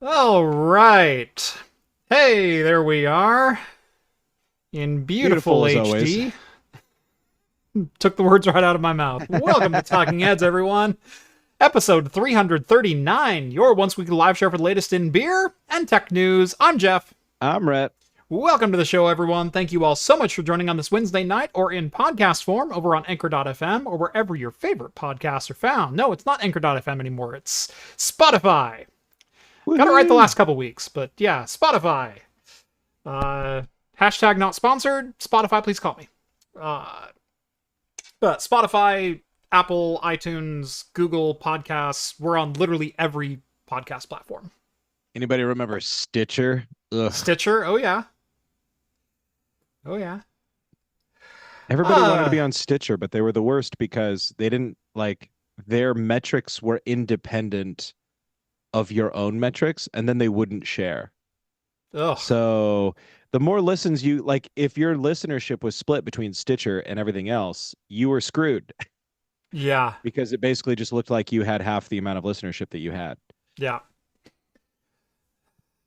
All right. Hey, there we are. In beautiful Beautiful as always. HD. Took the words right out of my mouth. Welcome to Talking Heads, everyone. Episode 339, your once weekly live show for the latest in beer and tech news. I'm Jeff. I'm Rett. Welcome to the show, everyone. Thank you all so much for joining on this Wednesday night or in podcast form over on Anchor.fm or wherever your favorite podcasts are found. No, it's not Anchor.fm anymore. It's Spotify. Got it right the Woohoo! last couple weeks, but yeah, Spotify. Hashtag not sponsored. Spotify, please call me. Uh, but Spotify, Apple, iTunes, Google Podcasts, we're on literally every podcast platform. Anybody remember Stitcher? Ugh. Stitcher, oh yeah. Oh yeah. Everybody wanted to be on Stitcher, but they were the worst because they didn't their metrics were independent of your own metrics, and then they wouldn't share. Ugh. So the more listens you if your listenership was split between Stitcher and everything else, you were screwed Yeah. because it basically just looked like you had half the amount of listenership that you had. Yeah.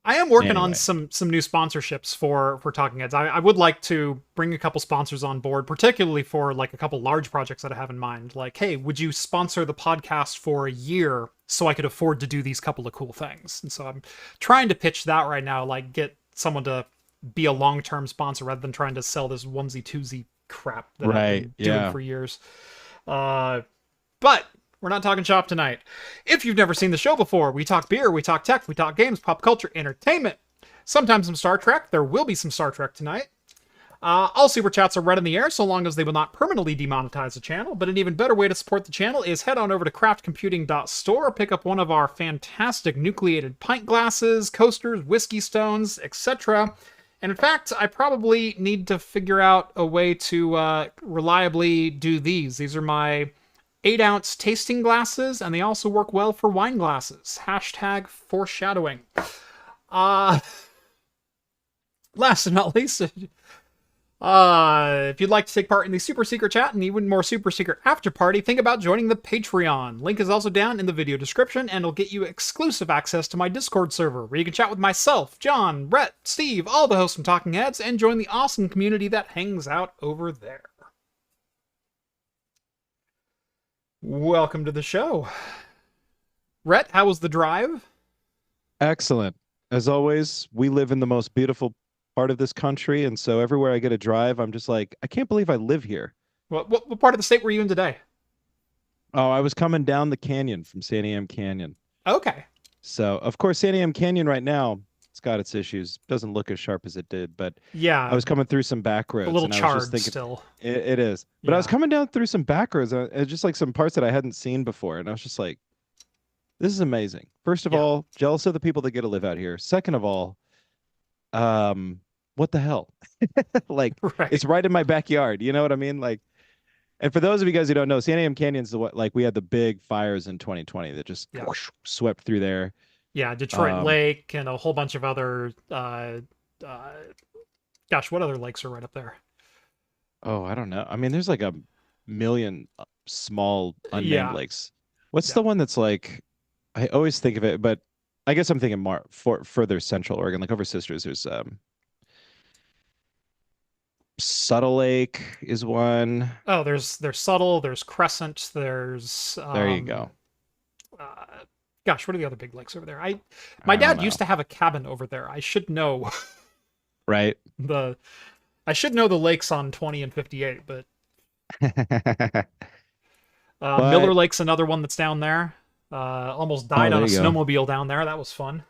I am working on Anyway. some new sponsorships for Talking Heads. I would like to bring a couple sponsors on board, particularly for like a couple large projects that I have in mind. Like, hey, would you sponsor the podcast for a year so I could afford to do these couple of cool things? And so I'm trying to pitch that right now, like get someone to be a long-term sponsor rather than trying to sell this onesie twosie crap that I've been doing for years. But we're not talking shop tonight. If you've never seen the show before, we talk beer, we talk tech, we talk games, pop culture, entertainment. Sometimes some Star Trek. There will be some Star Trek tonight. All super chats are read in the air so long as they will not permanently demonetize the channel, but an even better way to support the channel is head on over to craftcomputing.store, pick up one of our fantastic nucleated pint glasses, coasters, whiskey stones, etc. And in fact, I probably need to figure out a way to reliably do these. These are my 8-ounce tasting glasses, and they also work well for wine glasses. Hashtag foreshadowing. Last but not least, if you'd like to take part in the super secret chat and even more super secret after party, think about joining the Patreon. Link is also down in the video description, and it'll get you exclusive access to my Discord server, where you can chat with myself, John, Rett, Steve, all the hosts from Talking Heads, and join the awesome community that hangs out over there. Welcome to the show. Rhett, how was the drive? Excellent. As always, we live in the most beautiful part of this country, and so everywhere I get a drive, I'm just like, I can't believe I live here. What part of the state were you in today? Oh, I was coming down the canyon from Santiam Canyon. Okay. So, of course, Santiam Canyon right now, it's got its issues. Doesn't look as sharp as it did, but yeah, I was coming through some back roads. A little and I charred was just thinking, still. It is. But I was coming down through some back roads, just like some parts that I hadn't seen before, and I was just like, this is amazing. First of all, jealous of the people that get to live out here. Second of all, what the hell? Right. It's right in my backyard. You know what I mean? And for those of you guys who don't know, Santiam Canyon's we had the big fires in 2020 that just whoosh, swept through there. Yeah, Detroit Lake and a whole bunch of other gosh, what other lakes are right up there? Oh, I don't know. I mean, there's like a million small unnamed lakes. What's the one that's like, I always think of it, but I guess I'm thinking more further central Oregon, like over Sisters. There's Subtle Lake is one. Oh, there's Subtle, there's Crescent, there's there you go. Gosh, what are the other big lakes over there? My dad used to have a cabin over there. I should know. Right. I should know the lakes on 20 and 58, but Miller Lake's another one that's down there. Almost died on a snowmobile down there. That was fun.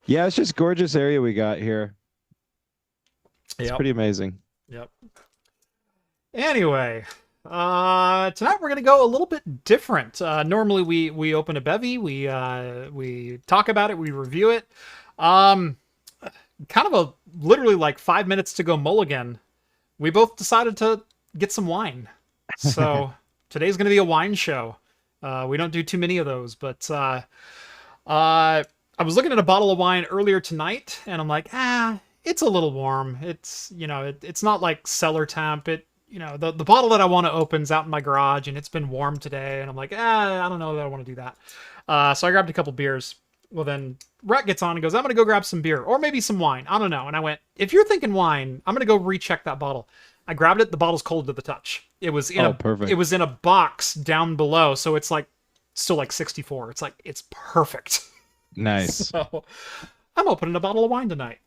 Yeah, it's just gorgeous area we got here. It's pretty amazing. Yep. Anyway, tonight we're gonna go a little bit different. Normally we open a bevy, we talk about it, we review it. Kind of a literally like 5 minutes to go mulligan. We both decided to get some wine, so today's gonna be a wine show. We don't do too many of those, but I was looking at a bottle of wine earlier tonight, and I'm like, it's a little warm. It's, it's not like cellar temp. the bottle that I want to open's out in my garage, and it's been warm today, and I'm like, I don't know that I want to do that. So I grabbed a couple beers. Well, then Rett gets on and goes, I'm going to go grab some beer, or maybe some wine. I don't know. And I went, if you're thinking wine, I'm going to go recheck that bottle. I grabbed it. The bottle's cold to the touch. It was in perfect. It was in a box down below, so it's like still like 64. It's like, it's perfect. Nice. So I'm opening a bottle of wine tonight.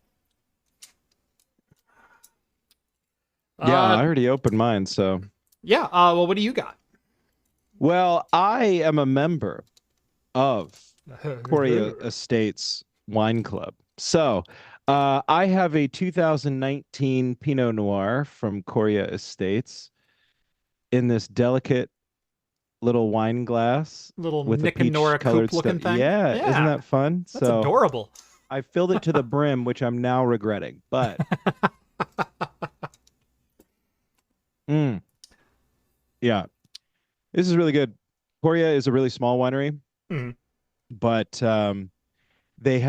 Yeah, I already opened mine, so. Yeah, well, what do you got? Well, I am a member of Coria Estates Wine Club. So I have a 2019 Pinot Noir from Coria Estates in this delicate little wine glass. Little with Nick a peach and Nora colored coupe looking thing. Yeah, isn't that fun? That's adorable. I filled it to the brim, which I'm now regretting, but yeah, this is really good. Coria is a really small winery, but they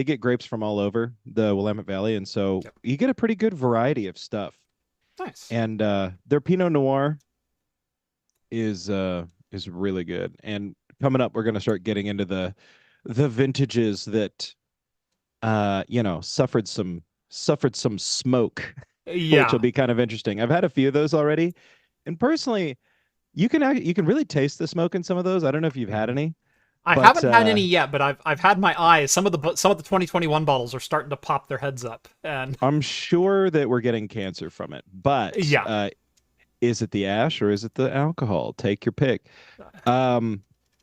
get grapes from all over the Willamette Valley, and so you get a pretty good variety of stuff. Nice. And their Pinot Noir is really good. And coming up, we're going to start getting into the vintages that suffered some smoke, which will be kind of interesting. I've had a few of those already, and personally, you can really taste the smoke in some of those. I don't know if you've had any. I haven't had any yet, but I've had my eyes. Some of the 2021 bottles are starting to pop their heads up, and I'm sure that we're getting cancer from it. But is it the ash or is it the alcohol? Take your pick. But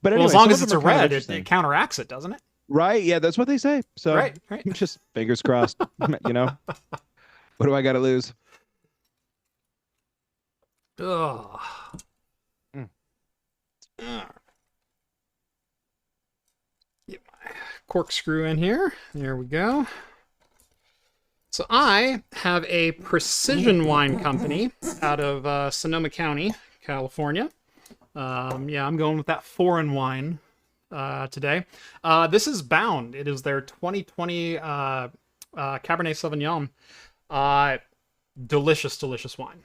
anyway, as long as it's a red, it counteracts it, doesn't it? Right? Yeah, that's what they say. So right. Just fingers crossed. What do I got to lose? Ugh. Get my corkscrew in here. There we go. So I have a precision wine company out of Sonoma County, California. I'm going with that foreign wine today. This is Bound. It is their 2020 Cabernet Sauvignon. Delicious wine.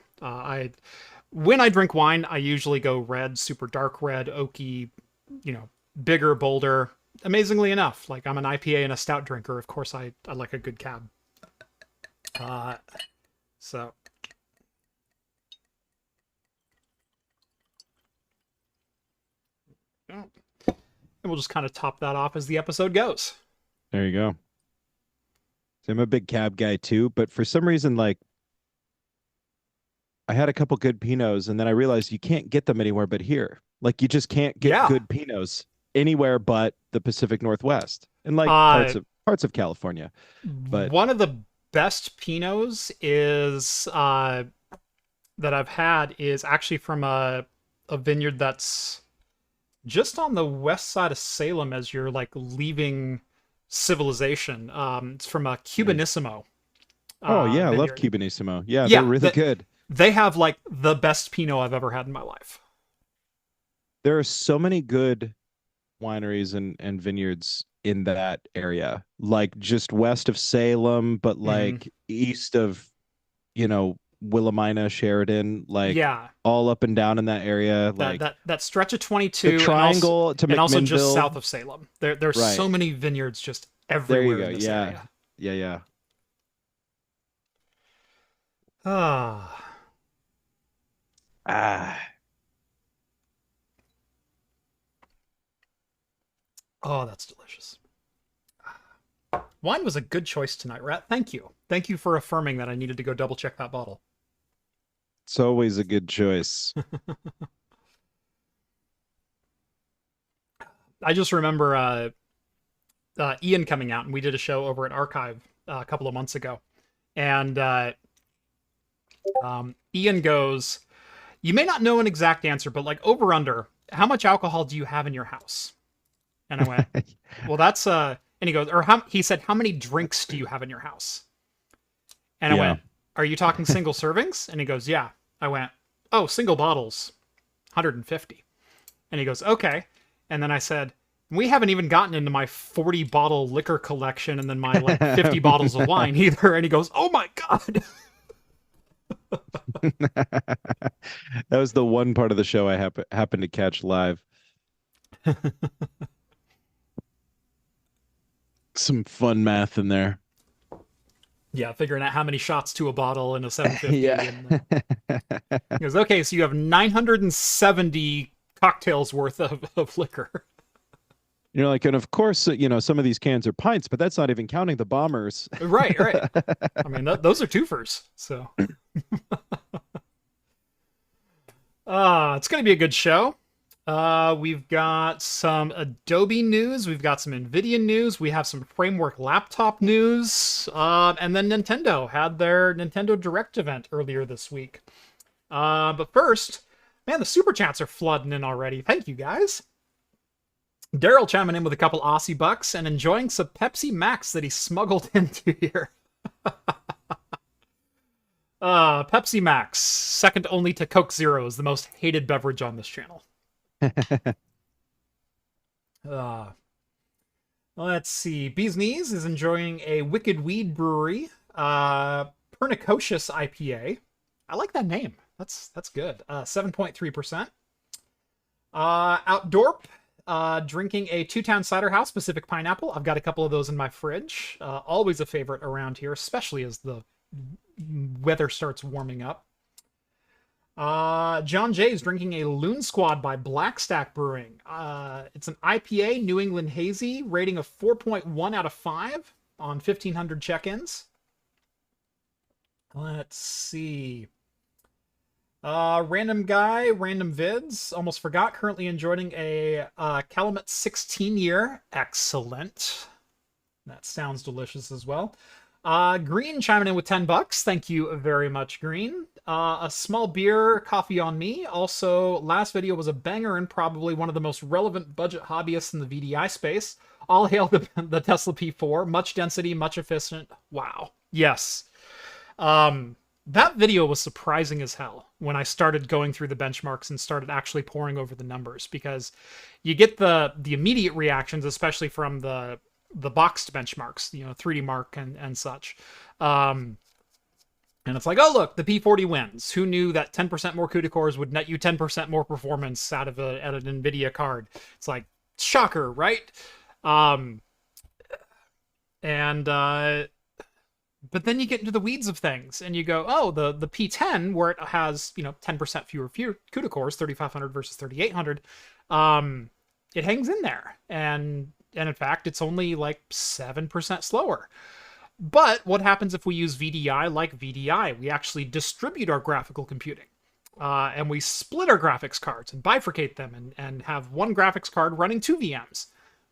When I drink wine, I usually go red, super dark red, oaky, bigger, bolder. Amazingly enough, like I'm an IPA and a stout drinker. Of course, I like a good cab. So. And we'll just kind of top that off as the episode goes. There you go. So I'm a big cab guy too, but for some reason, like, I had a couple good Pinots, and then I realized you can't get them anywhere but here. Like, you just can't get good Pinots anywhere but the Pacific Northwest and like parts of California. But one of the best Pinots is that I've had is actually from a vineyard that's just on the west side of Salem as you're like leaving civilization. It's from a Cubanissimo. I love Cubanissimo. Yeah, they're really good. They have like the best Pinot I've ever had in my life. There are so many good wineries and vineyards in that area, like just west of Salem, but like east of, Willamina, Sheridan, like all up and down in that area. Like that stretch of 22, the triangle and also just south of Salem. There's so many vineyards just everywhere. There you go. Area. Yeah. Oh, that's delicious. Wine was a good choice tonight, Rett. Thank you. Thank you for affirming that I needed to go double check that bottle. It's always a good choice. I just remember Ian coming out, and we did a show over at Archive a couple of months ago. And Ian goes, you may not know an exact answer, but like over under, how much alcohol do you have in your house? And I went, well, that's and he goes, he said, how many drinks do you have in your house? And I went, are you talking single servings? And he goes, yeah. I went, oh, single bottles, 150. And he goes, okay. And then I said, we haven't even gotten into my 40 bottle liquor collection and then my like 50 bottles of wine either. And he goes, oh my God. That was the one part of the show I happened to catch live. Some fun math in there. Yeah, figuring out how many shots to a bottle in a 750. Yeah. He goes, okay, so you have 970 cocktails worth of liquor. You're like, and of course, some of these cans are pints, but that's not even counting the bombers. Right. I mean, those are twofers, so. It's going to be a good show. We've got some Adobe news. We've got some Nvidia news. We have some Framework laptop news. And then Nintendo had their Nintendo Direct event earlier this week. But first, man, the super chats are flooding in already. Thank you, guys. Daryl chiming in with a couple Aussie bucks and enjoying some Pepsi Max that he smuggled into here. Pepsi Max, second only to Coke Zero, is the most hated beverage on this channel. Let's see. Bee's Knees is enjoying a Wicked Weed Brewery, Pernicious IPA. I like that name. That's good. 7.3%. Outdorp, drinking a Two-Town Cider House Pacific Pineapple. I've got a couple of those in my fridge. Always a favorite around here, especially as the weather starts warming up. John Jay is drinking a Loon Squad by Blackstack Brewing. It's an IPA, New England Hazy, rating of 4.1 out of 5 on 1,500 check-ins. Let's see. Random guy, random vids, almost forgot, currently enjoying a Calumet 16-year. Excellent. That sounds delicious as well. Green chiming in with 10 bucks. Thank you very much, Green. A small beer, coffee on me. Also, last video was a banger and probably one of the most relevant budget hobbyists in the VDI space. All hail the Tesla P4. Much density, much efficient. Wow. Yes. That video was surprising as hell when I started going through the benchmarks and started actually poring over the numbers, because you get the immediate reactions, especially from the boxed benchmarks, 3D Mark and such. And it's like, oh, look, the P40 wins. Who knew that 10% more CUDA cores would net you 10% more performance out of an NVIDIA card? It's like, shocker, right? But then you get into the weeds of things and you go, oh, the P10, where it has, 10% fewer CUDA cores, 3,500 versus 3,800, it hangs in there. And in fact, it's only like 7% slower. But what happens if we use VDI like VDI? We actually distribute our graphical computing. And we split our graphics cards and bifurcate them and have one graphics card running 2 VMs.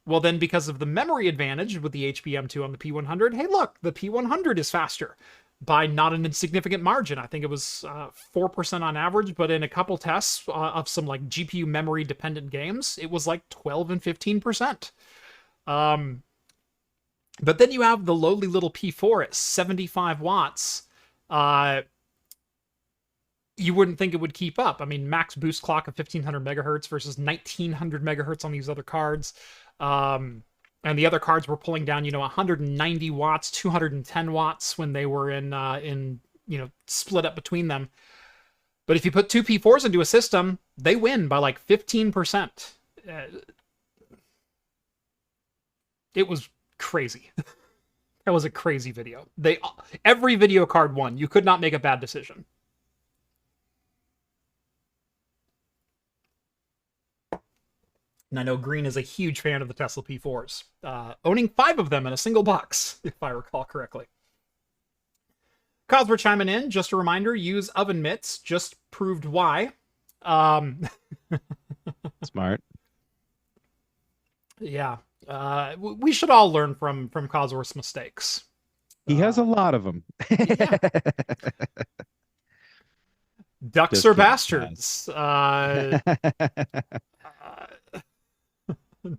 Well, then, because of the memory advantage with the HBM2 on the P100, hey, look, the P100 is faster by not an insignificant margin. I think it was 4% on average, but in a couple tests of some like GPU memory dependent games, it was like 12 and 15%. But then you have the lowly little P4 at 75 watts. You wouldn't think it would keep up. I mean, max boost clock of 1500 megahertz versus 1900 megahertz on these other cards. And the other cards were pulling down, 190 watts, 210 watts when they were in split up between them. But if you put two P4s into a system, they win by like 15%. It was crazy. That was a crazy video. Every video card won. You could not make a bad decision. And I know Green is a huge fan of the Tesla P4s, owning 5 of them in a single box, if I recall correctly. Cosworth chiming in, just a reminder, use oven mitts, just proved why. Smart. Yeah. We should all learn from Cosworth's mistakes. He has a lot of them. Yeah. Ducks are bastards.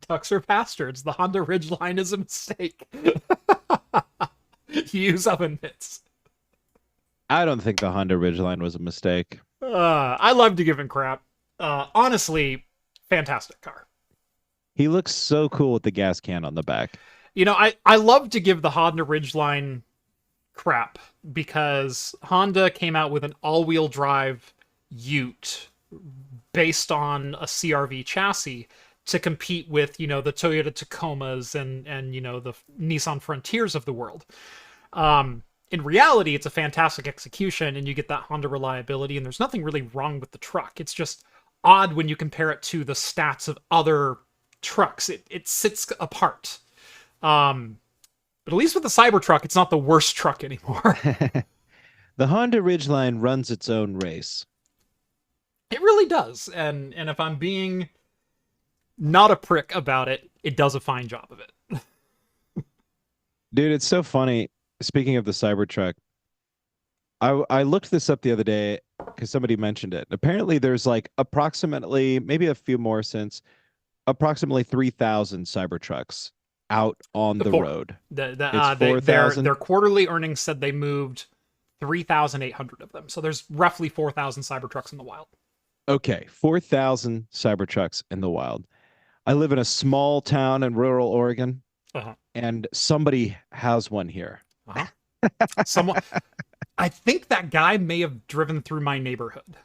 Ducks are bastards. The Honda Ridgeline is a mistake. Use oven mitts. I don't think the Honda Ridgeline was a mistake. I love to give him crap. Honestly, fantastic car. He looks so cool with the gas can on the back. I love to give the Honda Ridgeline crap because Honda came out with an all-wheel drive Ute based on a CRV chassis to compete with, you know, the Toyota Tacomas and you know, the Nissan Frontiers of the world. In reality, it's a fantastic execution and you get that Honda reliability, and there's nothing really wrong with the truck. It's just odd when you compare it to the stats of other trucks. It sits apart. But at least with the Cybertruck, it's not the worst truck anymore. The Honda Ridgeline runs its own race. It really does. And if I'm being not a prick about it, it does a fine job of it. Dude, it's so funny. Speaking of the Cybertruck, I looked this up the other day because somebody mentioned it. Apparently, there's like approximately, maybe a few more since, approximately 3,000 Cybertrucks out on the road. Their quarterly earnings said they moved 3,800 of them. So there's roughly 4,000 Cybertrucks in the wild. Okay, 4,000 Cybertrucks in the wild. I live in a small town in rural Oregon, and somebody has one here. Someone, I think that guy may have driven through my neighborhood.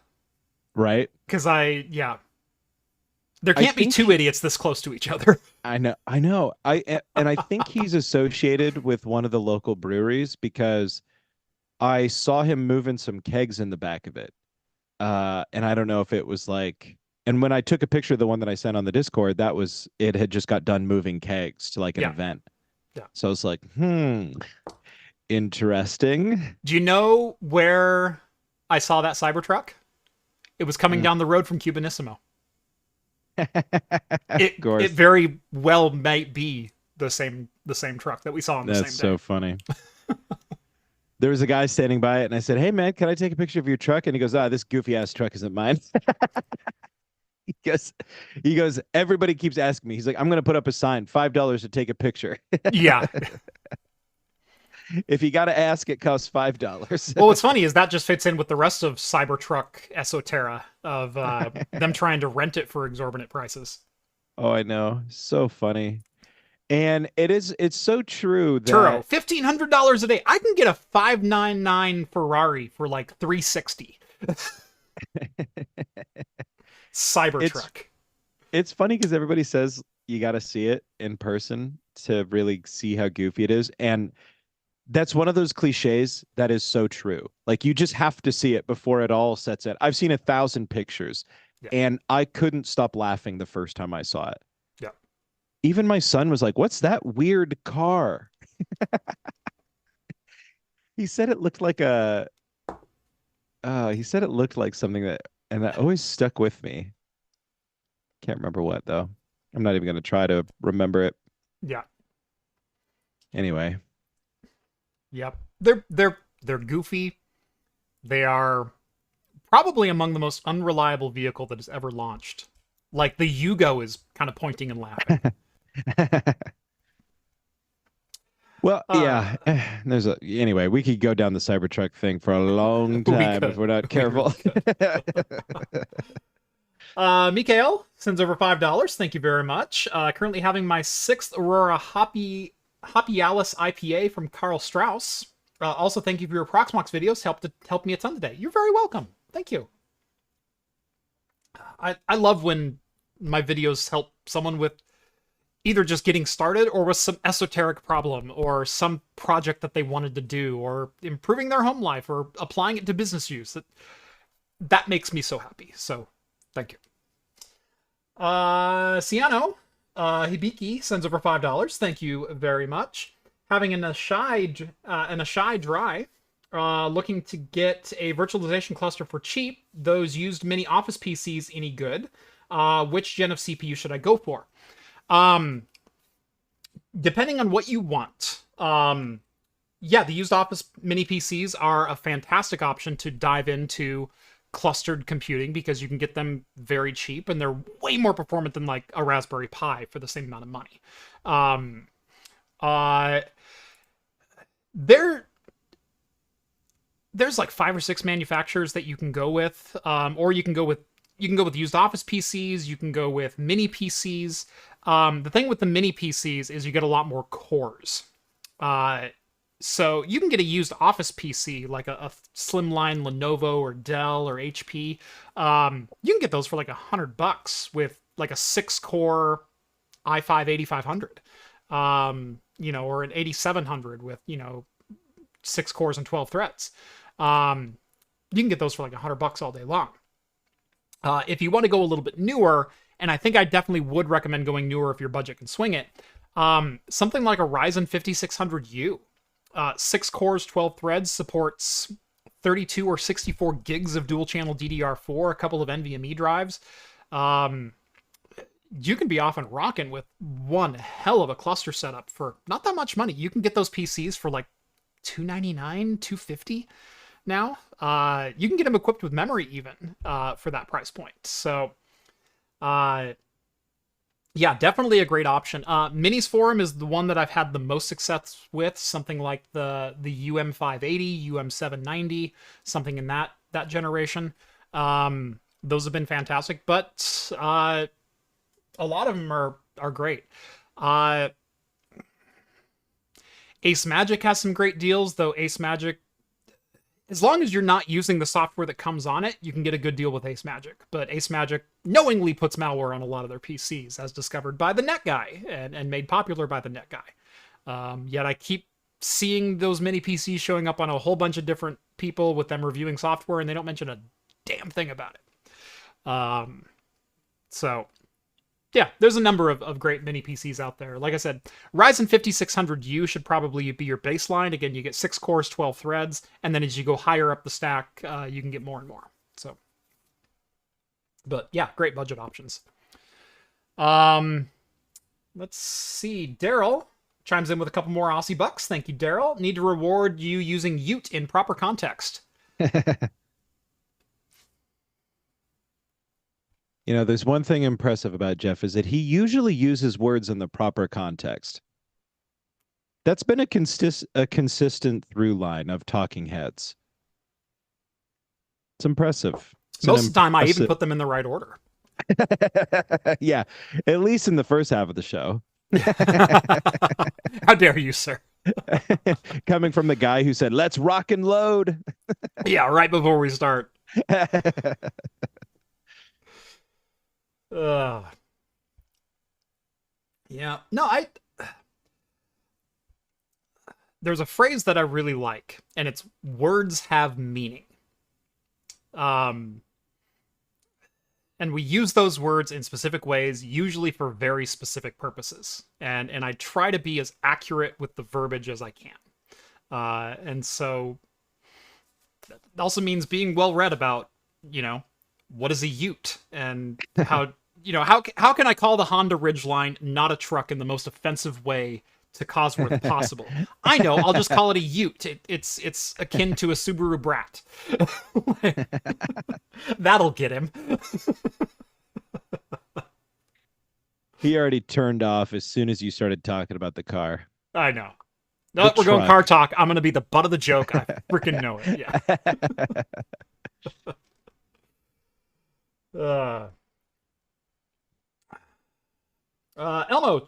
Right? Because there can't be two idiots this close to each other. I know. I think he's associated with one of the local breweries because I saw him moving some kegs in the back of it. And I don't know if it was like, and when I took a picture of the one that I sent on the Discord, it had just got done moving kegs to like an event. Yeah. So I was like, interesting. Do you know where I saw that Cybertruck? It was coming down the road from Cubanissimo. It very well might be the same truck that we saw on the same day. That's so funny. There was a guy standing by it, and I said, "Hey, man, can I take a picture of your truck?" And he goes, "This goofy-ass truck isn't mine." He goes, everybody keeps asking me. He's like, "I'm going to put up a sign, $5 to take a picture." Yeah. If you got to ask, it costs $5. Well, what's funny is that just fits in with the rest of Cybertruck esoterra of them trying to rent it for exorbitant prices. Oh, I know. So funny. And it's so true that Turo, $1,500 a day. I can get a 599 Ferrari for like $360. Cybertruck. It's funny because everybody says you got to see it in person to really see how goofy it is. And that's one of those cliches that is so true. Like, you just have to see it before it all sets in. I've seen 1,000 pictures, and I couldn't stop laughing the first time I saw it. Yeah. Even my son was like, "What's that weird car?" He said it looked like something and that always stuck with me. Can't remember what, though. I'm not even going to try to remember it. Yeah. Anyway. Yep. They're goofy. They are probably among the most unreliable vehicle that has ever launched. Like, the Yugo is kind of pointing and laughing. Well, yeah. Anyway, we could go down the Cybertruck thing for a long time if we're not careful. Mikael sends over $5. Thank you very much. Currently having my 6th Aurora Hoppyalis IPA from Carl Strauss. Also, thank you for your Proxmox videos. Helped me a ton today. You're very welcome. Thank you. I love when my videos help someone with either just getting started or with some esoteric problem or some project that they wanted to do or improving their home life or applying it to business use. That makes me so happy. So thank you. Ciano Hibiki sends over $5. Thank you very much. Having an Ashai Dry, looking to get a virtualization cluster for cheap. Those used mini office PCs any good? Which gen of CPU should I go for? Depending on what you want. Yeah, the used office mini PCs are a fantastic option to dive into clustered computing because you can get them very cheap and they're way more performant than like a Raspberry Pi for the same amount of money. There's like 5 or 6 manufacturers that you can go with, or you can go with used office PCs. You can go with mini PCs. The thing with the mini PCs is you get a lot more cores. So you can get a used Office PC, like a slimline Lenovo or Dell or HP. You can get those for like $100 with like a 6-core i5 8500, or an 8700 with 6 cores and 12 threads. You can get those for like $100 all day long. If you want to go a little bit newer, and I think I definitely would recommend going newer if your budget can swing it, something like a Ryzen 5600U. 6 cores, 12 threads, supports 32 or 64 gigs of dual channel DDR4, a couple of NVMe drives. You can be off and rocking with one hell of a cluster setup for not that much money. You can get those PCs for like $299, $250 now. You can get them equipped with memory even for that price point. So, yeah, definitely a great option. Minis Forum is the one that I've had the most success with. Something like the UM580, UM790, something in that generation. Those have been fantastic, but a lot of them are great. Ace Magic has some great deals, though. Ace Magic, as long as you're not using the software that comes on it, you can get a good deal with Ace Magic. But Ace Magic knowingly puts malware on a lot of their PCs, as discovered by the Net Guy and made popular by the Net Guy. Yet I keep seeing those mini PCs showing up on a whole bunch of different people with them reviewing software, and they don't mention a damn thing about it. So, yeah, there's a number of great mini PCs out there. Like I said, Ryzen 5600U should probably be your baseline. Again, you get 6 cores, 12 threads, and then as you go higher up the stack, you can get more and more. So, but yeah, great budget options. Let's see. Daryl chimes in with a couple more Aussie bucks. Thank you, Daryl. Need to reward you using Ute in proper context. There's one thing impressive about Jeff is that he usually uses words in the proper context. That's been a consistent through line of talking heads. It's impressive. Most of the time, I even put them in the right order. Yeah, at least in the first half of the show. How dare you, sir? Coming from the guy who said, "Let's rock and load." Yeah, right before we start. Yeah, no, there's a phrase that I really like, and it's words have meaning. And we use those words in specific ways, usually for very specific purposes. And I try to be as accurate with the verbiage as I can. And so that also means being well read about, what is a Ute, and how how can I call the Honda Ridgeline not a truck in the most offensive way to Cosworth possible? I know, I'll just call it a Ute. It's akin to a Subaru Brat. That'll get him. He already turned off as soon as you started talking about the car. I know. No, we're going car talk. I'm going to be the butt of the joke. I freaking know it. Yeah. Elmo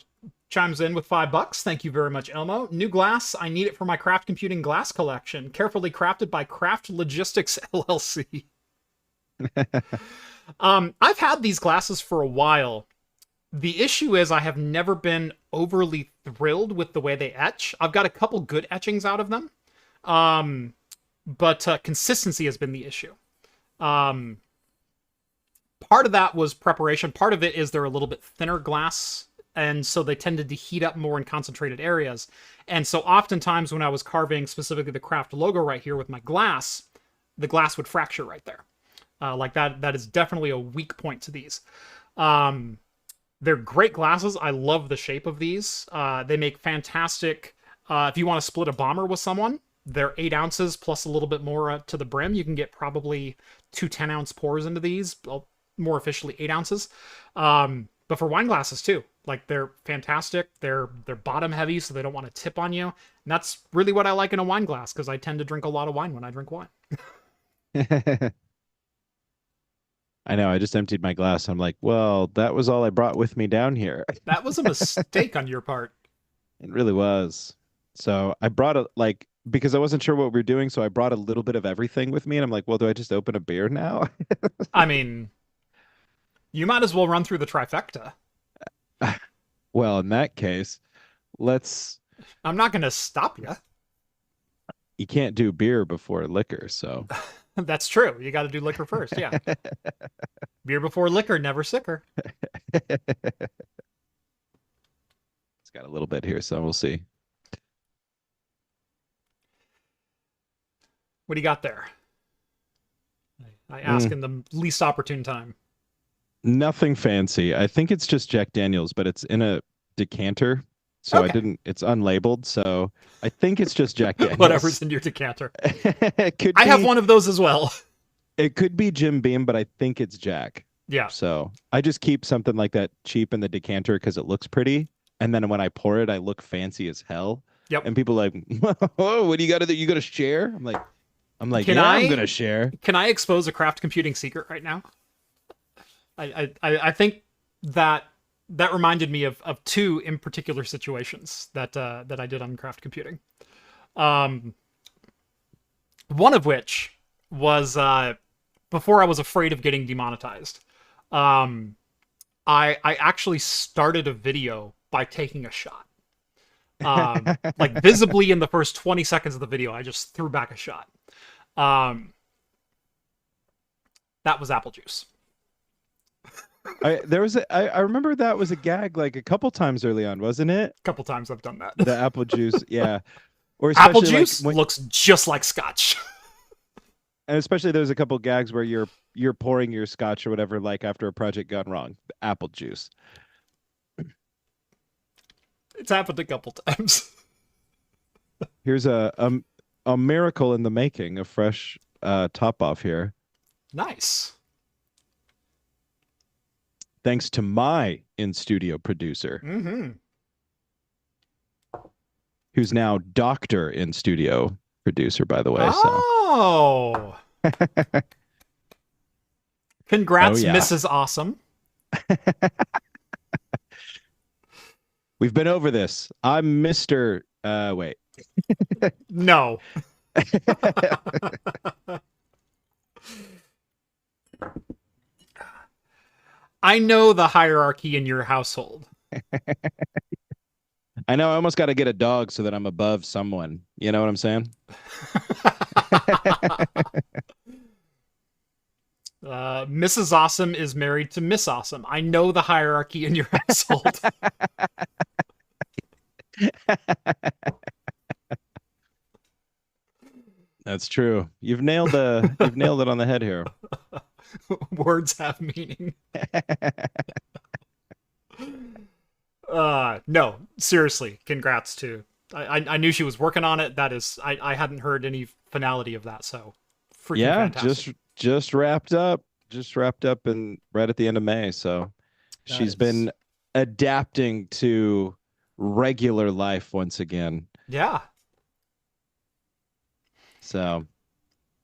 chimes in with $5. Thank you very much, Elmo. New glass. I need it for my craft computing glass collection. Carefully crafted by Craft Logistics LLC. I've had these glasses for a while. The issue is I have never been overly thrilled with the way they etch. I've got a couple good etchings out of them. But consistency has been the issue. Part of that was preparation. Part of it is they're a little bit thinner glass, and so they tended to heat up more in concentrated areas. And so oftentimes when I was carving specifically the Craft logo right here with my glass, the glass would fracture right there. Like that is definitely a weak point to these. They're great glasses. I love the shape of these. They make fantastic, if you want to split a bomber with someone, they're 8 ounces plus a little bit more to the brim. You can get probably 2 10-ounce pours into these, more officially 8 ounces. But for wine glasses too, like they're fantastic. They're bottom heavy, so they don't want to tip on you. And that's really what I like in a wine glass, because I tend to drink a lot of wine when I drink wine. I know. I just emptied my glass. I'm like, well, that was all I brought with me down here. That was a mistake on your part. It really was. So I brought because I wasn't sure what we were doing, so I brought a little bit of everything with me, and I'm like, well, do I just open a beer now? I mean, you might as well run through the trifecta. Well, in that case, let's. I'm not going to stop you. You can't do beer before liquor, so. That's true. You got to do liquor first. Yeah. Beer before liquor, never sicker. It's got a little bit here, so we'll see. What do you got there? I ask in the least opportune time. Nothing fancy. I think it's just Jack Daniels, but it's in a decanter. So Okay. it's unlabeled. So I think it's just Jack Daniels. Whatever's in your decanter. I have one of those as well. It could be Jim Beam, but I think it's Jack. Yeah. So I just keep something like that cheap in the decanter because it looks pretty. And then when I pour it, I look fancy as hell. Yep. And people are like, oh, what do you got to do? You got to share? I'm like, I'm going to share. Can I expose a craft computing secret right now? I think that reminded me of two in particular situations that I did on craft computing. One of which was before I was afraid of getting demonetized. I actually started a video by taking a shot. Like visibly in the first 20 seconds of the video, I just threw back a shot. That was apple juice. I remember that was a gag like a couple times early on, wasn't it? A couple times I've done that. The apple juice, yeah. Or apple juice looks just like scotch. And especially there's a couple gags where you're pouring your scotch or whatever, like after a project gone wrong. Apple juice. It's happened a couple times. Here's a miracle in the making, a fresh top off here. Nice. Thanks to my in-studio producer, who's now Dr. in-studio producer, by the way. Oh. So. Congrats, Mrs. Awesome. We've been over this. I'm Mr. Wait. No. I know the hierarchy in your household. I know I almost got to get a dog so that I'm above someone. You know what I'm saying? Mrs. Awesome is married to Miss Awesome. I know the hierarchy in your household. That's true. You've nailed it on the head here. Words have meaning. No, seriously, congrats to. I knew she was working on it. That is, I hadn't heard any finality of that. So, freaking fantastic. just wrapped up, and right at the end of May. So, she's been adapting to regular life once again. Yeah. So.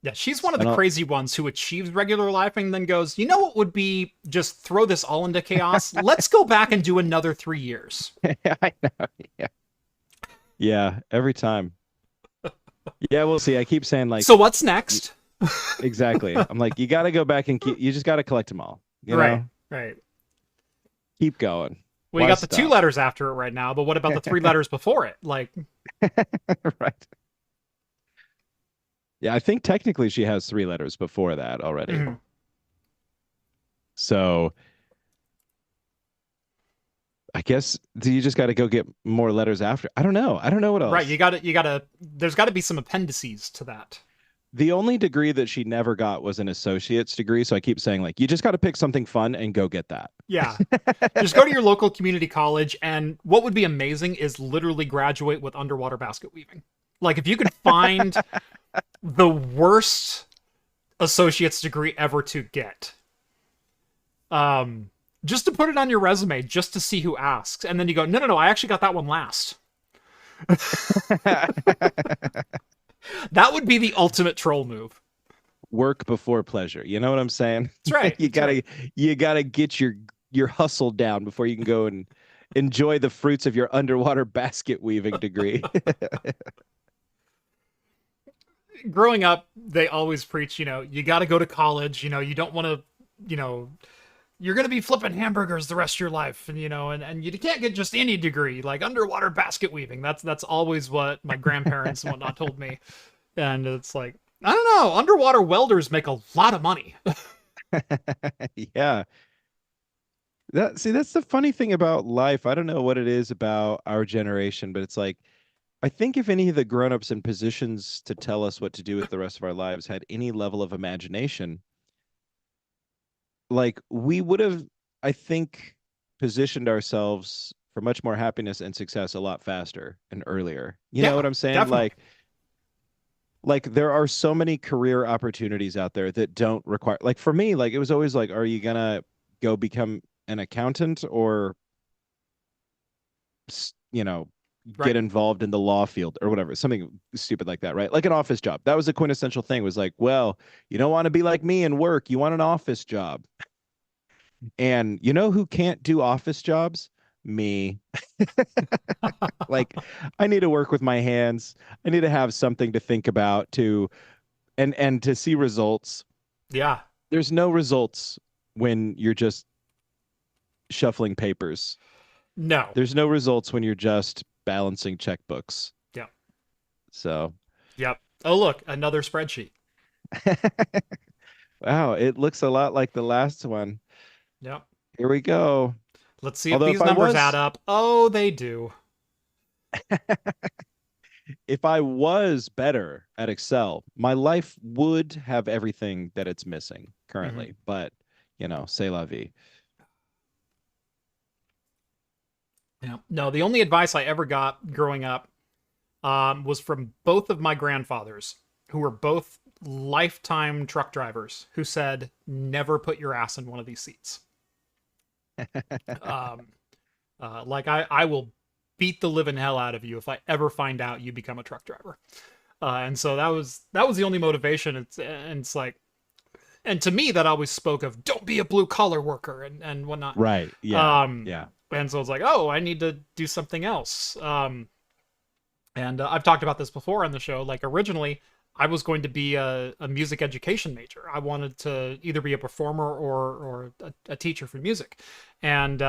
Yeah, she's one of the crazy ones who achieves regular life and then goes, you know what would be just throw this all into chaos? Let's go back and do another 3 years. I know. Yeah. Yeah, every time. Yeah, we'll see. I keep saying like. So what's next? Exactly. I'm like, you got to go back and you just got to collect them all. You know? Right. Keep going. Well, you got the 2 letters after it right now, but what about the 3 letters before it? Like. Right. Yeah, I think technically she has 3 letters before that already. So I guess you just got to go get more letters after. I don't know what else. Right, you got to there's got to be some appendices to that. The only degree that she never got was an associate's degree, so I keep saying like you just got to pick something fun and go get that. Yeah. Just go to your local community college, and what would be amazing is literally graduate with underwater basket weaving. Like if you could find the worst associate's degree ever to get, just to put it on your resume, just to see who asks, and then you go, no, I actually got that one last. That would be the ultimate troll move. Work before pleasure. You know what I'm saying? That's right. You gotta get your hustle down before you can go and enjoy the fruits of your underwater basket weaving degree. Growing up, they always preach, you got to go to college. You don't want to, you know, you're going to be flipping hamburgers the rest of your life. And you can't get just any degree like underwater basket weaving. That's always what my grandparents and whatnot told me. And it's like, I don't know, underwater welders make a lot of money. Yeah. That's the funny thing about life. I don't know what it is about our generation, but it's like I think if any of the grown-ups in positions to tell us what to do with the rest of our lives had any level of imagination, like we would have, I think, positioned ourselves for much more happiness and success a lot faster and earlier. You know Yeah, what I'm saying? definitely. Like there are so many career opportunities out there that don't require, like for me, like it was always like, are you gonna go become an accountant or you know, Right. get involved in the law field or whatever, something stupid like that, right? Like an office job. That was the quintessential thing, was like, well, you don't want to be like me and work. You want an office job. And you know who can't do office jobs? Me. Like I need to work with my hands. I need to have something to think about to and to see results. Yeah. There's no results when you're just shuffling papers. No. There's no results when you're just balancing checkbooks. Yeah. So, Yep. Oh, look, another spreadsheet. wow, it looks a lot like the last one. Yep. Here we go. Let's see if Although these numbers add up. Oh, they do. if I was better at Excel, my life would have everything that it's missing Hmm. currently. But, c'est la vie. Yeah. No, the only advice I ever got growing up was from both of my grandfathers, who were both lifetime truck drivers, who said, never put your ass in one of these seats. Um, like I will beat the living hell out of you if I ever find out you become a truck driver. And so that was the only motivation. It's like, and to me that always spoke of don't be a blue collar worker and whatnot. Right. Yeah. Um, Yeah. and so it's like, oh, I need to do something else. And I've talked about this before on the show. Like originally, I was going to be a music education major. I wanted to either be a performer or a teacher for music, and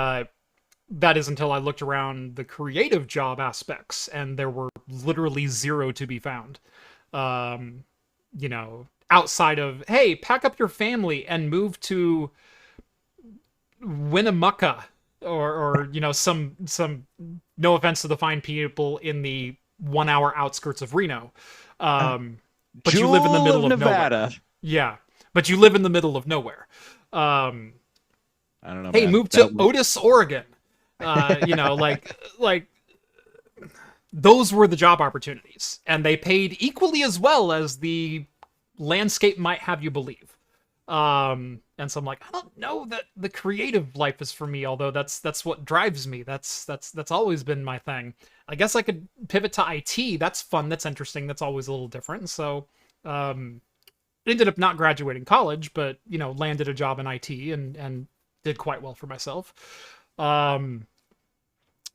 that is until I looked around the creative job aspects, and there were literally zero to be found. Um, outside of hey, pack up your family and move to Winnemucca, or some no offense to the fine people in the 1 hour outskirts of Reno, but you live in the Jewel of middle of nowhere. Nevada. Yeah, but you live in the middle of nowhere. Um, I don't know, hey, man. move to Otis, Oregon. Like those were the job opportunities, and they paid equally as well as the landscape might have you believe. And so I'm like, I don't know that the creative life is for me, although that's what drives me. That's always been my thing. I guess I could pivot to IT. That's fun, that's interesting, that's always a little different. So ended up not graduating college, but landed a job in IT and did quite well for myself.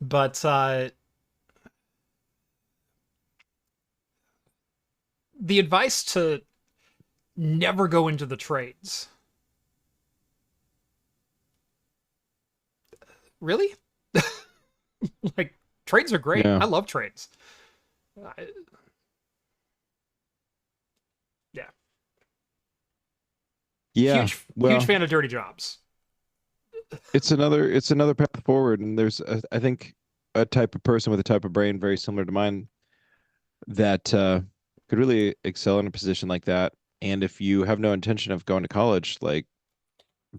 But the advice to never go into the trades. Really? Like trades are great. Yeah. I love trades. I, yeah. Yeah. Huge Well, fan of dirty jobs. it's another path forward, and there's I think a type of person with a type of brain very similar to mine that could really excel in a position like that. And if you have no intention of going to college, like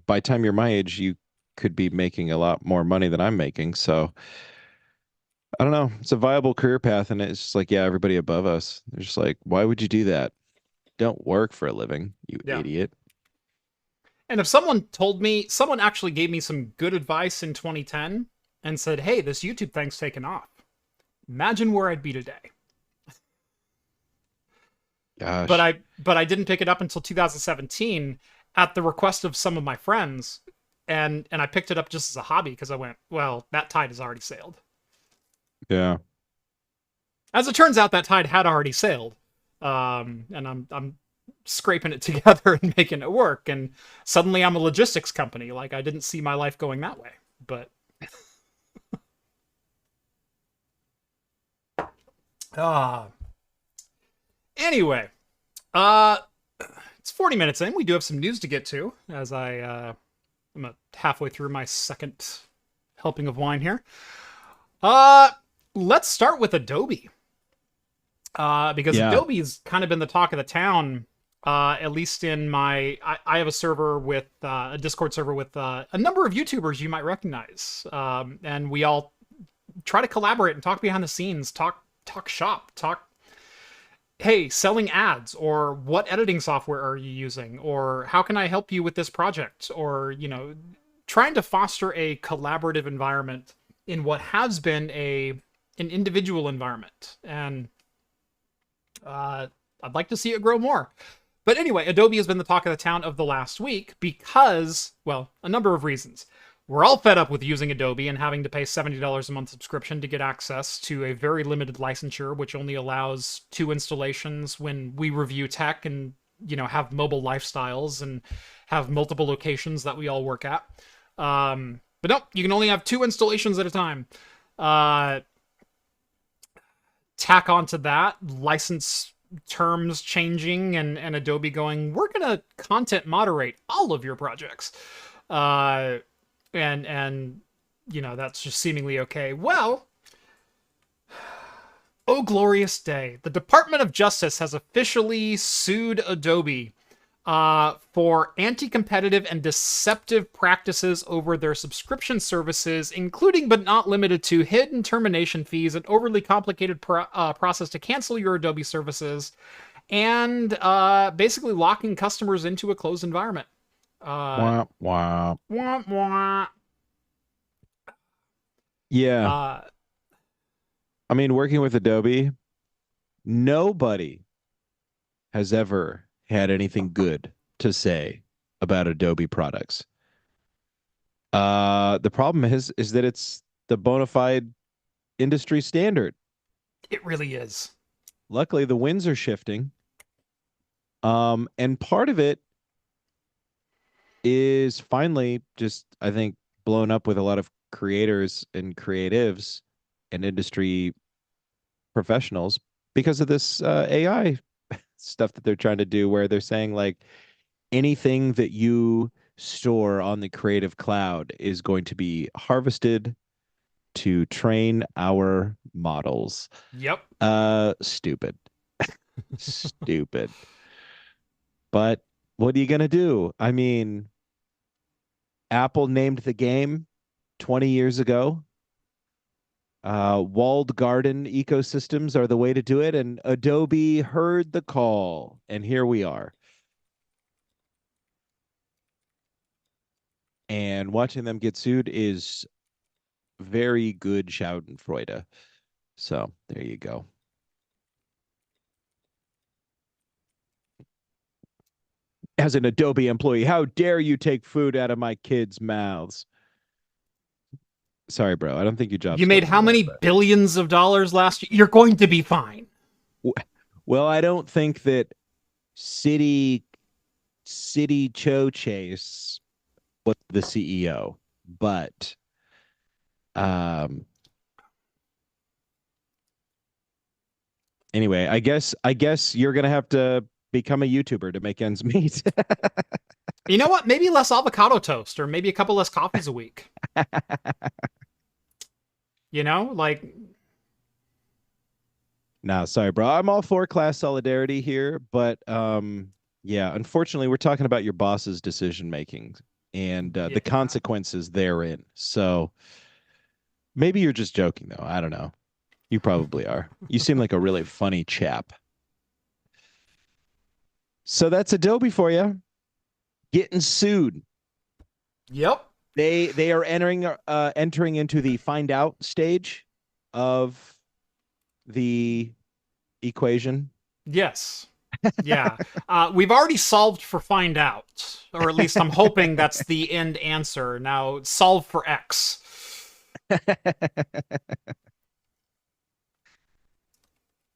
by the time you're my age, you could be making a lot more money than I'm making. So I don't know. It's a viable career path, and it's just like, yeah, everybody above us, they're just like, why would you do that? Don't work for a living, you Yeah. idiot. And if someone actually gave me some good advice in 2010 and said, "Hey, this YouTube thing's taken off." Imagine where I'd be today. But Gosh. I but I didn't pick it up until 2017 at the request of some of my friends and I picked it up just as a hobby because I went, well, that tide has already sailed. Yeah. As it turns out, that tide had already sailed, and I'm scraping it together and making it work. And suddenly, I'm a logistics company. Like I didn't see my life going that way, but ah. Anyway, uh, it's 40 minutes in. We do have some news to get to. As I'm halfway through my second helping of wine here. Let's start with Adobe. Because Yeah. Adobe's kind of been the talk of the town, at least in I have a server with a Discord server with a number of YouTubers you might recognize, and we all try to collaborate and talk behind the scenes, talk shop, talk. Hey, selling ads, or what editing software are you using, or how can I help you with this project, or trying to foster a collaborative environment in what has been an individual environment, and I'd like to see it grow more. But anyway, Adobe has been the talk of the town of the last week because, well, a number of reasons. We're all fed up with using Adobe and having to pay $70 a month subscription to get access to a very limited licensure, which only allows 2 installations when we review tech and, have mobile lifestyles and have multiple locations that we all work at. But no, you can only have 2 installations at a time. Tack onto that license terms changing and Adobe going, we're gonna content moderate all of your projects, and that's just seemingly okay. Well, oh glorious day, the Department of Justice has officially sued Adobe for anti-competitive and deceptive practices over their subscription services, including but not limited to hidden termination fees, an overly complicated process to cancel your Adobe services, and basically locking customers into a closed environment. Wah, wah. Wah, wah. Yeah. I mean, working with Adobe, nobody has ever had anything good to say about Adobe products. The problem is that it's the bona fide industry standard. It really is. Luckily, the winds are shifting. And part of it is finally just, I think, blown up with a lot of creators and creatives and industry professionals because of this AI stuff that they're trying to do, where they're saying like anything that you store on the Creative Cloud is going to be harvested to train our models. Yep. Stupid. Stupid. But what are you going to do? I mean, Apple named the game 20 years ago. Walled garden ecosystems are the way to do it, and Adobe heard the call, and here we are. And watching them get sued is very good Schadenfreude. So there you go. As an Adobe employee, how dare you take food out of my kids' mouths? Sorry, bro. I don't think your job's You made how many billions of dollars last year? You're going to be fine. Well, I don't think that City Cho Chase was the CEO, but anyway, I guess you're gonna have to become a YouTuber to make ends meet. You know what? Maybe less avocado toast, or maybe a couple less coffees a week. Like. No, sorry, bro. I'm all for class solidarity here, but yeah, unfortunately, we're talking about your boss's decision making and the consequences therein. So maybe you're just joking, though. I don't know. You probably are. You seem like a really funny chap. So that's Adobe for you. Getting sued. Yep. They are entering into the find out stage of the equation. Yes. Yeah. We've already solved for find out, or at least I'm hoping that's the end answer. Now solve for X.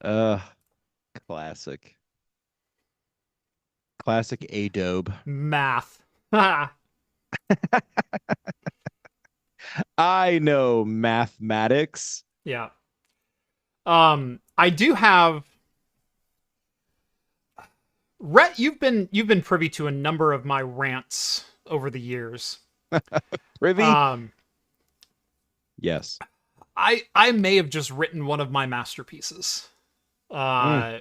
Uh, classic. Classic Adobe. Math. Ha. I know mathematics. Yeah. I do have Rett, you've been privy to a number of my rants over the years. Privy? Um, Yes. I may have just written one of my masterpieces. Mm. Uh,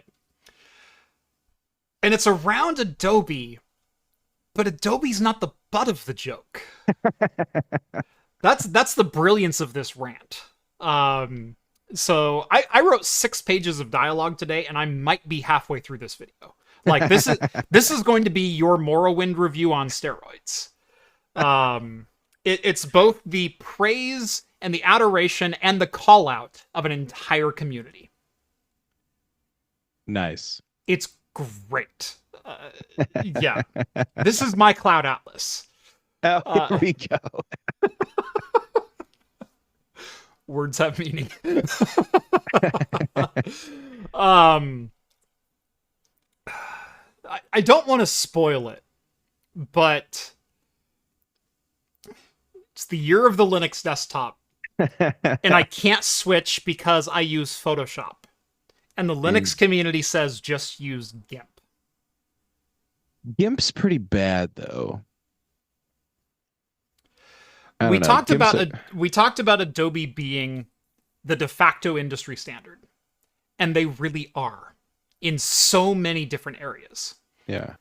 and it's around Adobe, but Adobe's not the butt of the joke. That's the brilliance of this rant. So I wrote 6 pages of dialogue today, and I might be halfway through this video. Like this is going to be your Morrowind review on steroids. It's both the praise and the adoration and the call out of an entire community. Nice. It's great. Yeah, this is my Cloud Atlas. Oh, here we go. Words have meaning. um, I don't want to spoil it, but it's the year of the Linux desktop, and I can't switch because I use Photoshop. And the Linux community says just use GIMP. GIMP's pretty bad though. We talked about Adobe being the de facto industry standard, and they really are in so many different areas. Yeah.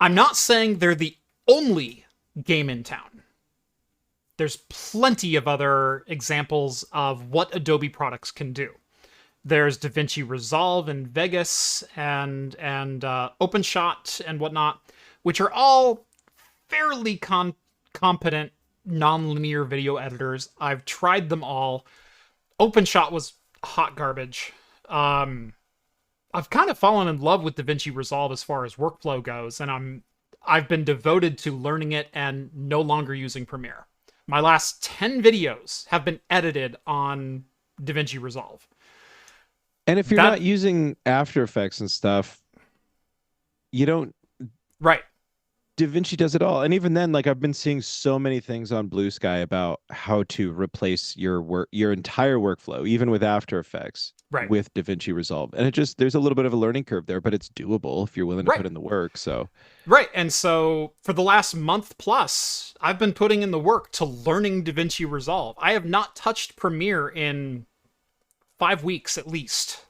I'm not saying they're the only game in town. There's plenty of other examples of what Adobe products can do. There's DaVinci Resolve and Vegas and OpenShot and whatnot, which are all fairly competent non-linear video editors. I've tried them all. OpenShot was hot garbage. I've kind of fallen in love with DaVinci Resolve as far as workflow goes, and I've been devoted to learning it and no longer using Premiere. My last 10 videos have been edited on DaVinci Resolve. And if you're not using After Effects and stuff, you don't. Right. DaVinci does it all. And even then, like I've been seeing so many things on Bluesky about how to replace your entire workflow, even with After Effects, right, with DaVinci Resolve. And there's a little bit of a learning curve there, but it's doable if you're willing to put in the work. So right. And so for the last month plus, I've been putting in the work to learning DaVinci Resolve. I have not touched Premiere in 5 weeks at least.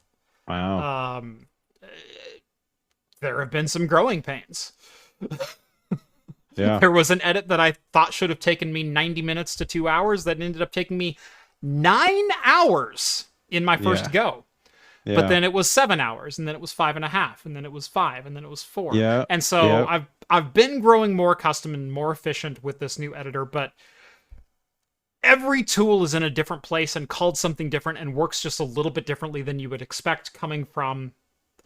Wow. There have been some growing pains. Yeah. There was an edit that I thought should have taken me 90 minutes to 2 hours that ended up taking me 9 hours in my first go. Yeah. But then it was 7 hours, and then it was 5.5, and then it was 5, and then it was 4. Yeah. And so I've been growing more custom and more efficient with this new editor, but every tool is in a different place and called something different and works just a little bit differently than you would expect coming from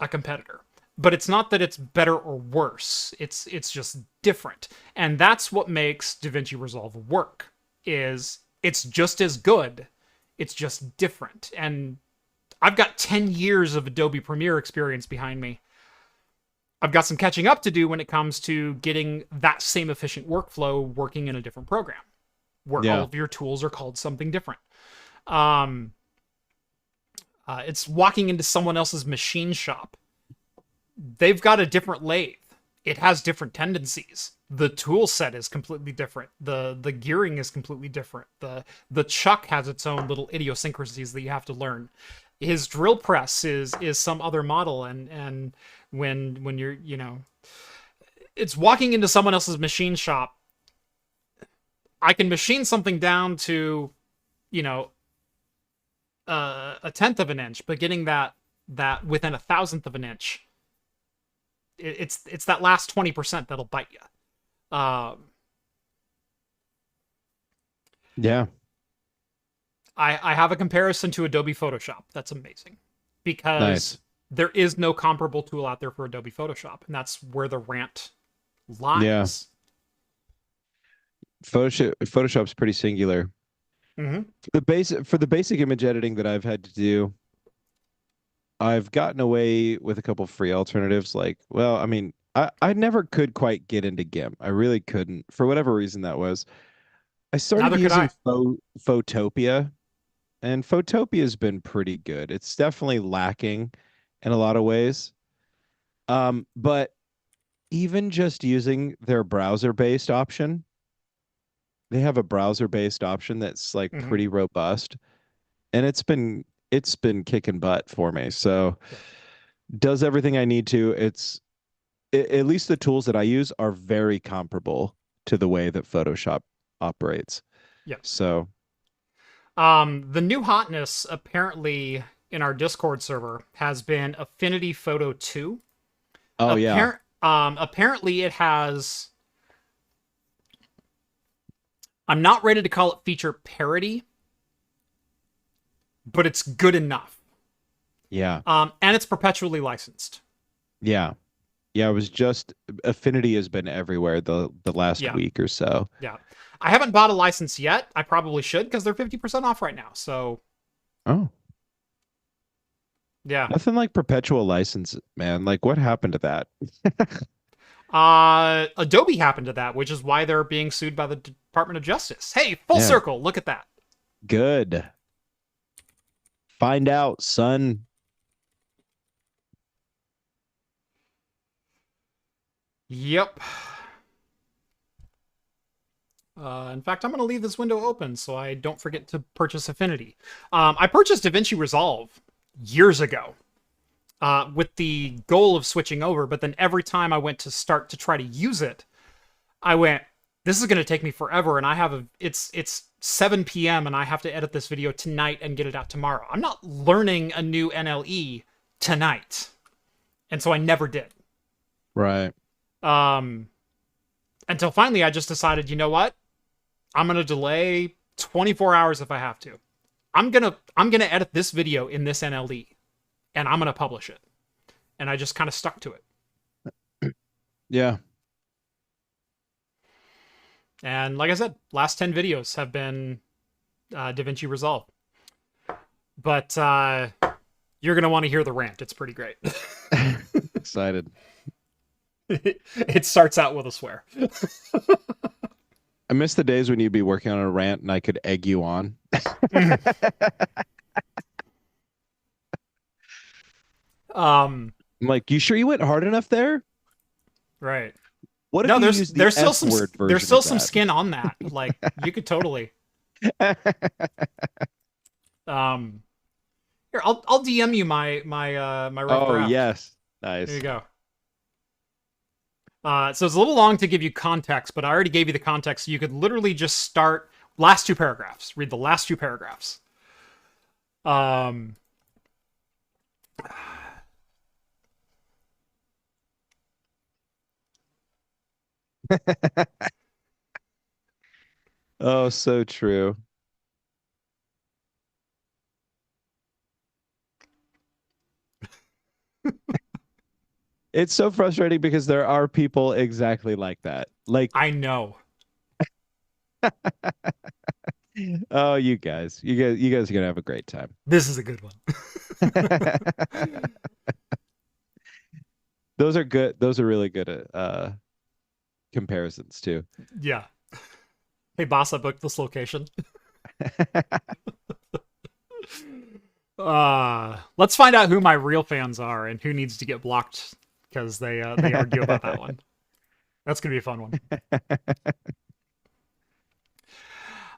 a competitor. But it's not that it's better or worse. It's just different. And that's what makes DaVinci Resolve work, is it's just as good. It's just different. And I've got 10 years of Adobe Premiere experience behind me. I've got some catching up to do when it comes to getting that same efficient workflow working in a different program, where all of your tools are called something different. It's walking into someone else's machine shop. They've got a different lathe. It has different tendencies. The tool set is completely different. The gearing is completely different. The chuck has its own little idiosyncrasies that you have to learn. His drill press is some other model, and when you're, it's walking into someone else's machine shop. I can machine something down to, a tenth of an inch, but getting that within a thousandth of an inch, it's that last 20% that'll bite you. Yeah. I have a comparison to Adobe Photoshop. That's amazing, because there is no comparable tool out there for Adobe Photoshop, and that's where the rant Yeah. lies. Photoshop's pretty singular. Mm-hmm. For the basic image editing that I've had to do, I've gotten away with a couple free alternatives. Like, well, I mean, I never could quite get into GIMP. I really couldn't, for whatever reason that was. I started Neither could using I. Photopia, and Photopia's been pretty good. It's definitely lacking in a lot of ways. But even just using their browser-based option, they have a browser-based option that's like Mm-hmm. pretty robust, and it's been kicking butt for me. So Yeah. does everything I need to. At least the tools that I use are very comparable to the way that Photoshop operates. Yeah. So, The new hotness apparently in our Discord server has been Affinity Photo 2. oh yeah, Apparently it has. I'm not ready to call it feature parity, but it's good enough. yeah, And it's perpetually licensed. yeah, yeah. It was just Affinity has been everywhere the last Yeah, week or so. yeah. I haven't bought a license yet. I probably should because they're 50% off right now. So Oh, yeah. nothing like perpetual license, man. Like, what happened to that? Adobe happened to that, which is why they're being sued by the Department of Justice. Hey, full Yeah, circle. Look at that. good. Find out, son. Yep. In fact, I'm going to leave this window open so I don't forget to purchase Affinity. I purchased DaVinci Resolve years ago with the goal of switching over, but then every time I went to start to try to use it, I went, this is going to take me forever, and I have it's 7 p.m. and I have to edit this video tonight and get it out tomorrow. I'm not learning a new NLE tonight. And so I never did. Right. Until finally I just decided, you know what? I'm going to delay 24 hours if I have to. I'm going to edit this video in this NLE and I'm going to publish it. And I just kind of stuck to it. Yeah. And like I said, last 10 videos have been DaVinci Resolve. But you're going to want to hear the rant. It's pretty great. Excited. It starts out with a swear. I miss the days when you'd be working on a rant and I could egg you on. I'm like, you sure you went hard enough there? Right. What if No, you there's used the there's still F some word version there's still of some that? skin on that. Like you could totally. Here I'll DM you my rough Oh, draft. yes. There you Nice. go. So it's a little long to give you context, but I already gave you the context. So you could literally just start last two paragraphs. Read the last two paragraphs. Um. Oh, so true. It's so frustrating because there are people exactly like that. Like, I know. oh, you guys are gonna have a great time. This is a good one. Those are good. Those are really good comparisons too. Yeah. Hey boss, I booked this location. Let's find out who my real fans are and who needs to get blocked because they argue about that one. That's gonna be a fun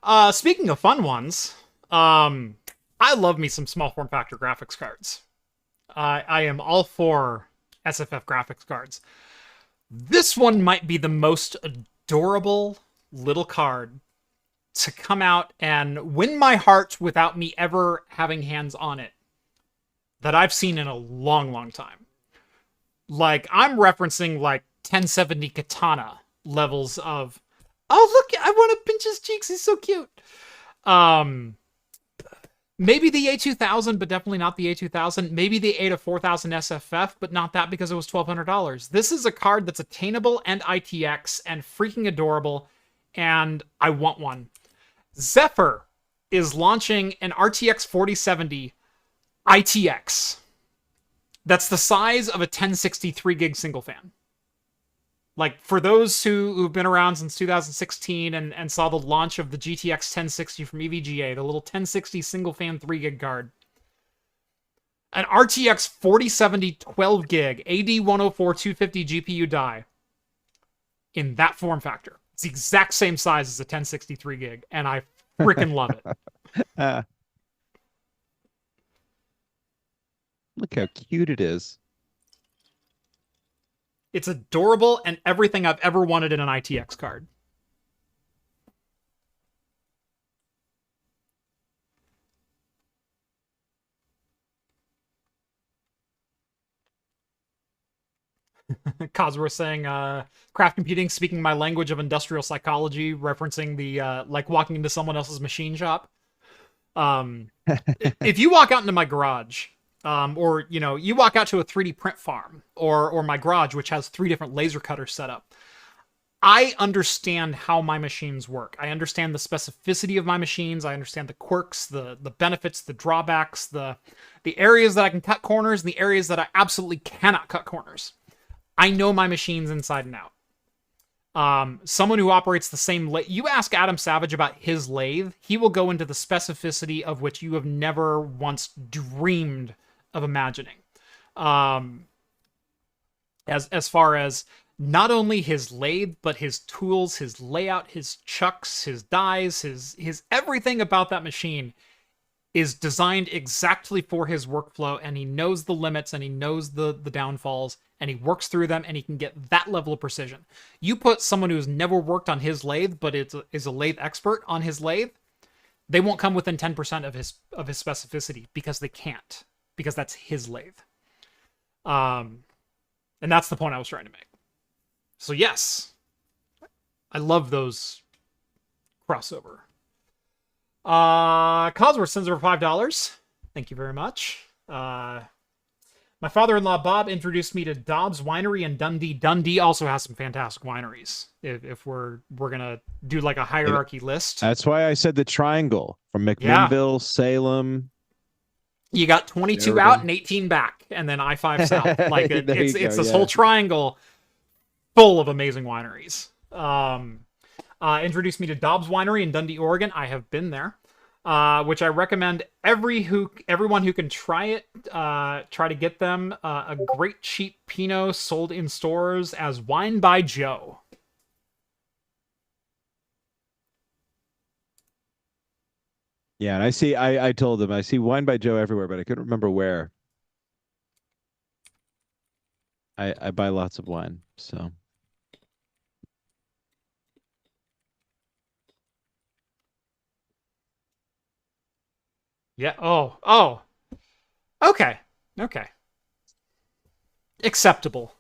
one. Speaking of fun ones, I love me some small form factor graphics cards. I am all for SFF graphics cards. This one might be the most adorable little card to come out and win my heart without me ever having hands on it that I've seen in a long, long time. Like, I'm referencing like 1070 Katana levels of, oh, look, I want to pinch his cheeks. He's so cute. Maybe the A2000, but definitely not the A2000. Maybe the A to 4000 SFF, but not that because it was $1,200. This is a card that's attainable and ITX and freaking adorable, and I want one. Zephyr is launching an RTX 4070 ITX. That's the size of a 1063 gig single fan. Like, for those who've been around since 2016 and saw the launch of the GTX 1060 from EVGA, the little 1060 single fan 3 gig card, an RTX 4070 12 gig AD104 250 GPU die in that form factor. It's the exact same size as a 1063 gig, and I freaking love it. Look how cute it is. It's adorable and everything I've ever wanted in an ITX card. Cosworth saying, craft computing, speaking my language of industrial psychology, referencing the, like walking into someone else's machine shop. If you walk out into my garage, or, you know, you walk out to a 3D print farm, or my garage, which has 3 different laser cutters set up, I understand how my machines work. I understand the specificity of my machines. I understand the quirks, the benefits, the drawbacks, the areas that I can cut corners, and the areas that I absolutely cannot cut corners. I know my machines inside and out. Someone who operates the same lathe, you ask Adam Savage about his lathe, he will go into the specificity of which you have never once dreamed of imagining. As far as not only his lathe, but his tools, his layout, his chucks, his dies, his everything about that machine is designed exactly for his workflow, and he knows the limits and he knows the downfalls, and he works through them, and he can get that level of precision. You put someone who's never worked on his lathe, but is a lathe expert on his lathe, they won't come within 10% of his specificity because they can't, because that's his lathe. And that's the point I was trying to make. So yes, I love those crossover. Cosworth sends over $5. Thank you very much. My father-in-law Bob introduced me to Dobbs Winery in Dundee. Dundee also has some fantastic wineries. If we're gonna do like a hierarchy list, that's why I said the triangle from McMinnville, Salem. You got 22 out and 18 back, and then I-5 south. Like it's this whole triangle full of amazing wineries. Introduced me to Dobbs Winery in Dundee, Oregon. I have been there, which I recommend everyone who can try it. Try to get them a great cheap Pinot sold in stores as Wine by Joe. Yeah, and I told them I see Wine by Joe everywhere, but I couldn't remember where. I buy lots of wine, so. Yeah. Oh. Okay. Acceptable.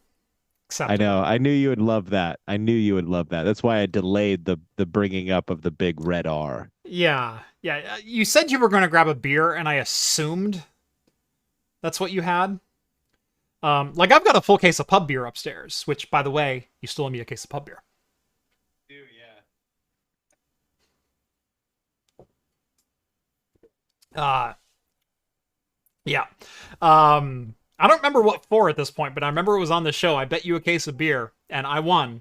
I know. I knew you would love that. That's why I delayed the bringing up of the big red R. Yeah. You said you were going to grab a beer, and I assumed that's what you had. Like, I've got a full case of pub beer upstairs, which, by the way, you still owe me a case of pub beer. Yeah. I don't remember what for at this point, but I remember it was on the show. I bet you a case of beer, and I won.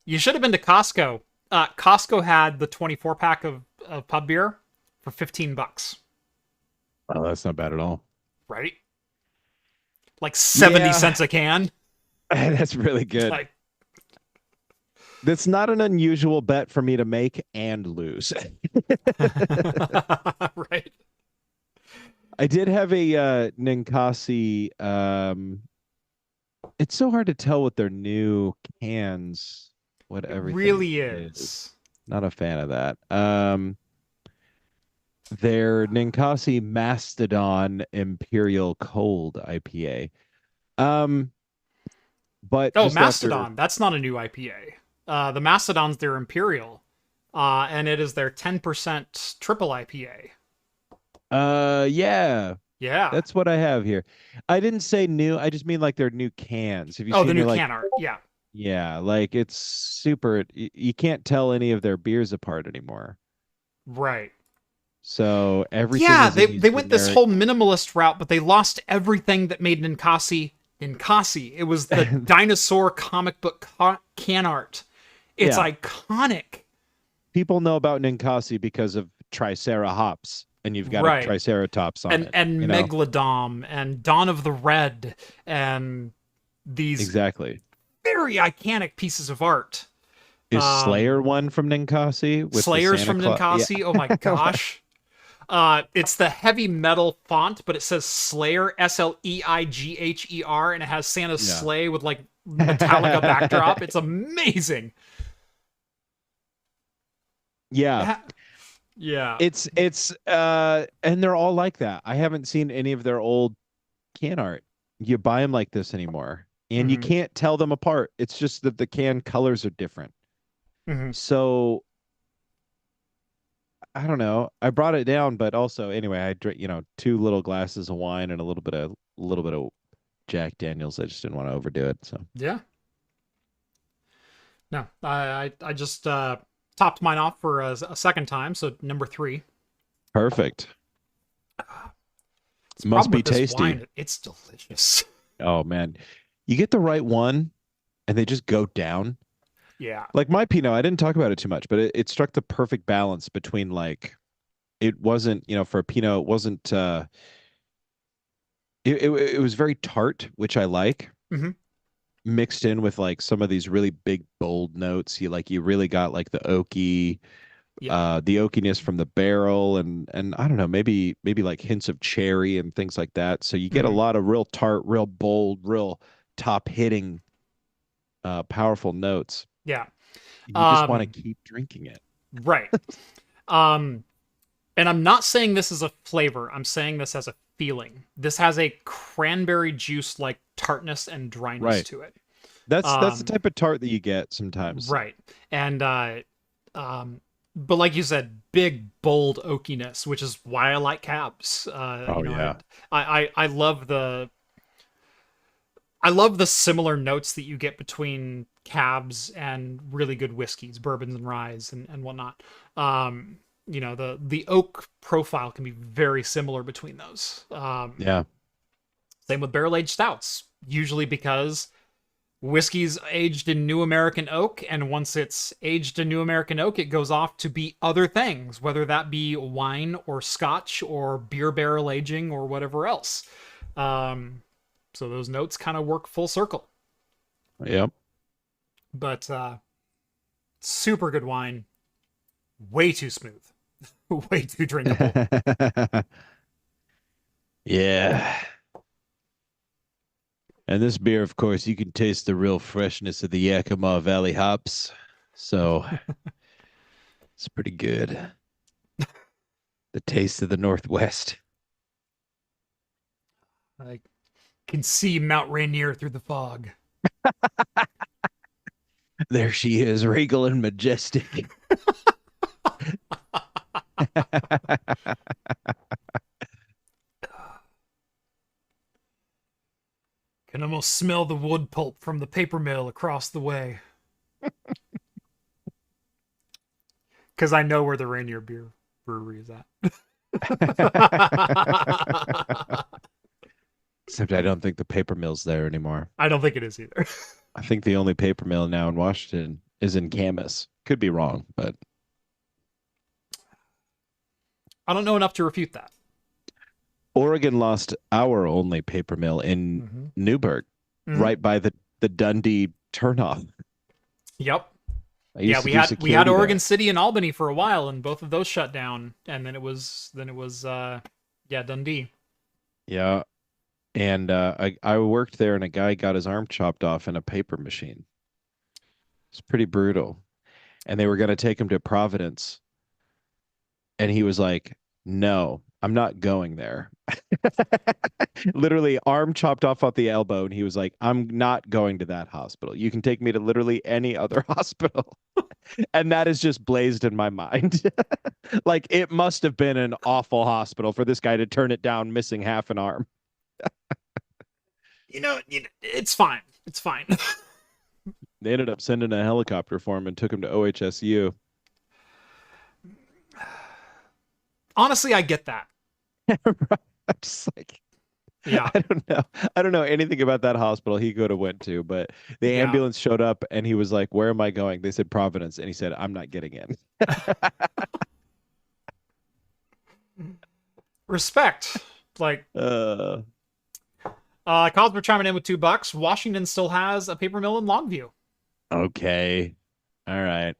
You should have been to Costco. Costco had the 24-pack of pub beer for $15. Oh, that's not bad at all. Right? Like 70 cents a can. That's really good. Like, that's not an unusual bet for me to make and lose. Right. I did have a Ninkasi. It's so hard to tell with their new cans. What everything really is. Not a fan of that. Their Ninkasi Mastodon Imperial Cold IPA. But Mastodon. That's not a new IPA. The Mastodon's their Imperial. and it is their 10% triple IPA. Yeah, Yeah. that's what I have here. I didn't say new. I just mean like they're new cans. Have you Oh, the seen new their like? can art. Yeah. Yeah, like it's super. You can't tell any of their beers apart anymore. Right. So everything Yeah, is in they these they went this generic. whole minimalist route, but they lost everything that made Ninkasi Ninkasi. It was the dinosaur comic book can art. It's Yeah, iconic. people know about Ninkasi because of Tricera hops, and you've got a Right. Triceratops on And it. and You know Megalodon and Dawn of the Red and these exactly. very iconic pieces of art. Is Slayer one from Ninkasi with the Slayers Santa from Claus? Yeah. Ninkasi. Oh my gosh. It's the heavy metal font, but it says Slayer, Sleighher, and it has Santa's Yeah. sleigh with like Metallica backdrop. It's amazing. Yeah. Yeah. It's and they're all like that. I haven't seen any of their old can art. You buy them like this anymore, and you Hmm. can't tell them apart. It's just that the can colors are different. Hmm. So I don't know. I brought it down, but also anyway, I drank, two little glasses of wine and a little bit of Jack Daniels. I just didn't want to overdo it. So Yeah. No, I just topped mine off for a second time, so number three. perfect. It's the Must problem be with this tasty. wine. It's delicious. Oh man, you get the right one, and they just go down. Yeah. Like my Pinot, I didn't talk about it too much, but it struck the perfect balance between like it wasn't, for a Pinot, it wasn't it was very tart, which I like, Hmm. mixed in with like some of these really big bold notes. You really got like Yeah. the oakiness from the barrel and I don't know, maybe like hints of cherry and things like that. So you get a Hmm. lot of real tart, real bold, real top hitting powerful notes. Yeah. And you just want to Um. keep drinking it. Right. Um. And I'm not saying this is a flavor. I'm saying this as a feeling. This has a cranberry juice like tartness and dryness Right. to it. That's the Um. type of tart that you get sometimes. Right. And um. But like you said, big bold oakiness, which is why I like cabs. Oh yeah. I love the similar notes that you get between cabs and really good whiskeys, bourbons and ryes and whatnot. The oak profile can be very similar between those. Yeah. Same with barrel aged stouts, usually because whiskey's aged in New American oak, and once it's aged in New American oak, it goes off to be other things, whether that be wine or scotch or beer barrel aging or whatever else. So those notes kind of work full circle. Yep. But super good wine, way too smooth, way too drinkable. Yeah. And this beer, of course, you can taste the real freshness of the Yakima Valley hops. So it's pretty good. The taste of the Northwest. I can see Mount Rainier through the fog. There she is, regal and majestic. Can almost smell the wood pulp from the paper mill across the way. Because I know where the Rainier Beer Brewery is at. Except I don't think the paper mill's there anymore. I don't think it is either. I think the only paper mill now in Washington is in Camas. Could be wrong, but I don't know enough to refute that. Oregon lost our only paper mill in Mm-hmm. Newburgh, Mm-hmm. right by the Dundee turnoff. Yep. I used Yeah, to we do had security Oregon there. City and Albany for a while, and both of those shut down. And then it was Dundee. Yeah. And I worked there and a guy got his arm chopped off in a paper machine. It's pretty brutal. And they were going to take him to Providence. And he was like, no, I'm not going there. Literally arm chopped off at the elbow. And he was like, I'm not going to that hospital. You can take me to literally any other hospital. And that is just blazed in my mind. Like, it must have been an awful hospital for this guy to turn it down, missing half an arm. It's fine. It's fine. They ended up sending a helicopter for him and took him to OHSU. Honestly, I get that. I'm just like, Yeah. I don't know. I don't know anything about that hospital he could have went to, but the Yeah. ambulance showed up and he was like, "Where am I going?" They said Providence, and he said, "I'm not getting in." Respect. Like, Cosmo chiming in with $2. Washington still has a paper mill in Longview. Okay. All right.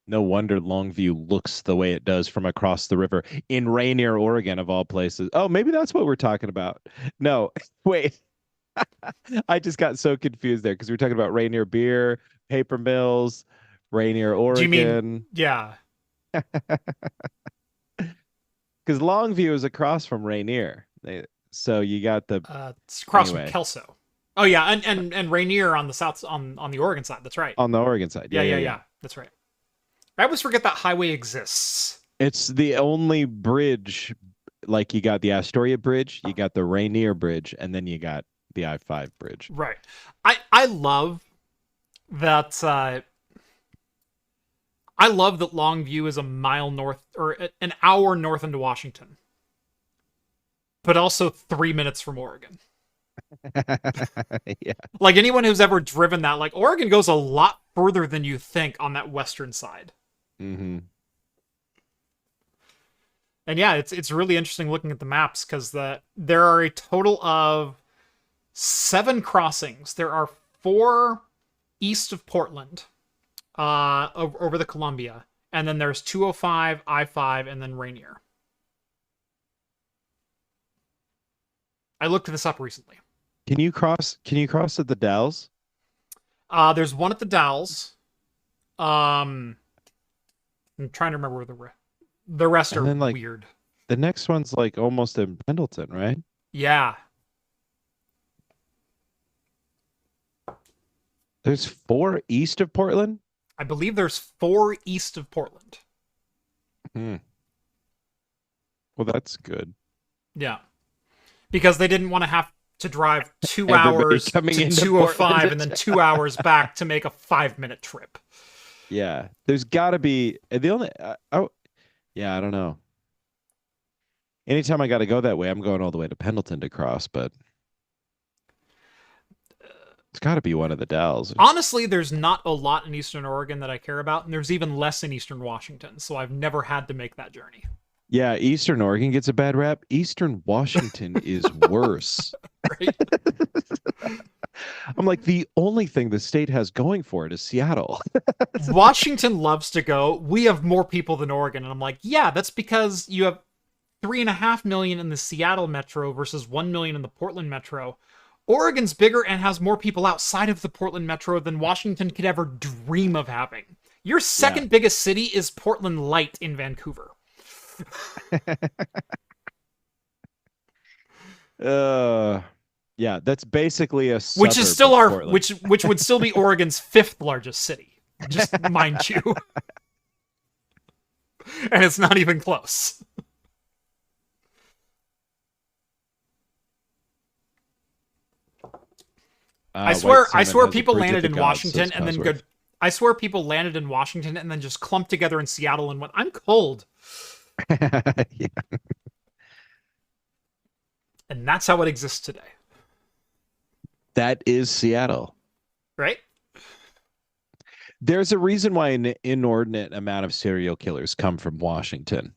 No wonder Longview looks the way it does from across the river in Rainier, Oregon, of all places. Oh, maybe that's what we're talking about. No, wait. I just got so confused there because we were talking about Rainier beer, paper mills, Rainier, Do you mean, Oregon. yeah. Because Longview is across from Rainier. So you got the It's across anyway. from Kelso. Oh yeah, and Rainier on the south on the Oregon side. That's right. On the Oregon side. Yeah. That's right. I always forget that highway exists. It's the only bridge. Like, you got the Astoria Bridge, you got the Rainier Bridge, and then you got the I-5 bridge. Right. I love that. I love that Longview is a mile north or an hour north into Washington, but also 3 minutes from Oregon. Yeah. Like, anyone who's ever driven that, like, Oregon goes a lot further than you think on that western side. Mm-hmm. And yeah, it's really interesting looking at the maps because there are a total of 7 crossings. There are 4 east of Portland, over the Columbia, and then there's 205, I-5, and then Rainier. I looked this up recently. Can you cross at the Dalles? There's one at the Dalles. I'm trying to remember where the rest are then, like, weird. The next one's like almost in Pendleton, right? Yeah. There's 4 east of Portland? I believe there's 4 east of Portland. Well, that's good. Yeah. Because they didn't want to have to drive 2 Everybody hours to coming into 205 Portland. and then 2 hours back to make a 5-minute trip. Yeah. There's got to be the only yeah, I don't know. Anytime I got to go that way, I'm going all the way to Pendleton to cross, but it's got to be one of the Dalles. Honestly, there's not a lot in Eastern Oregon that I care about, and there's even less in Eastern Washington, so I've never had to make that journey. Yeah, Eastern Oregon gets a bad rap. Eastern Washington is worse. Right? I'm like, the only thing the state has going for it is Seattle. Washington loves to go, we have more people than Oregon, and I'm like, yeah, that's because you have 3.5 million in the Seattle metro versus 1 million in the Portland metro. Oregon's bigger and has more people outside of the Portland metro than Washington could ever dream of having. Your second biggest city is Portland Light in Vancouver. Yeah, that's basically a which is still suburb of our Portland. which would still be Oregon's 5th largest city. Just mind you. And it's not even close. I swear people landed in Washington and then I swear people landed in Washington and then just clumped together in Seattle and went, I'm cold. Yeah. And that's how it exists today. That is Seattle. Right? There's a reason why an inordinate amount of serial killers come from Washington.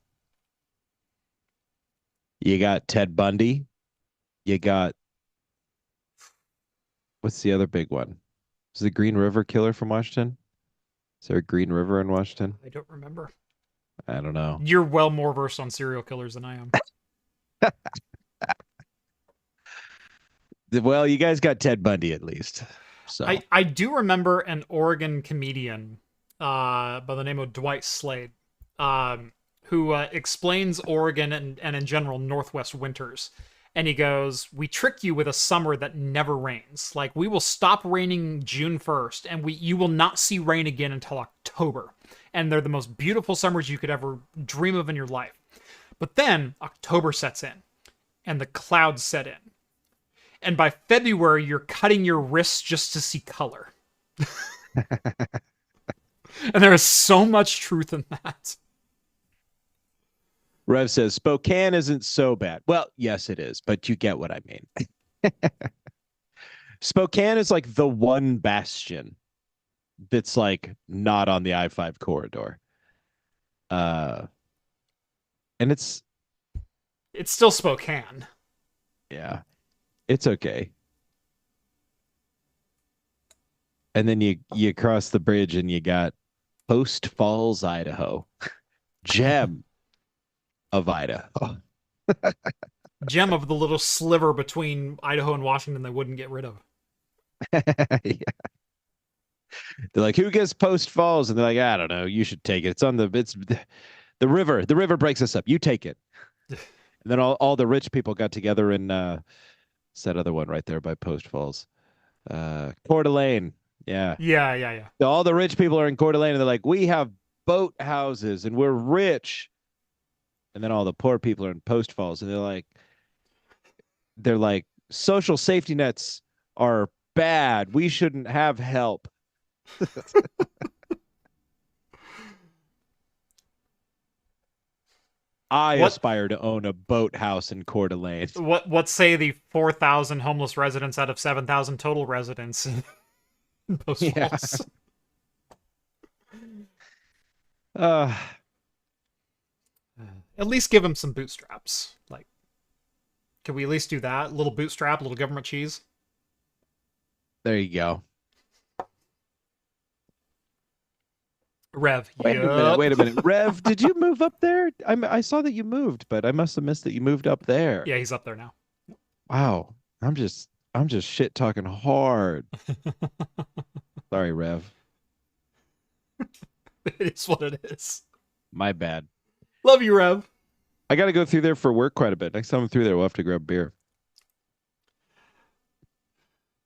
You got Ted Bundy. You got, what's the other big one? Is the Green River killer from Washington? Is there a Green River in Washington? I don't remember. I don't know. You're well more versed on serial killers than I am. Well, you guys got Ted Bundy at least. So I do remember an Oregon comedian by the name of Dwight Slade, who explains Oregon and in general Northwest winters And he goes, we trick you with a summer that never rains. Like, we will stop raining June 1st, and you will not see rain again until October. And they're the most beautiful summers you could ever dream of in your life. But then October sets in, and the clouds set in. And by February, you're cutting your wrists just to see color. And there is so much truth in that. Rev says Spokane isn't so bad. Well, yes, it is, but you get what I mean. Spokane is like the one bastion that's like not on the I-5 corridor. And it's still Spokane. Yeah, it's okay. And then you cross the bridge and you got Post Falls, Idaho. Gem of Idaho. Gem of the little sliver between Idaho and Washington they wouldn't get rid of. Yeah. They're like, who gets Post Falls? And they're like, I don't know. You should take it. It's the river. The river breaks us up. You take it. And then all the rich people got together and that other one right there by Post Falls. Coeur d'Alene. Yeah. Yeah. So all the rich people are in Coeur d'Alene and they're like, we have boat houses and we're rich. And then all the poor people are in Post Falls and they're like, social safety nets are bad. We shouldn't have help. I aspire to own a boathouse in Coeur d'Alene. What say the 4,000 homeless residents out of 7,000 total residents in Post Falls? At least give them some bootstraps. Like, can we at least do that? A little bootstrap, a little government cheese. There you go. Rev, wait a minute. Rev, did you move up there? I saw that you moved, but I must have missed that you moved up there. Yeah, he's up there now. Wow. I'm just shit talking hard. Sorry, Rev. It is what it is. My bad. Love you, Rev. I got to go through there for work quite a bit. Next time I'm through there, we'll have to grab beer.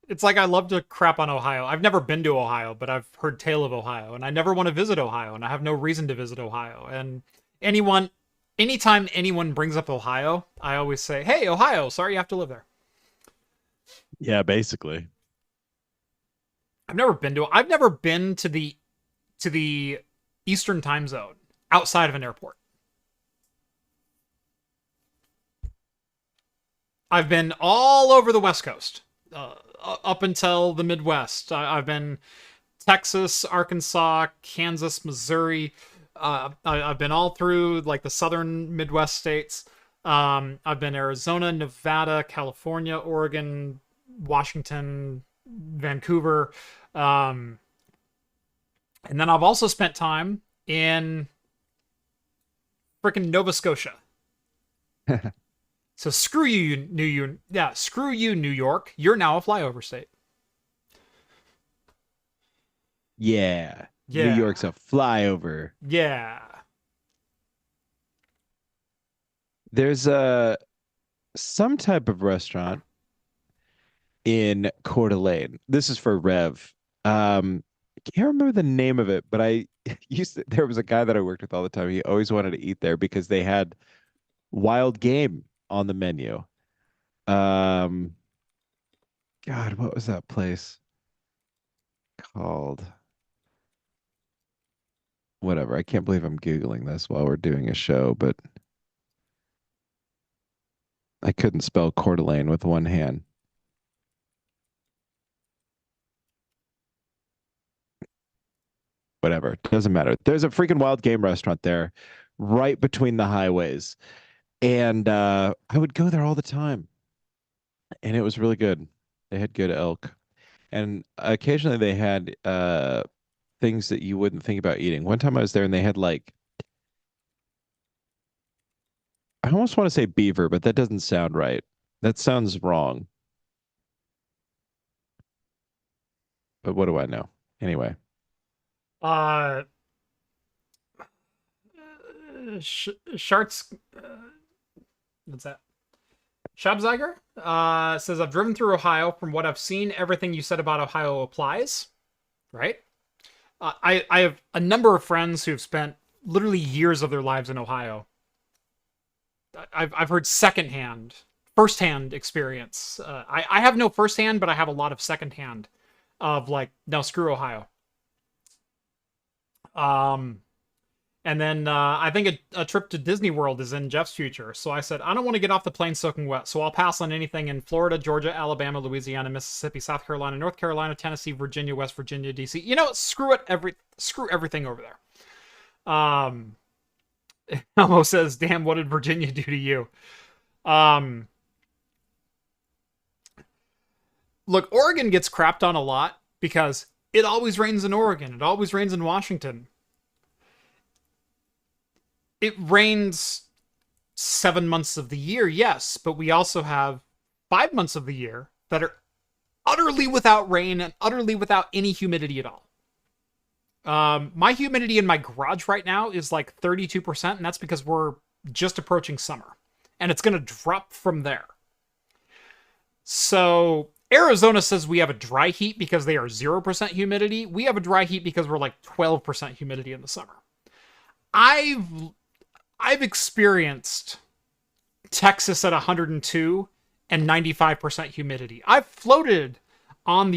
It's like I love to crap on Ohio. I've never been to Ohio, but I've heard tale of Ohio, and I never want to visit Ohio, and I have no reason to visit Ohio. And anytime anyone brings up Ohio, I always say, "Hey, Ohio, sorry you have to live there." Yeah, basically. I've never been to the Eastern time zone outside of an airport. I've been all over the West Coast. Up until the Midwest. I've been Texas, Arkansas, Kansas, Missouri. I've been all through like the southern Midwest states. I've been Arizona, Nevada, California, Oregon, Washington, Vancouver. And then I've also spent time in frickin' Nova Scotia. So screw you, New York. You're now a flyover state. Yeah. New York's a flyover. Yeah. There's some type of restaurant in Coeur d'Alene. This is for Rev. I can't remember the name of it, but there was a guy that I worked with all the time. He always wanted to eat there because they had wild game on the menu. God, what was that place called? Whatever. I can't believe I'm Googling this while we're doing a show, but I couldn't spell Coeur d'Alene with one hand. Whatever. Doesn't matter. There's a freaking wild game restaurant there right between the highways. And I would go there all the time. And it was really good. They had good elk. And occasionally they had things that you wouldn't think about eating. One time I was there and they had I almost want to say beaver, but that doesn't sound right. That sounds wrong. But what do I know? Anyway. Sharts. What's that? Shabziger says, I've driven through Ohio. From what I've seen, everything you said about Ohio applies. Right? I have a number of friends who've spent literally years of their lives in Ohio. I've heard firsthand experience. I have no firsthand, but I have a lot of secondhand of like, no, screw Ohio. And then I think a trip to Disney World is in Jeff's future. So I said, I don't want to get off the plane soaking wet, so I'll pass on anything in Florida, Georgia, Alabama, Louisiana, Mississippi, South Carolina, North Carolina, Tennessee, Virginia, West Virginia, DC. You know what? Screw everything over there. Elmo says, damn, what did Virginia do to you? Look, Oregon gets crapped on a lot because it always rains in Oregon. It always rains in Washington. It rains 7 months of the year, yes, but we also have 5 months of the year that are utterly without rain and utterly without any humidity at all. My humidity in my garage right now is like 32%, and that's because we're just approaching summer. And it's going to drop from there. So Arizona says we have a dry heat because they are 0% humidity. We have a dry heat because we're like 12% humidity in the summer. I've experienced Texas at 102 and 95% humidity. I've floated on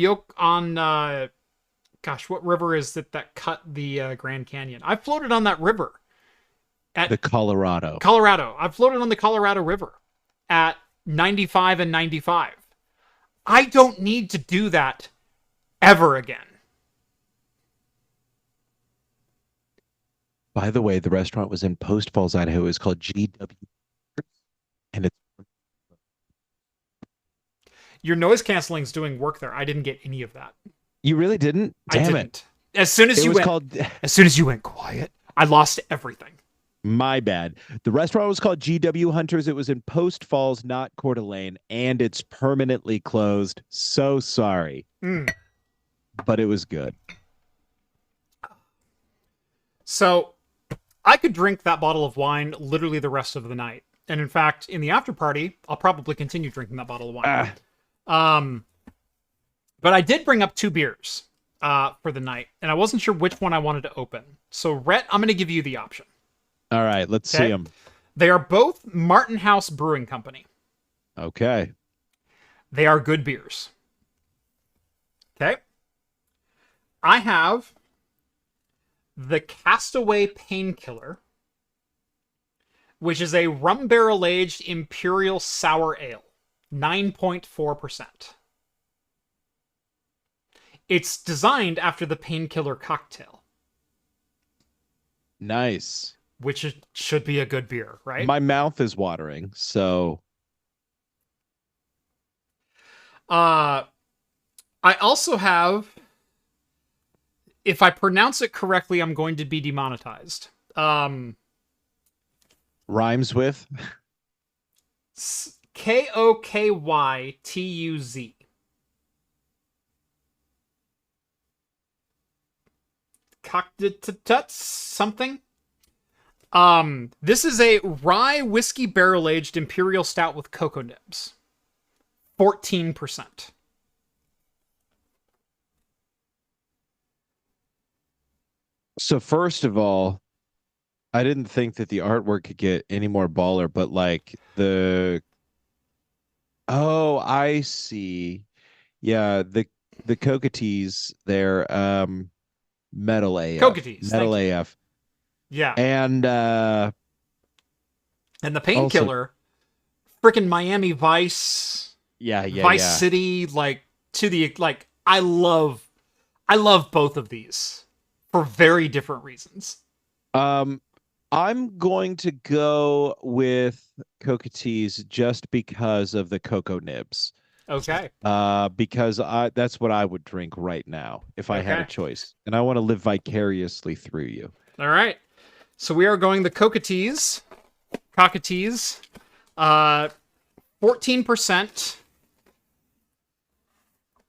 gosh, what river is it that cut the Grand Canyon? I floated on that river at the Colorado. I've floated on the Colorado River at 95 and 95. I don't need to do that ever again. By the way, the restaurant was in Post Falls, Idaho. It's called GW, and it's. Your noise canceling is doing work there. I didn't get any of that. You really didn't? Damn it! As soon as you went quiet, I lost everything. My bad. The restaurant was called GW Hunters. It was in Post Falls, not Coeur d'Alene, and it's permanently closed. So sorry. But it was good. So I could drink that bottle of wine literally the rest of the night. And in fact, in the after party, I'll probably continue drinking that bottle of wine. But I did bring up 2 beers for the night, and I wasn't sure which one I wanted to open. So, Rhett, I'm going to give you the option. All right, let's see them. They are both Martin House Brewing Company. Okay. They are good beers. Okay. I have the Castaway Painkiller, which is a rum barrel aged imperial sour ale, 9.4%. It's designed after the Painkiller cocktail. Nice. Which should be a good beer, right? My mouth is watering, so. I also have, if I pronounce it correctly, I'm going to be demonetized. Rhymes with? Kokytuz. Cocktuts something. This is a rye whiskey barrel-aged imperial stout with cocoa nibs. 14%. So first of all, I didn't think that the artwork could get any more baller, but like I see. Yeah, the cocotees, they're metal AF. Cocotees. Metal AF. Yeah. And the Painkiller, freaking Miami Vice. Yeah. Vice City, I love both of these for very different reasons. I'm going to go with cocotees just because of the cocoa nibs. Okay. Because that's what I would drink right now if I had a choice. And I want to live vicariously through you. All right. So we are going the cocotees. 14%.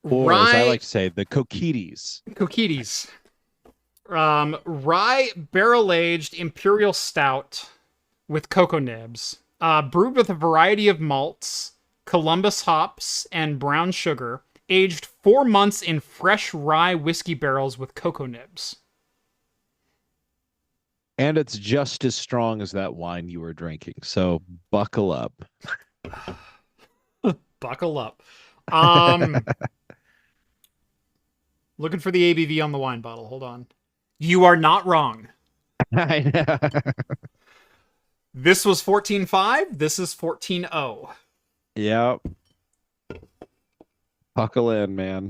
Or as I like to say, the coquities. Rye barrel-aged imperial stout with cocoa nibs. Brewed with a variety of malts. Columbus hops, and brown sugar, aged 4 months in fresh rye whiskey barrels with cocoa nibs. And it's just as strong as that wine you were drinking. So buckle up. Buckle up. Um, looking for the ABV on the wine bottle. Hold on. You are not wrong. I know. This was 14.5. This is 14.0. Yep. Buckle in, man.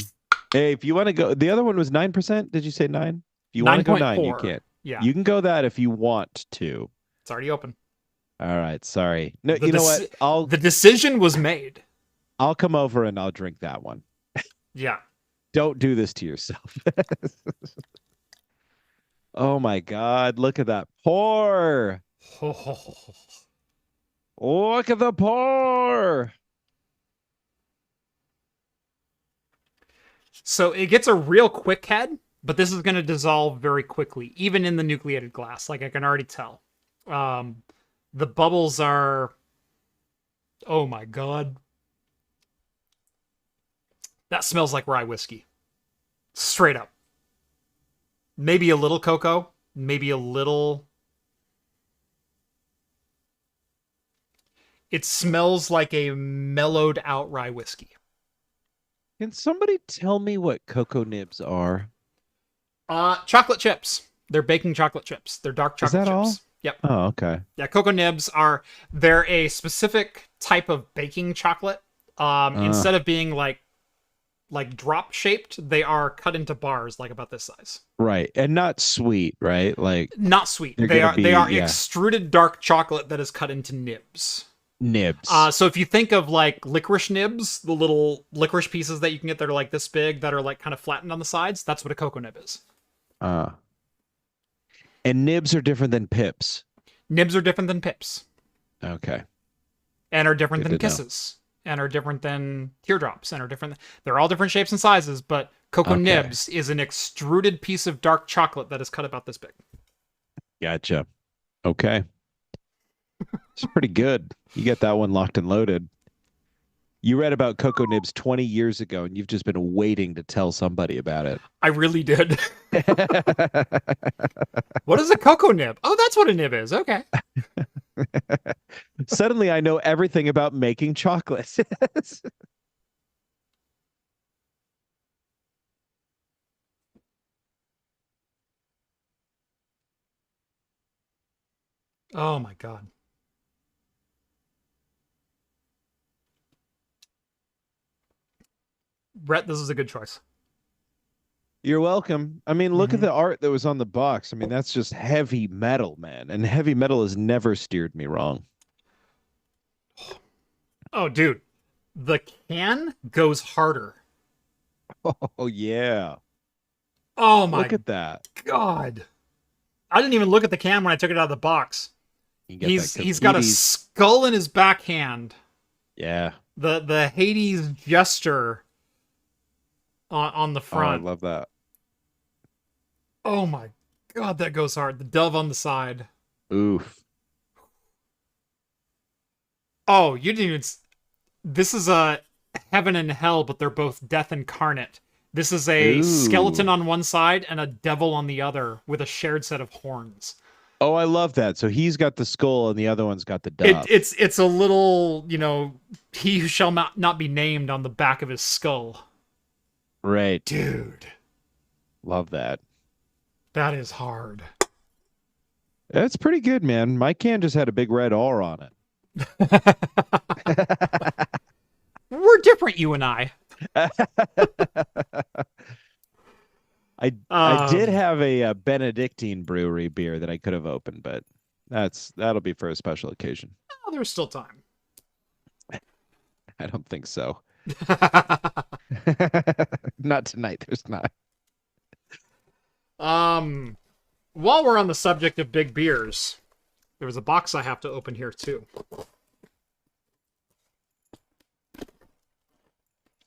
Hey, if you want to go, the other one was 9%. Did you say 9? If you want to go 9, you can't. Yeah. You can go that if you want to. It's already open. All right. Sorry. No, you know what? The decision was made. I'll come over and I'll drink that one. Yeah. Don't do this to yourself. Oh my God. Look at that pour. Look at the pour. So it gets a real quick head, but this is going to dissolve very quickly, even in the nucleated glass. Like I can already tell. The bubbles are... Oh my God. That smells like rye whiskey. Straight up. Maybe a little cocoa. Maybe a little... It smells like a mellowed out rye whiskey. Can somebody tell me what cocoa nibs are? Chocolate chips. They're baking chocolate chips. They're dark chocolate chips. Is that chips. all? Yep. Oh, okay. Yeah, cocoa nibs are... They're a specific type of baking chocolate. Instead of being like drop shaped, they are cut into bars like about this size. Right. And not sweet, right? Like not sweet. They are extruded dark chocolate that is cut into nibs. Nibs. So if you think of like licorice nibs, the little licorice pieces that you can get that are like this big, that are like kind of flattened on the sides, that's what a cocoa nib is. And nibs are different than pips. Nibs are different than pips. Okay. And are different than kisses. And are different than teardrops. And are different. They're all different shapes and sizes, but cocoa nibs is an extruded piece of dark chocolate that is cut about this big. Gotcha. Okay. It's pretty good. You get that one locked and loaded. You read about cocoa nibs 20 years ago, and you've just been waiting to tell somebody about it. I really did. What is a cocoa nib? Oh, that's what a nib is. Okay. Suddenly, I know everything about making chocolate. Oh, my God. Rett, this is a good choice. You're welcome. I mean, look at the art that was on the box. I mean, that's just heavy metal, man. And heavy metal has never steered me wrong. Oh, dude. The can goes harder. Oh, yeah. Oh, my Look at that. God. I didn't even look at the can when I took it out of the box. He's got a skull in his backhand. Yeah. The Hades gesture on the front. Oh, I love that. Oh my God, that goes hard. The dove on the side. Oof. Oh, you didn't even... This is a heaven and hell, but they're both death incarnate. This is a skeleton on one side and a devil on the other with a shared set of horns. Oh, I love that. So he's got the skull and the other one's got the dove. It's a little, he who shall not be named on the back of his skull. Right. Dude. Love that. That is hard. That's pretty good, man. My can just had a big red R on it. We're different, you and I. I did have a Benedictine brewery beer that I could have opened, but that'll be for a special occasion. Oh, there's still time. I don't think so. Not tonight. There's not. While we're on the subject of big beers, there was a box I have to open here too.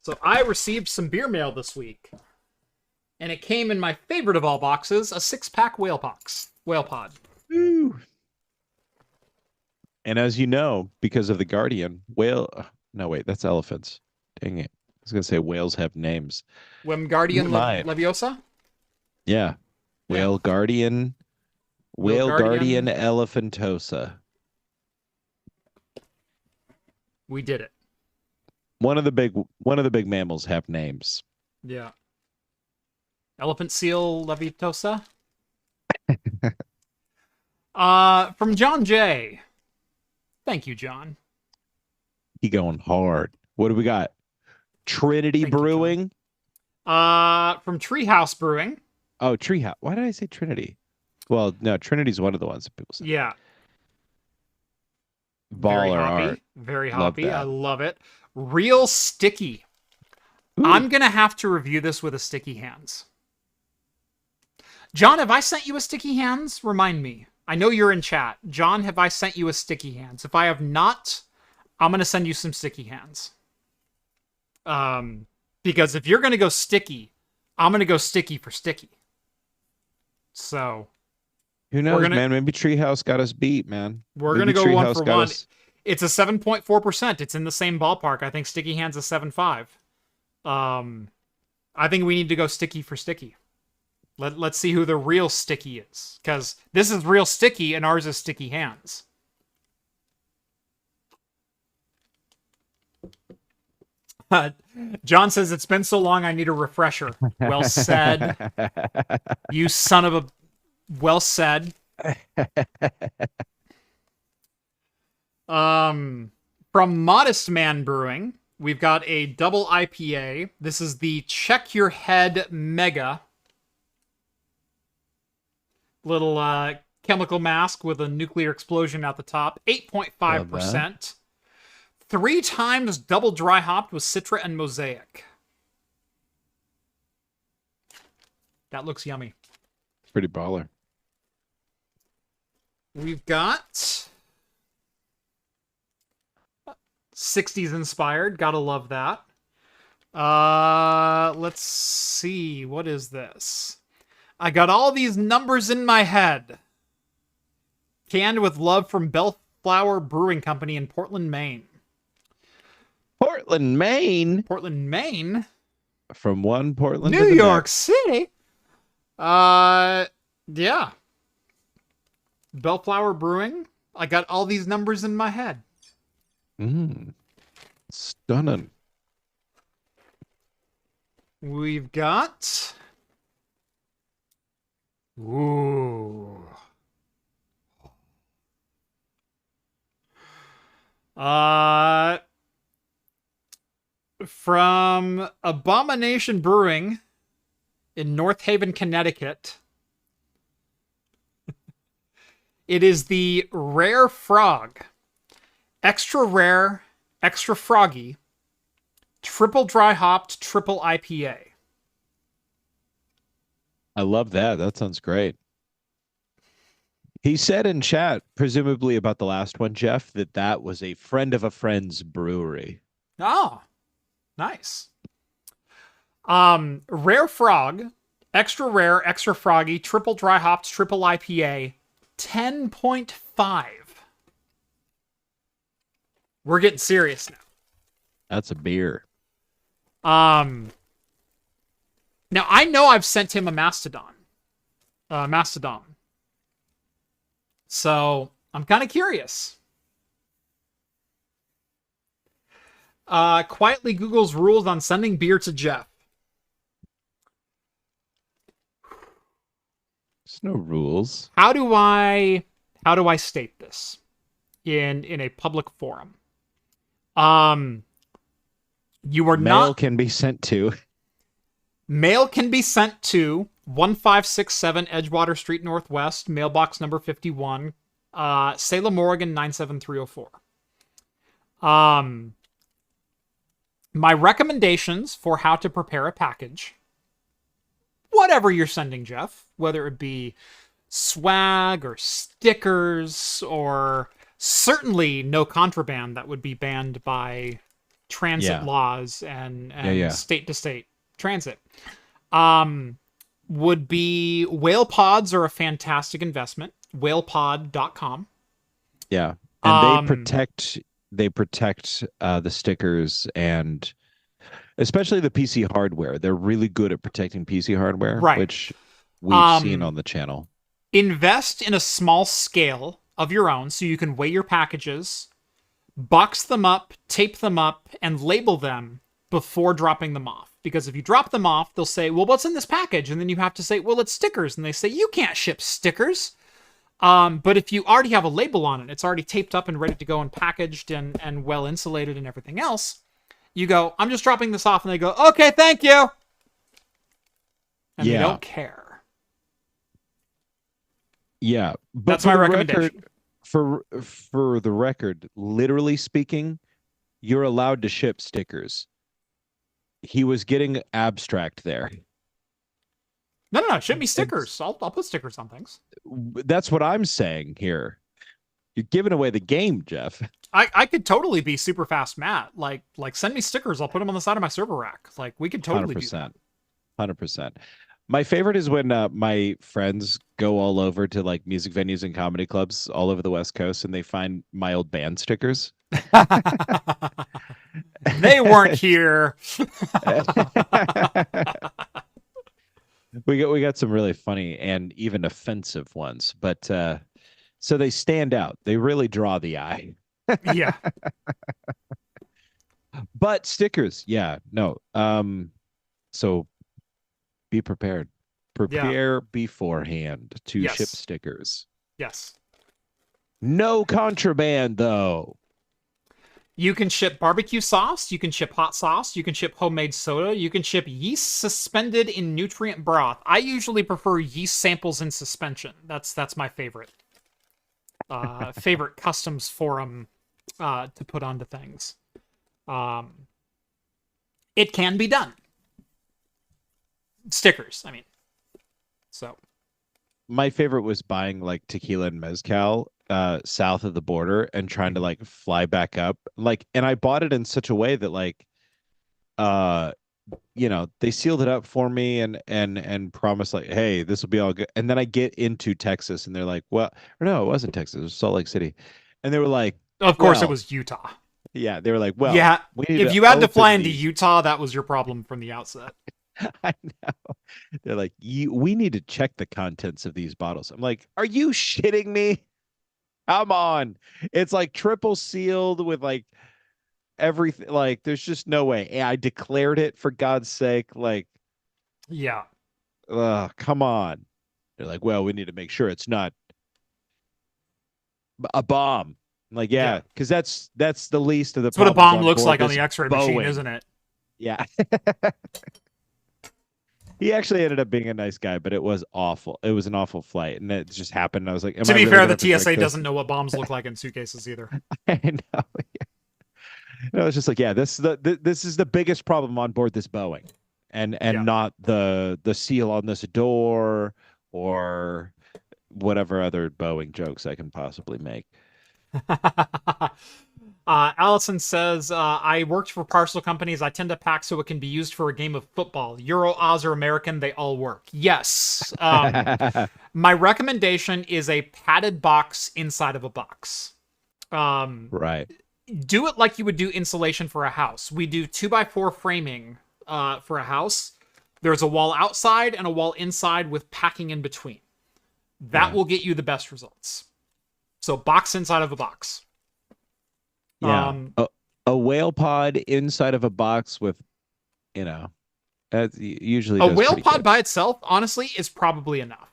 So I received some beer mail this week, and it came in my favorite of all boxes, a 6-pack whale pod. Woo. And as you know, because of The Guardian, No, wait, that's elephants. Dang it. I was gonna say whales have names. Who Wemgardian am I? Leviosa? Yeah. Yeah. Whale guardian. Whale guardian Guardian. elephantosa. We did it. One of the big mammals have names. Yeah. Elephant seal Levitosa. From John J. Thank you, John. He going hard. What do we got? Trinity Thank you, Brewing. From Treehouse Brewing. Oh, Treehouse. Why did I say Trinity? Well, no, Trinity's one of the ones that people say. Yeah. Very Baller hoppy. art. Very Love hoppy. that. I love it. Real sticky. Ooh. I'm going to have to review this with a sticky hands. John, have I sent you a sticky hands? Remind me. I know you're in chat. John, have I sent you a sticky hands? If I have not, I'm going to send you some sticky hands. Because if you're going to go sticky, I'm going to go sticky for sticky. So, who knows, man? Maybe Treehouse got us beat, man. We're going to go 1-for-1. It's a 7.4%. It's in the same ballpark. I think Sticky Hands is 7.5. I think we need to go sticky for sticky. Let's see who the real sticky is. Because this is real sticky and ours is Sticky Hands. John says, it's been so long I need a refresher. Well said. You son of a... Well said. From Modest Man Brewing, we've got a double IPA. This is the Check Your Head Mega. Little chemical mask with a nuclear explosion at the top. 8.5%. 3 times double dry hopped with Citra and Mosaic. That looks yummy. Pretty baller. We've got 60s inspired. Gotta love that. Let's see. What is this? I got all these numbers in my head. Canned with love from Bellflower Brewing Company in Portland, Maine. Portland, Maine? Portland, Maine? From one Portland New to the York next. City? Yeah. Bellflower Brewing. I got all these numbers in my head. Stunning. We've got... Ooh. From Abomination Brewing in North Haven, Connecticut. It is the Rare Frog. Extra rare, extra froggy, triple dry hopped, triple IPA. I love that. That sounds great. He said in chat, presumably about the last one, Jeff, that was a friend of a friend's brewery. Oh, nice. Rare Frog, extra rare, extra froggy, triple dry hopped, triple IPA, 10.5. We're getting serious now. That's a beer. Now I know I've sent him a Mastodon. So I'm kind of curious. Quietly Google's rules on sending beer to Jeff. There's no rules. How do I state this in a public forum? You are Mail not... can be sent to. Mail can be sent to 1567 Edgewater Street Northwest, mailbox number 51, Salem, Oregon 97304. My recommendations for how to prepare a package, whatever you're sending, Jeff, whether it be swag or stickers or certainly no contraband that would be banned by transit laws and state-to-state transit, would be whale pods are a fantastic investment. Whalepod.com. Yeah. And they protect they protect the stickers and especially the PC hardware. They're really good at protecting PC hardware, Right. which we've seen on the channel. Invest in a small scale of your own so you can weigh your packages, box them up, tape them up, and label them before dropping them off. Because if you drop them off, they'll say, well, what's in this package? And then you have to say, well, it's stickers. And they say, you can't ship stickers. But if you already have a label on it, it's already taped up and ready to go and packaged and well insulated and everything else, you go, I'm just dropping this off. And they go, okay, thank you. And they don't care. Yeah, but that's my recommendation. For the record, literally speaking, you're allowed to ship stickers. He was getting abstract there. No. Ship me stickers. I'll put stickers on things. That's what I'm saying here. You're giving away the game, Jeff. I could totally be super fast Matt. Like send me stickers. I'll put them on the side of my server rack. Like we could totally 100%, do that. 100%. My favorite is when my friends go all over to like music venues and comedy clubs all over the West Coast and they find my old band stickers. They weren't here. We got some really funny and even offensive ones, but so they stand out. They really draw the eye. Yeah. But stickers, yeah, no. So be prepared. Prepare beforehand to ship stickers. Yes. No contraband, though. You can ship barbecue sauce. You can ship hot sauce. You can ship homemade soda. You can ship yeast suspended in nutrient broth. I usually prefer yeast samples in suspension. That's my favorite. Favorite customs forum to put onto things. It can be done. Stickers, I mean. So my favorite was buying like tequila and mezcal south of the border and trying to like fly back up. Like, and I bought it in such a way that like you know, they sealed it up for me and promised like, hey, this will be all good. And then I get into Texas and they're like, well, or no, it wasn't Texas, it was Salt Lake City. And they were like, of course it was Utah. Yeah, they were like, well, yeah, if you had to fly into Utah, that was your problem from the outset. I know. They're like, we need to check the contents of these bottles. I'm like, are you shitting me? Come on. It's like triple sealed with like everything. Like, there's just no way. And I declared it for God's sake. Like, yeah. Come on. They're like, well, we need to make sure it's not a bomb. I'm like, yeah, because that's the least of the. That's what a bomb looks like on the X-ray machine, isn't it? Yeah. He actually ended up being a nice guy, but it was awful. It was an awful flight, and it just happened. I was like, to be fair, the TSA doesn't know what bombs look like in suitcases either. I know. Yeah. No, it's just like, yeah, this is the biggest problem on board this Boeing, and not the seal on this door or whatever other Boeing jokes I can possibly make. Allison says, I worked for parcel companies. I tend to pack so it can be used for a game of football. Euro, Oz, or American, they all work. Yes. My recommendation is a padded box inside of a box. Right. Do it like you would do insulation for a house. We do 2x4 framing for a house. There's a wall outside and a wall inside with packing in between. That will get you the best results. So box inside of a box. Yeah, a whale pod inside of a box with, you know, that's usually a whale pod by itself, honestly, is probably enough,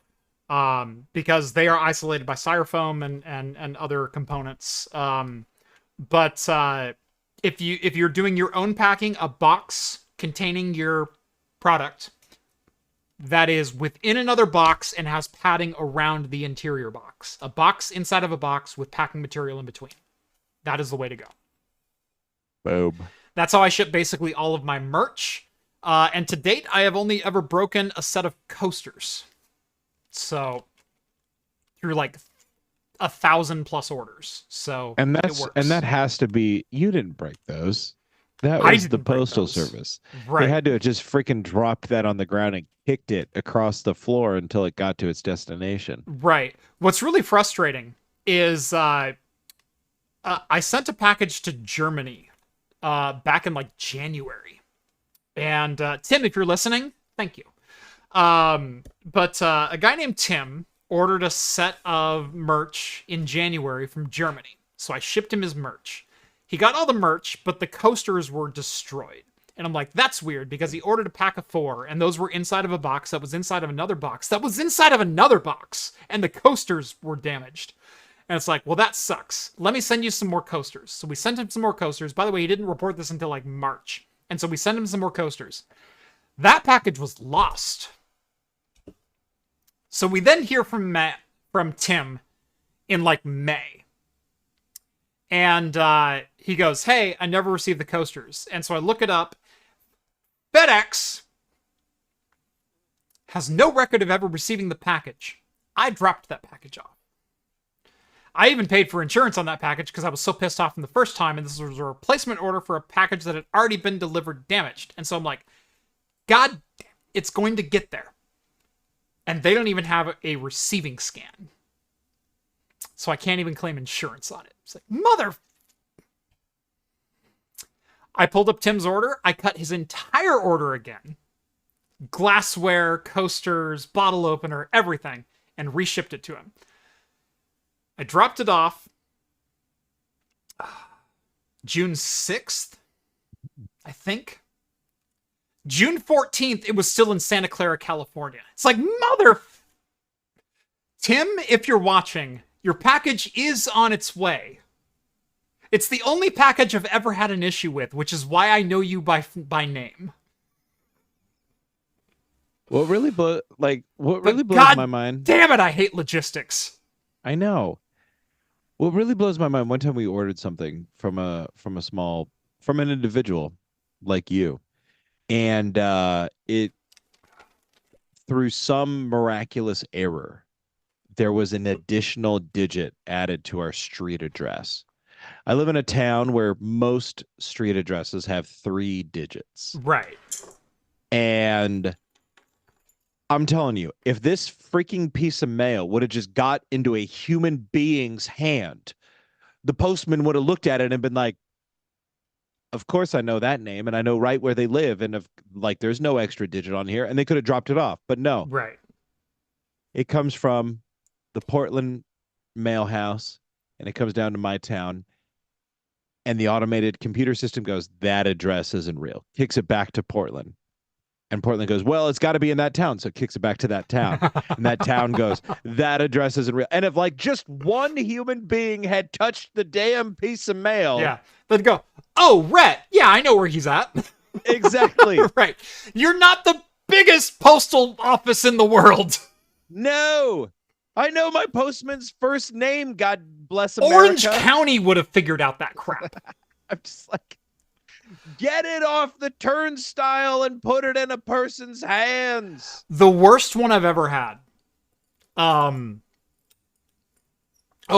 because they are isolated by styrofoam and other components. But if you're doing your own packing, a box containing your product that is within another box and has padding around the interior box, a box inside of a box with packing material in between. That is the way to go. Boom. That's how I ship basically all of my merch. And to date, I have only ever broken a set of coasters. So, through like 1,000+ orders. So, and that has to be, you didn't break those. That was the Postal Service. Right. They had to have just freaking dropped that on the ground and kicked it across the floor until it got to its destination. Right. What's really frustrating is I sent a package to Germany back in like January. And Tim, if you're listening, thank you. But a guy named Tim ordered a set of merch in January from Germany. So I shipped him his merch. He got all the merch, but the coasters were destroyed. And I'm like, that's weird, because he ordered a pack of 4, and those were inside of a box that was inside of another box that was inside of another box, and the coasters were damaged. And it's like, well, that sucks. Let me send you some more coasters. So we sent him some more coasters. By the way, he didn't report this until like March. And so we sent him some more coasters. That package was lost. So we then hear from Tim in like May. And he goes, hey, I never received the coasters. And so I look it up. FedEx has no record of ever receiving the package. I dropped that package off. I even paid for insurance on that package because I was so pissed off from the first time, and this was a replacement order for a package that had already been delivered damaged. And so I'm like, God, it's going to get there. And they don't even have a receiving scan. So I can't even claim insurance on it. It's like, mother... I pulled up Tim's order. I cut his entire order again. Glassware, coasters, bottle opener, everything. And reshipped it to him. I dropped it off June 6th, I think. June 14th, it was still in Santa Clara, California. It's like, mother... Tim, if you're watching, your package is on its way. It's the only package I've ever had an issue with, which is why I know you by name. What really blows my mind? Damn it, I hate logistics. I know. What really blows my mind, one time we ordered something from an individual like you. And it, through some miraculous error, there was an additional digit added to our street address. I live in a town where most street addresses have 3 digits. Right. And I'm telling you, if this freaking piece of mail would have just got into a human being's hand, the postman would have looked at it and been like, of course I know that name, and I know right where they live, and there's no extra digit on here, and they could have dropped it off. But no. Right. It comes from the Portland mail house, and it comes down to my town. And the automated computer system goes, that address isn't real. Kicks it back to Portland. And Portland goes, well, it's got to be in that town. So it kicks it back to that town. And that town goes, that address isn't real. And if like just one human being had touched the damn piece of mail. Yeah. They'd go, oh, Rett. Yeah, I know where he's at. Exactly. Right. You're not the biggest postal office in the world. No. I know my postman's first name, God bless America. Orange County would have figured out that crap. I'm just like, get it off the turnstile and put it in a person's hands. The worst one I've ever had. Oh,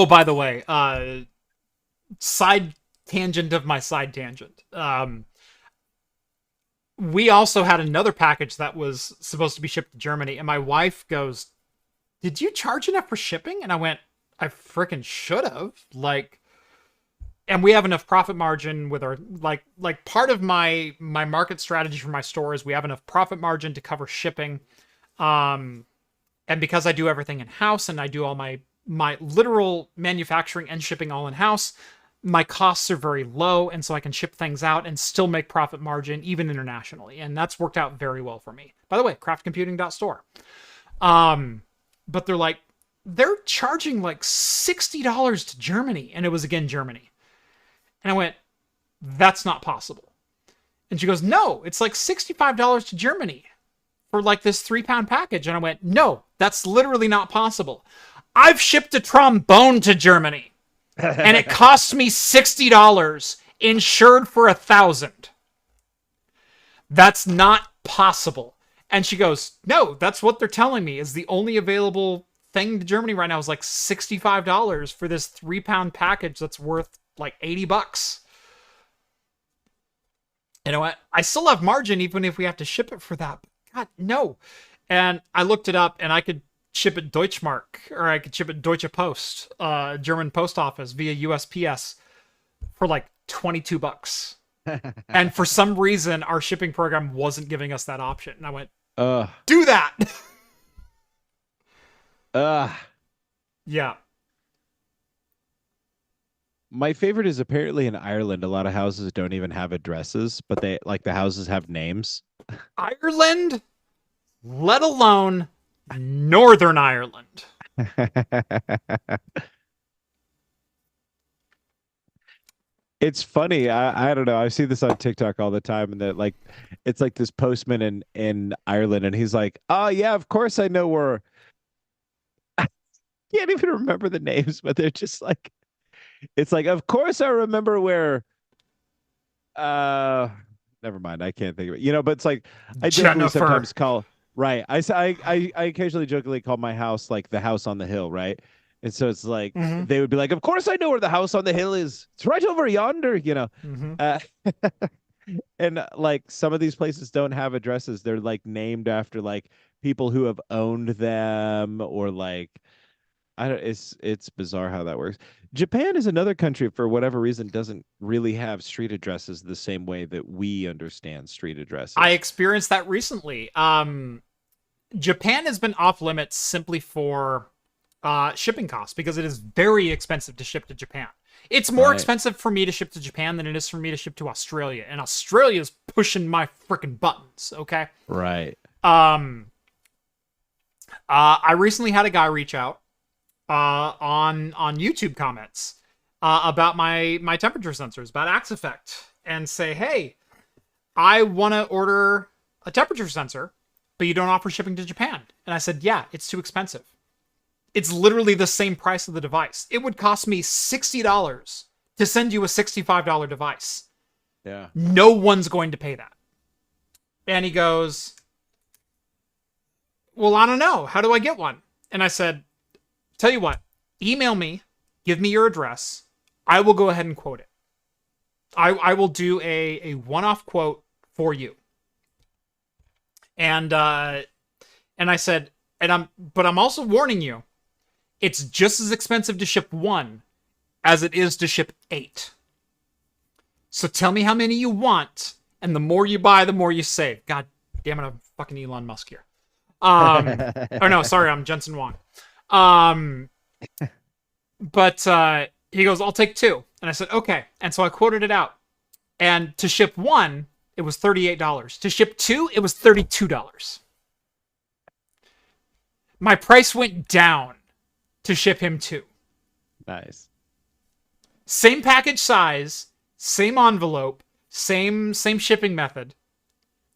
by the way, side tangent of my side tangent. We also had another package that was supposed to be shipped to Germany, and my wife goes, did you charge enough for shipping? And I went, I freaking should have. And we have enough profit margin with our, like part of my market strategy for my store is we have enough profit margin to cover shipping. And because I do everything in-house and I do all my literal manufacturing and shipping all in-house, my costs are very low. And so I can ship things out and still make profit margin, even internationally. And that's worked out very well for me. By the way, craftcomputing.store. But they're charging like $60 to Germany. And it was again, Germany. And I went, that's not possible. And she goes, no, it's like $65 to Germany for like this 3-pound package. And I went, no, that's literally not possible. I've shipped a trombone to Germany and it cost me $60 insured for $1,000. That's not possible. And she goes, no, that's what they're telling me is the only available thing to Germany right now is like $65 for this 3-pound package that's worth like $80. You know what? I still have margin even if we have to ship it for that. God, no. And I looked it up and I could ship it Deutschmark or I could ship it Deutsche Post, German post office via USPS for like $22. And for some reason, our shipping program wasn't giving us that option. And I went, uh, do that. uh. Yeah. My favorite is apparently in Ireland. A lot of houses don't even have addresses, but they like the houses have names. Ireland, let alone Northern Ireland. It's funny. I don't know. I see this on TikTok all the time, and that like it's like this postman in Ireland, and he's like, "Oh yeah, of course I know where." Can't even remember the names, but they're just like, it's like, of course I remember where. Uh, Never mind. I can't think of it. But it's like I jokingly Jennifer. sometimes call right. I occasionally jokingly call my house like the house on the hill, right? And so it's like they would be like, "Of course I know where the house on the hill is. It's right over yonder." Uh, and like some of these places don't have addresses. They're like named after like people who have owned them, or like I don't. It's bizarre how that works. Japan is another country for whatever reason doesn't really have street addresses the same way that we understand street addresses. I experienced that recently. Japan has been off limits simply for shipping costs because it is very expensive to ship to Japan. It's more expensive for me to ship to Japan than it is for me to ship to Australia, and Australia is pushing my freaking buttons. Okay. Right. I recently had a guy reach out on YouTube comments about my temperature sensors, about Axe Effect, and say, hey, I want to order a temperature sensor, but you don't offer shipping to Japan. And I said, yeah, it's too expensive. It's literally the same price of the device. It would cost me $60 to send you a $65 device. Yeah. No one's going to pay that. And he goes, well, I don't know. How do I get one? And I said, tell you what, email me, give me your address. I will go ahead and quote it. I will do a one-off quote for you. And I said, but I'm also warning you, it's just as expensive to ship one as it is to ship 8. So tell me how many you want, and the more you buy, the more you save. God damn it, I'm fucking Elon Musk here. Or no, sorry, I'm Jensen Huang. But he goes, I'll take 2. And I said, okay. And so I quoted it out. And to ship 1, it was $38. To ship 2, it was $32. My price went down to ship him 2. Nice. Same package size, same envelope, same shipping method.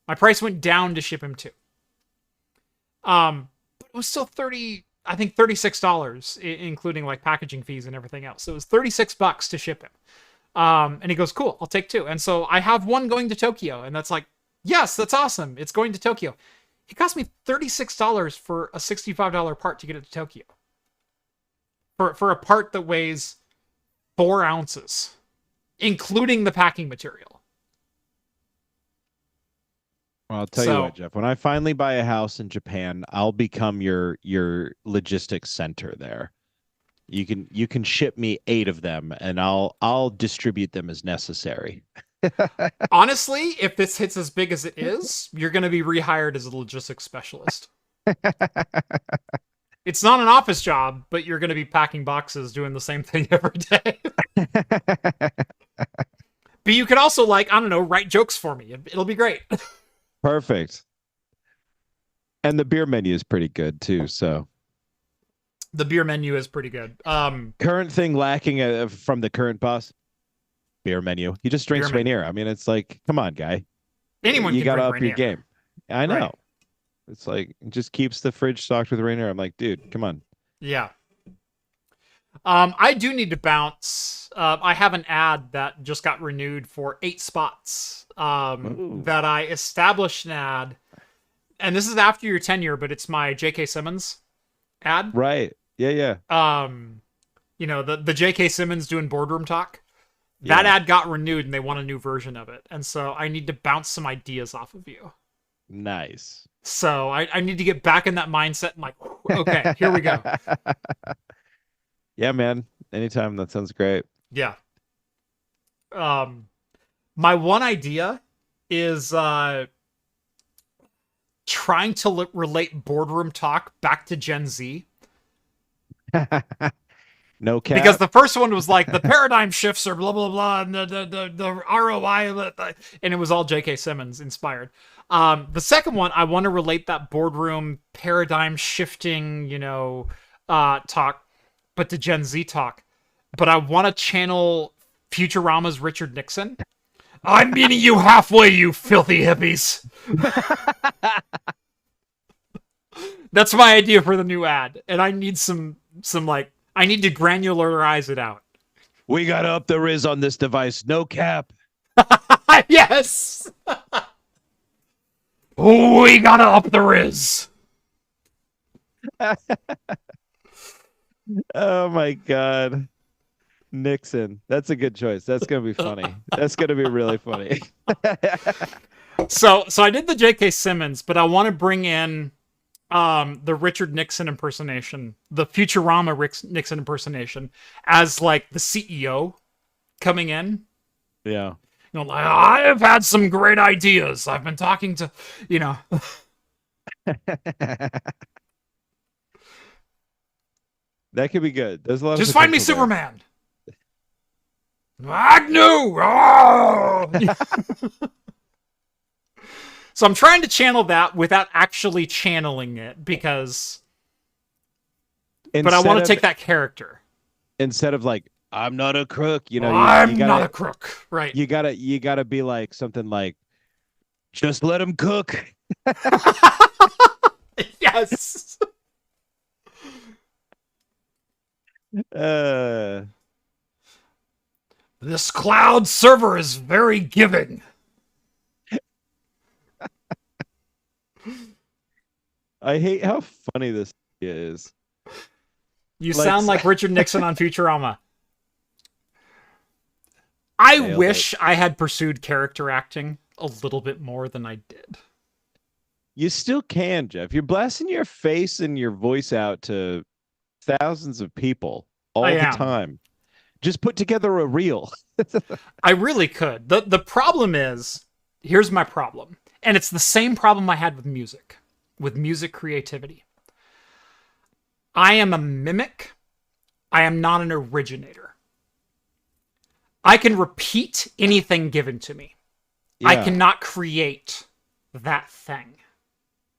My price went down to ship him 2. But it was still $36, including like packaging fees and everything else. So it was $36 to ship him. And he goes, cool, I'll take 2. And so I have one going to Tokyo, and that's like, yes, that's awesome. It's going to Tokyo. It cost me $36 for a $65 part to get it to Tokyo. For a part that weighs 4 ounces, including the packing material. Well, I'll tell you what, Jeff. When I finally buy a house in Japan, I'll become your logistics center there. You can ship me 8 of them, and I'll distribute them as necessary. Honestly, if this hits as big as it is, you're going to be rehired as a logistics specialist. It's not an office job, but you're going to be packing boxes doing the same thing every day. But you could also, like, I don't know, write jokes for me. It'll be great. Perfect. And the beer menu is pretty good too, so. The beer menu is pretty good. Current thing lacking from the current boss, beer menu. He just drinks Rainier. I mean, it's like, come on, guy. Anyone you can gotta drink up Rainier. your game. I know. Right. It's like, it just keeps the fridge stocked with Rainier. I'm like, dude, come on. Yeah. I do need to bounce. I have an ad that just got renewed for 8 spots. That I established an ad, and this is after your tenure, but it's my J.K. Simmons ad. Right. Yeah. You know, the J.K. Simmons doing boardroom talk. That ad got renewed, and they want a new version of it. And so I need to bounce some ideas off of you. Nice. So I need to get back in that mindset and like, okay, here we go. Yeah, man. Anytime. That sounds great. Yeah. Um, my one idea is trying to relate boardroom talk back to Gen Z. No Because cap. the first one was like the paradigm shifts are blah blah blah and the ROI and it was all J.K. Simmons inspired. The second one I want to relate that boardroom paradigm shifting, talk, but to Gen Z talk. But I want to channel Futurama's Richard Nixon. I'm meeting you halfway, you filthy hippies. That's my idea for the new ad, and I need some like I need to granularize it out. We gotta up the riz on this device. No cap. Yes. We gotta up the riz. Oh my god. Nixon. That's a good choice. That's gonna be funny. That's gonna be really funny. So I did the J.K. Simmons, but I want to bring in the Richard Nixon impersonation, the Futurama Nixon impersonation, as like the CEO coming in. Yeah. Like, I've had some great ideas. I've been talking to, That could be good. There's a lot just of find me potential there. Superman. Agnew! Oh! So I'm trying to channel that without actually channeling it but I want to take that character. Instead of like, I'm not a crook, I'm not a crook. Right. You gotta be like something like, just let him cook. Yes. This cloud server is very giving. I hate how funny this is. You sound like Richard Nixon on Futurama. I wish I had pursued character acting a little bit more than I did. You still can, Jeff. You're blasting your face and your voice out to thousands of people all the time. Just put together a reel. I really could. The problem is, here's my problem. And it's the same problem I had with music creativity. I am a mimic. I am not an originator. I can repeat anything given to me. Yeah. I cannot create that thing.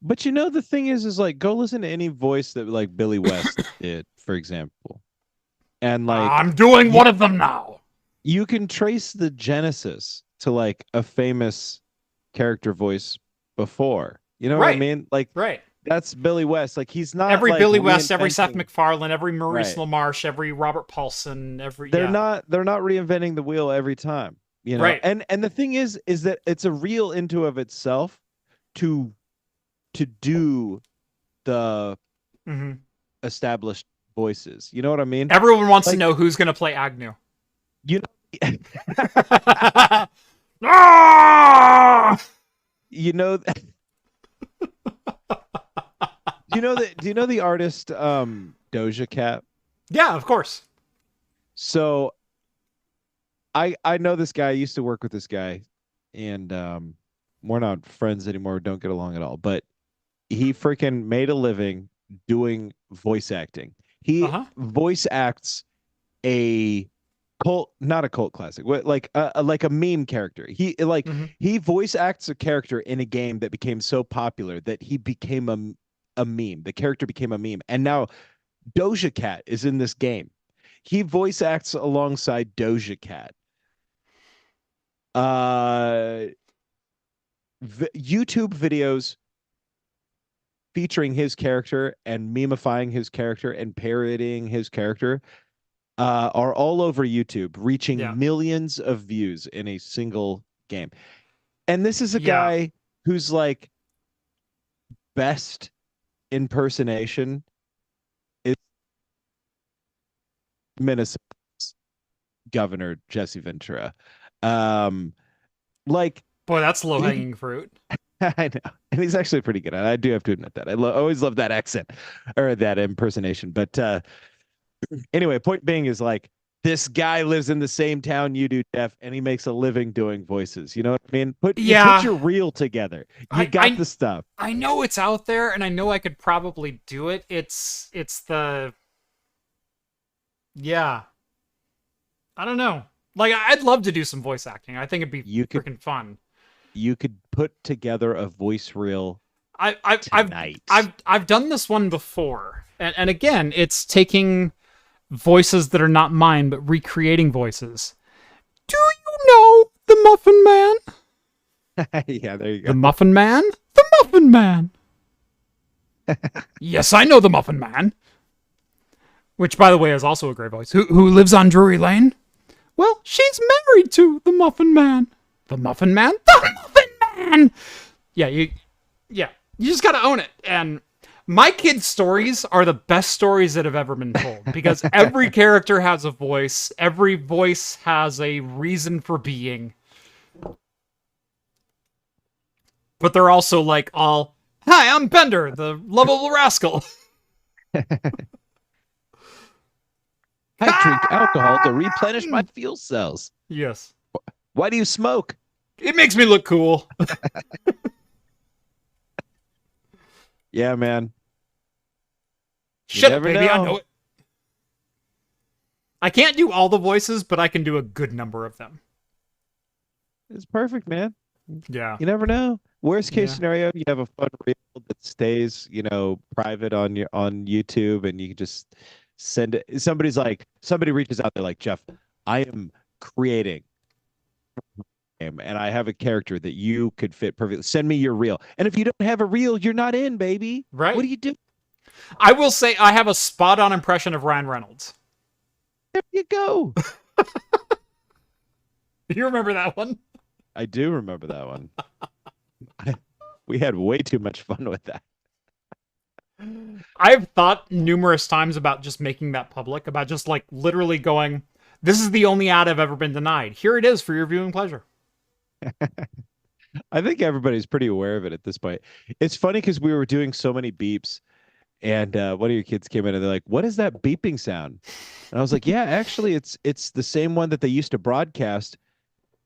But the thing is like, go listen to any voice that like Billy West did, for example. And like, I'm doing one of them now. You can trace the genesis to like a famous character voice before. You know what I mean? Like, right. That's Billy West. Like, he's not every like Billy West, every Seth MacFarlane, every Maurice LaMarche, every Robert Paulson, they're not reinventing the wheel every time. Right. And the thing is that it's a reel into of itself to do the established voices. You know what I mean? Everyone wants to know who's going to play Agnew. You know. Do you know the artist Doja Cat? Yeah, of course. So I know this guy. I used to work with this guy, and we're not friends anymore. Don't get along at all. But he freaking made a living doing voice acting. He voice acts not a cult classic, like a meme character. He voice acts a character in a game that became so popular that he became a meme. The character became a meme, and now Doja Cat is in this game. He voice acts alongside Doja Cat. YouTube videos featuring his character and memifying his character and parodying his character are all over YouTube, reaching millions of views in a single game. And this is a guy who's like best impersonation is Minnesota's Governor Jesse Ventura. Boy, that's low-hanging fruit. I know, and he's actually pretty good at it. I do have to admit that. I always love that accent or that impersonation. But anyway, point being is like this guy lives in the same town you do, Jeff, and he makes a living doing voices. You know what I mean? Put Yeah, your reel together. You I got I the stuff. I know it's out there, and I know I could probably do it. It's the yeah. I don't know. Like I'd love to do some voice acting. I think it'd be You could freaking fun. you could put together a voice reel I I've I've tonight. I've done this one before, and again, it's taking voices that are not mine, but recreating voices. Do you know the Muffin Man? Yeah, there you The go. Muffin Man? The Muffin Man. Yes, I know the Muffin Man. Which, by the way, is also a great voice. Who lives on Drury Lane? Well, she's married to the Muffin Man. The Muffin Man? The Muffin Man! Yeah, you just gotta own it. And my kids' stories are the best stories that have ever been told because every character has a voice. Every voice has a reason for being. But they're also like all, hi, I'm Bender, the lovable rascal. I drink alcohol to replenish my fuel cells. Yes. Why do you smoke? It makes me look cool. Yeah, man. Shut up, never baby. I know. know it. I can't do all the voices, but I can do a good number of them. It's perfect, man. Yeah. You never know. Worst case Yeah. scenario, you have a fun reel that stays, private on YouTube, and you can just send it. Somebody reaches out, they're like, Jeff, I am creating and I have a character that you could fit perfectly. Send me your reel. And if you don't have a reel, you're not in, baby. Right. What do you do? I will say I have a spot-on impression of Ryan Reynolds. There you go. You remember that one? I do remember that one. We had way too much fun with that. I've thought numerous times about just making that public, about just like literally going, this is the only ad I've ever been denied. Here it is for your viewing pleasure. I think everybody's pretty aware of it at this point. It's funny because we were doing so many beeps, and one of your kids came in and they're like, "What is that beeping sound?" And I was like, "Yeah, actually, it's the same one that they used to broadcast."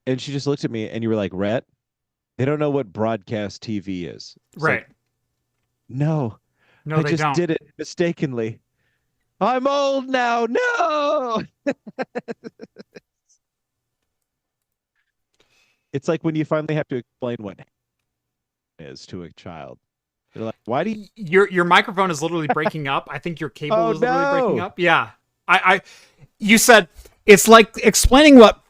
And she just looked at me, and you were like, "Rett, they don't know what broadcast TV is." It's Right. like, no, No, I they just don't. did it mistakenly. I'm old now. No. It's like when you finally have to explain what is to a child. They're like, "Why do you?" Your microphone is literally breaking up. I think your cable Oh is literally breaking no! up. Yeah. You said it's like explaining what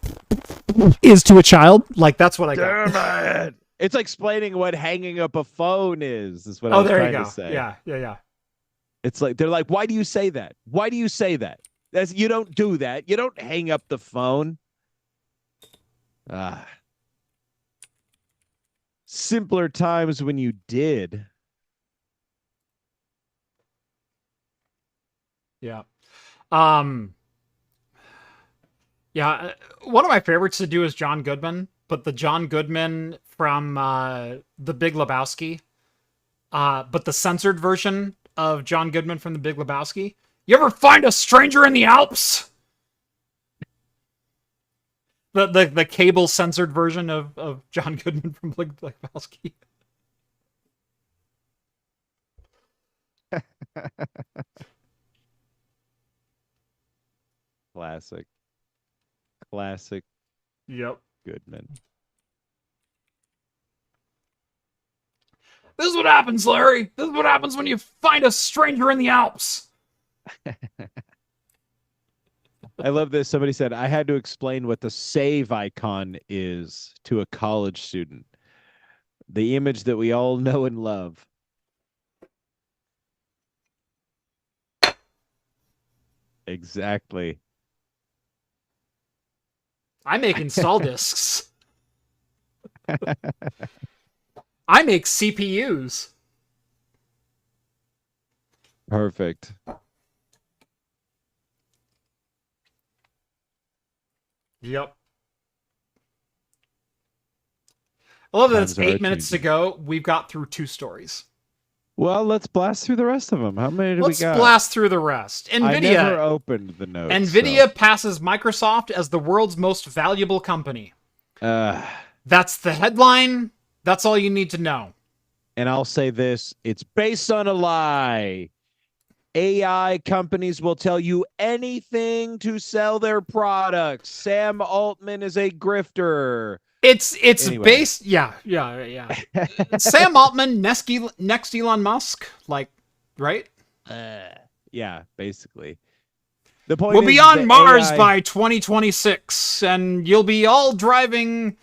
is to a child. Like that's what I got. Damn it! It's like explaining what hanging up a phone is what I Oh, was there you trying go. to say. Yeah. It's like they're like, "Why do you say that? Why do you say that? You don't do that. You don't hang up the phone." Ah. Simpler times when you did. Yeah. Um. Yeah. One of my favorites to do is John Goodman, but the John Goodman from The Big Lebowski. But the censored version of John Goodman from The Big Lebowski. You ever find a stranger in the Alps? The cable censored version of John Goodman from Big Lebowski. Classic. Classic Yep. Goodman. This is what happens, Larry. This is what happens when you find a stranger in the Alps. I love this. Somebody said, I had to explain what the save icon is to a college student. The image that we all know and love. Exactly. I make install discs. I make CPUs. Perfect. Yep. I love that Times it's are 8 minutes to changing. go. We've got through 2 stories. Well, let's blast through the rest of them. How many do we Let's got? blast through the rest. I never Nvidia. opened the notes. Nvidia passes Microsoft as the world's most valuable company. So. That's the headline. That's all you need to know. And I'll say this, it's based on a lie. AI companies will tell you anything to sell their products. Sam Altman is a grifter. It's Anyway. based, yeah. Sam Altman, next Elon Musk, like, right? Yeah, basically. The point we'll is be on Mars AI... by 2026, and you'll be all driving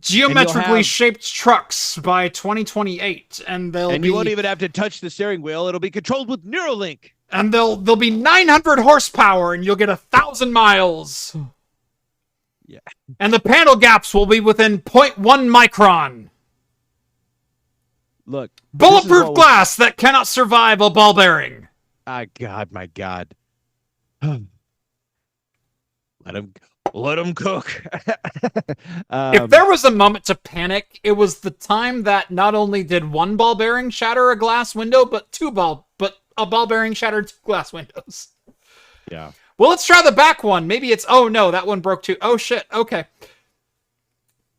geometrically shaped trucks by 2028, and you won't even have to touch the steering wheel. It'll be controlled with Neuralink. And there'll be 900 horsepower, and you'll get 1,000 miles. Yeah. And the panel gaps will be within 0.1 micron. Look. Bulletproof glass that cannot survive a ball bearing. My God. Let him cook. If there was a moment to panic, it was the time that not only did one ball bearing shatter a glass window, but a ball bearing shattered 2 glass windows. Yeah. Well, let's try the back one. Maybe it's, oh no, that one broke too. Oh shit, okay.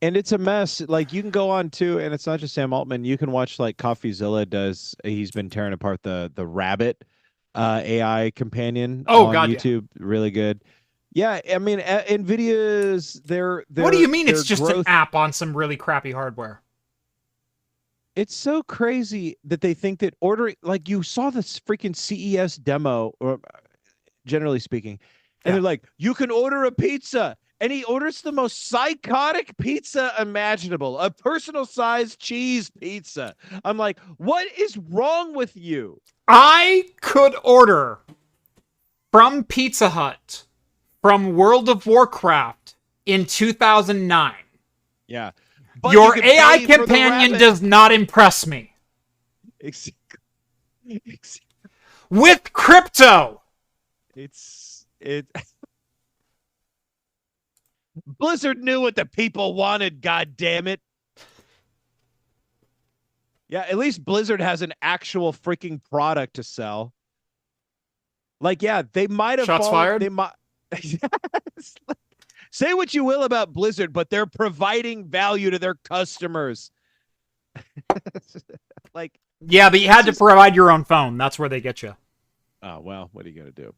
And it's a mess. Like, you can go on too, and it's not just Sam Altman. You can watch, like, CoffeeZilla he's been tearing apart the Rabbit AI companion on YouTube. Yeah. Really good. Yeah, I mean, Nvidia's what do you mean it's just an app on some really crappy hardware? It's so crazy that they think that ordering, like, you saw this freaking CES demo, or generally speaking, and they're like, you can order a pizza, and he orders the most psychotic pizza imaginable, a personal sized cheese pizza. I'm like, what is wrong with you? I could order from Pizza Hut from World of Warcraft in 2009. Yeah. But your AI companion does not impress me. Exactly. With crypto. Blizzard knew what the people wanted, god damn it. Yeah, at least Blizzard has an actual freaking product to sell. Like, yeah, they might have shots fired. They might say what you will about Blizzard, but they're providing value to their customers. Like, yeah, but you had to provide your own phone. That's where they get you. Oh, well, what are you going to do?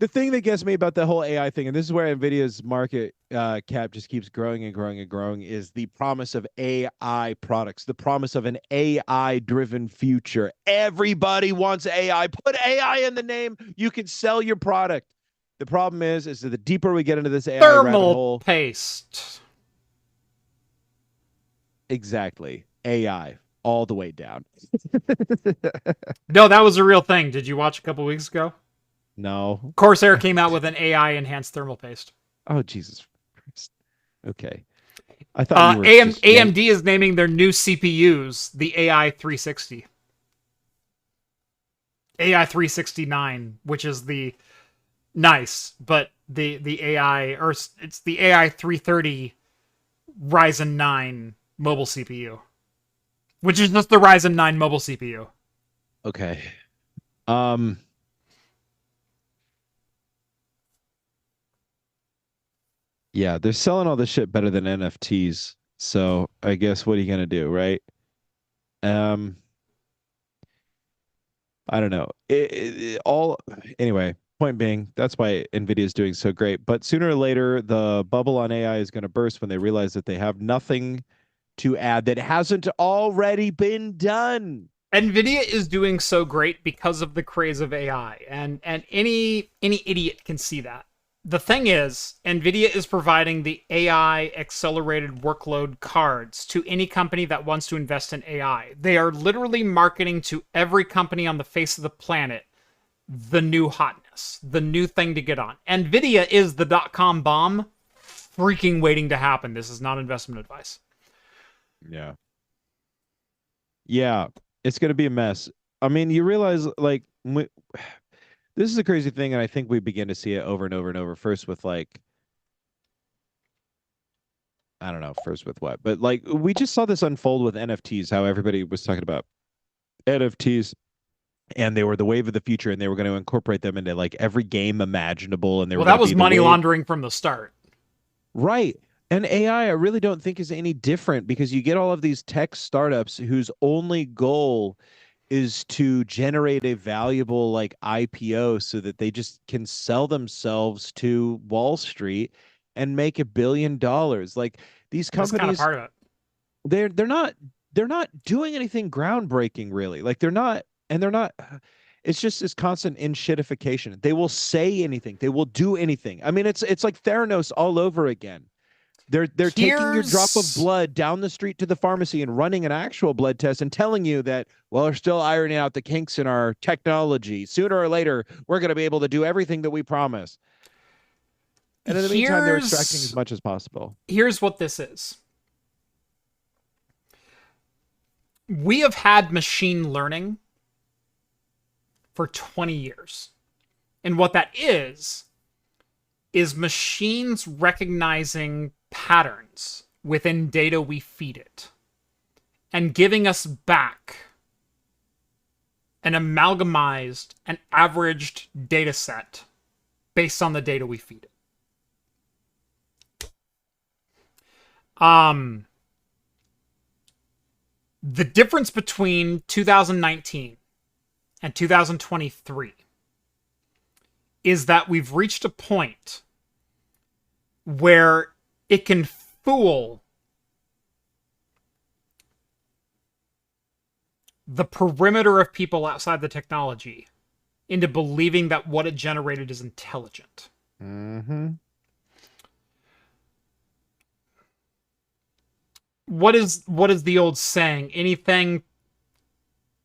The thing that gets me about the whole AI thing, and this is where Nvidia's market cap just keeps growing and growing and growing, is the promise of AI products, the promise of an AI-driven future. Everybody wants AI. Put AI in the name. You can sell your product. The problem is that the deeper we get into this AI rabbit hole, paste. Exactly. AI all the way down. No, that was a real thing. Did you watch a couple weeks ago? No. Corsair came out with an AI enhanced thermal paste. Oh, Jesus Christ. Okay. I thought AMD is naming their new CPUs the AI-360. AI-369, which is the nice, but the AI, or it's the AI-330 Ryzen 9 mobile CPU, which is just the Ryzen 9 mobile CPU. Okay. Yeah, they're selling all this shit better than NFTs. So I guess what are you gonna do, right? I don't know. Anyway, point being, that's why Nvidia is doing so great. But sooner or later, the bubble on AI is going to burst when they realize that they have nothing to add that hasn't already been done. Nvidia is doing so great because of the craze of AI, and any idiot can see that. The thing is, Nvidia is providing the AI accelerated workload cards to any company that wants to invest in AI. They are literally marketing to every company on the face of the planet the new hotness, the new thing to get on. Nvidia is the .com bomb freaking waiting to happen. This is not investment advice. Yeah. Yeah, it's going to be a mess. I mean, you realize, like, this is a crazy thing, and I think we begin to see it over and over and over. First with, like, I don't know first with what, but like we just saw this unfold with NFTs, how everybody was talking about NFTs and they were the wave of the future and they were going to incorporate them into like every game imaginable and they Well, were going that to be was the money wave. laundering from the start. Right. And AI, I really don't think is any different because you get all of these tech startups whose only goal is to generate a valuable like IPO so that they just can sell themselves to Wall Street and make $1 billion. Like these That's kind of companies, part of it. they're not doing anything groundbreaking really. Like they're not it's just this constant in shitification. They will say anything. They will do anything. I mean, it's like Theranos all over again. They're taking your drop of Here's blood down the street to the pharmacy and running an actual blood test and telling you that, well, we're still ironing out the kinks in our technology. Sooner or later, we're going to be able to do everything that we promise. And in the meantime, they're extracting as here's much as possible. here's what this is. We have had machine learning for 20 years. And what that is machines recognizing patterns within data we feed it and giving us back an amalgamized and averaged data set based on the data we feed it. The difference between 2019 and 2023 is that we've reached a point where it can fool the perimeter of people outside the technology into believing that what it generated is intelligent. Mm-hmm. What is the old saying? Anything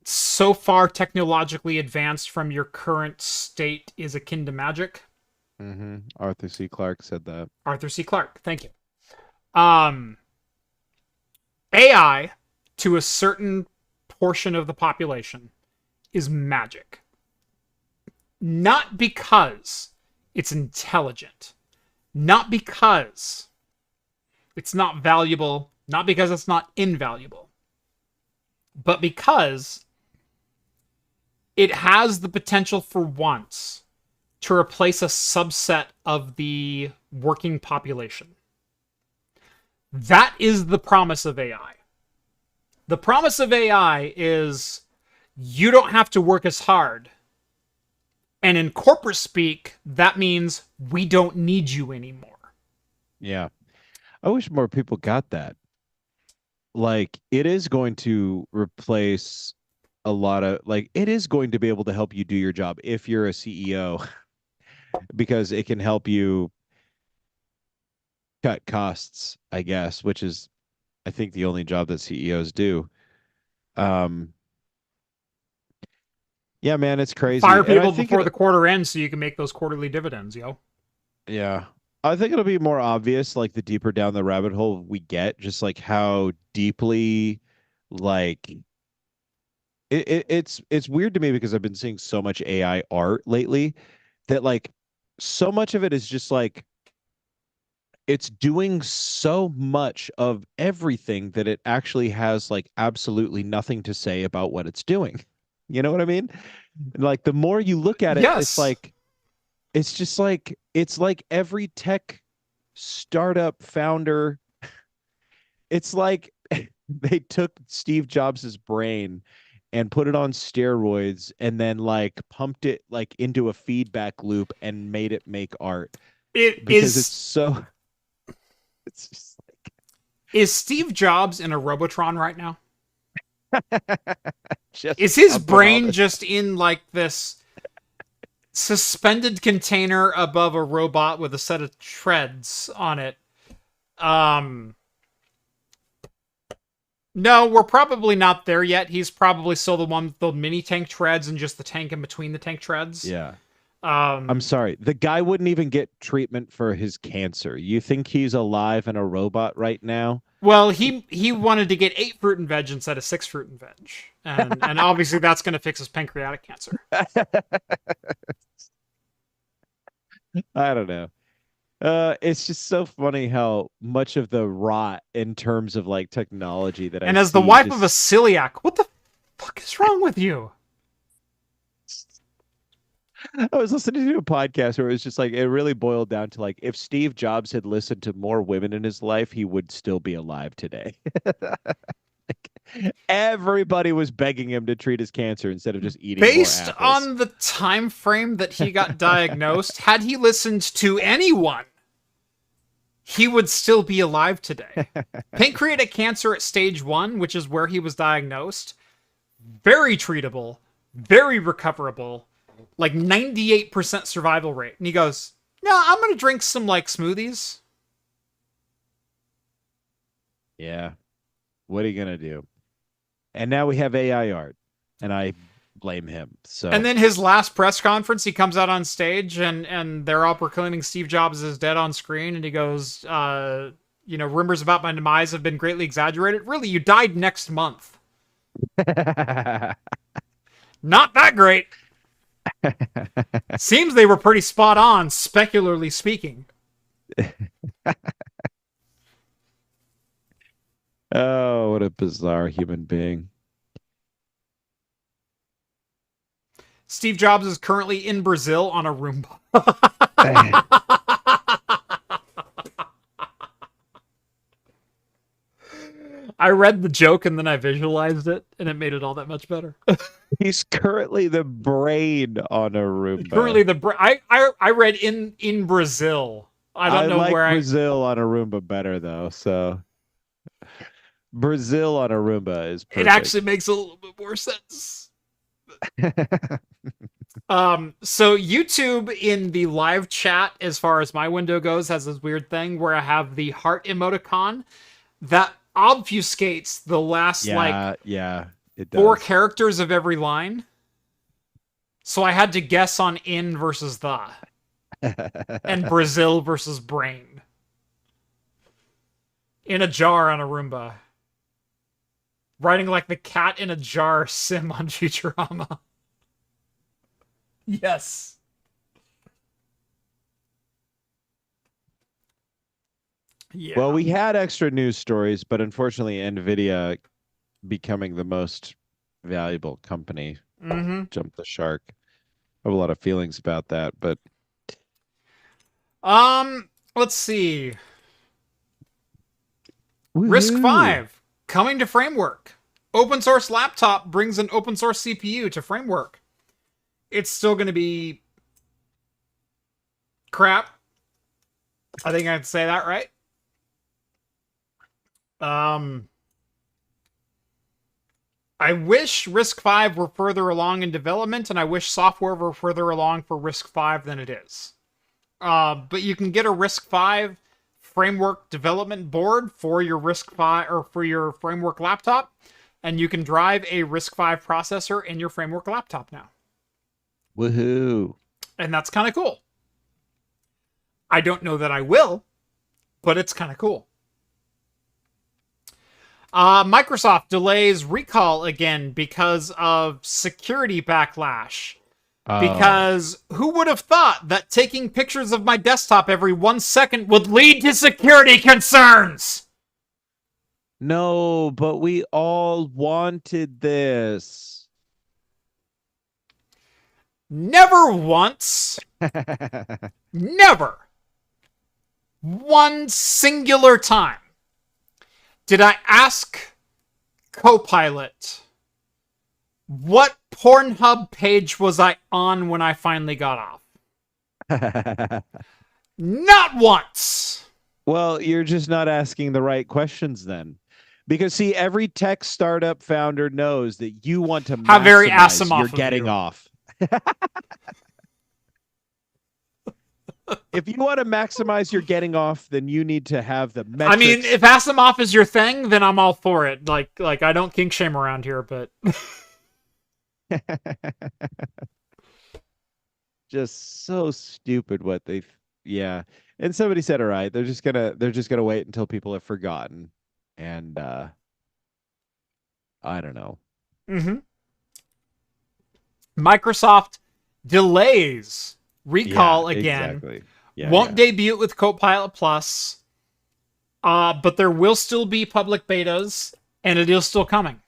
so far technologically advanced from your current state is akin to magic. Mm-hmm. Arthur C. Clarke said that. Arthur C. Clarke, thank you. AI, to a certain portion of the population, is magic. Not because it's intelligent, not because it's not valuable, not because it's not invaluable, but because it has the potential for once to replace a subset of the working population. That is the promise of AI. The promise of AI is you don't have to work as hard. And in corporate speak, that means we don't need you anymore. Yeah. I wish more people got that. Like, it is going to replace a lot of, like, it is going to be able to help you do your job if you're a CEO because it can help you cut costs, I guess, which is, I think, the only job that CEOs do. Um, yeah, man, it's Fire crazy. And I people think before the quarter ends so you can make those quarterly dividends, yo. yeah, I think it'll be more obvious, like the deeper down the rabbit hole we get, just like how deeply, like it's weird to me because I've been seeing so much AI art lately that like so much of it is just like it's doing so much of everything that it actually has like absolutely nothing to say about what it's doing. You know what I mean? Like the more you look at it, it's Yes. like it's just like it's like every tech startup founder, it's like they took Steve Jobs's brain and put it on steroids and then like pumped it like into a feedback loop and made it make art It because it's is so it's just is Steve Jobs in a Robotron right now? just Is his pumping all brain this. just in like this suspended container above a robot with a set of treads on it? Um No, we're probably not there yet. He's probably still the one with the mini tank treads and just the tank in between the tank treads. Yeah. I'm Um sorry. The guy wouldn't even get treatment for his cancer. You think he's alive and a robot right now? well, he wanted to get 8 fruit and veg instead of 6 fruit and veg. And obviously that's going to fix his pancreatic cancer. I don't know. It's just so funny how much of the rot in terms of like technology that I And as the see wife of a just celiac, what the fuck is wrong with you? I was listening to a podcast where it was just like it really boiled down to like if Steve Jobs had listened to more women in his life, he would still be alive today. Everybody was begging him to treat his cancer instead of just eating more Based apples. on the time frame that he got diagnosed, had he listened to anyone, he would still be alive today. Pancreatic cancer at stage 1, which is where he was diagnosed, very treatable, very recoverable, like 98% survival rate. And he goes, "No, I'm going to drink some like smoothies." Yeah. What are you gonna do? And now we have AI art, and I blame him. So And then his last press conference, he comes out on stage and they're all proclaiming Steve Jobs is dead on screen. And he goes, rumors about my demise have been greatly exaggerated. Really, you died next month. Not that great. Seems they were pretty spot on, specularly speaking. Oh, what a bizarre human being. Steve Jobs is currently in Brazil on a Roomba. I read the joke and then I visualized it, and it made it all that much better. He's currently the brain on Aruba. Currently, I read in Brazil. I don't know like where Brazil on Aruba better though. So Brazil on Aruba is perfect. It actually makes a little bit more sense. So YouTube in the live chat, as far as my window goes, has this weird thing where I have the heart emoticon that obfuscates the last it four does. characters of every line. So I had to guess on in versus the. And Brazil versus brain. In a jar on a Roomba. Writing like the cat in a jar sim on Futurama. Yes. Yeah. Well, we had extra news stories, but unfortunately, Nvidia becoming the most valuable company jumped the shark. I have a lot of feelings about that, but let's see. Woo-hoo. RISC-V coming to Framework. Open source laptop brings an open source CPU to Framework. It's still going to be crap. I think I can say that right. I wish RISC-V were further along in development, and I wish software were further along for RISC-V than it is. But you can get a RISC-V framework development board for your RISC-V or for your framework laptop, and you can drive a RISC-V processor in your framework laptop now. Woohoo! And that's kind of cool. I don't know that I will, but it's kind of cool. Microsoft delays recall again because of security backlash. Because who would have thought that taking pictures of my desktop every 1 second would lead to security concerns? No, but we all wanted this. Never once. Never. One singular time did I ask Copilot, what Pornhub page was I on when I finally got off? Not once. Well, you're just not asking the right questions then. Because see, every tech startup founder knows that you want to How very maximize Asimov your of getting you. off. If you want to maximize your getting off, then you need to have the metrics. I mean, if Asimov is your thing, then I'm all for it. Like I don't kink shame around here, but just so stupid what they yeah. And somebody said, all right, they're just gonna wait until people have forgotten. And I don't know. Microsoft delays recall again. Exactly. Won't debut with Copilot Plus, but there will still be public betas, and it is still coming.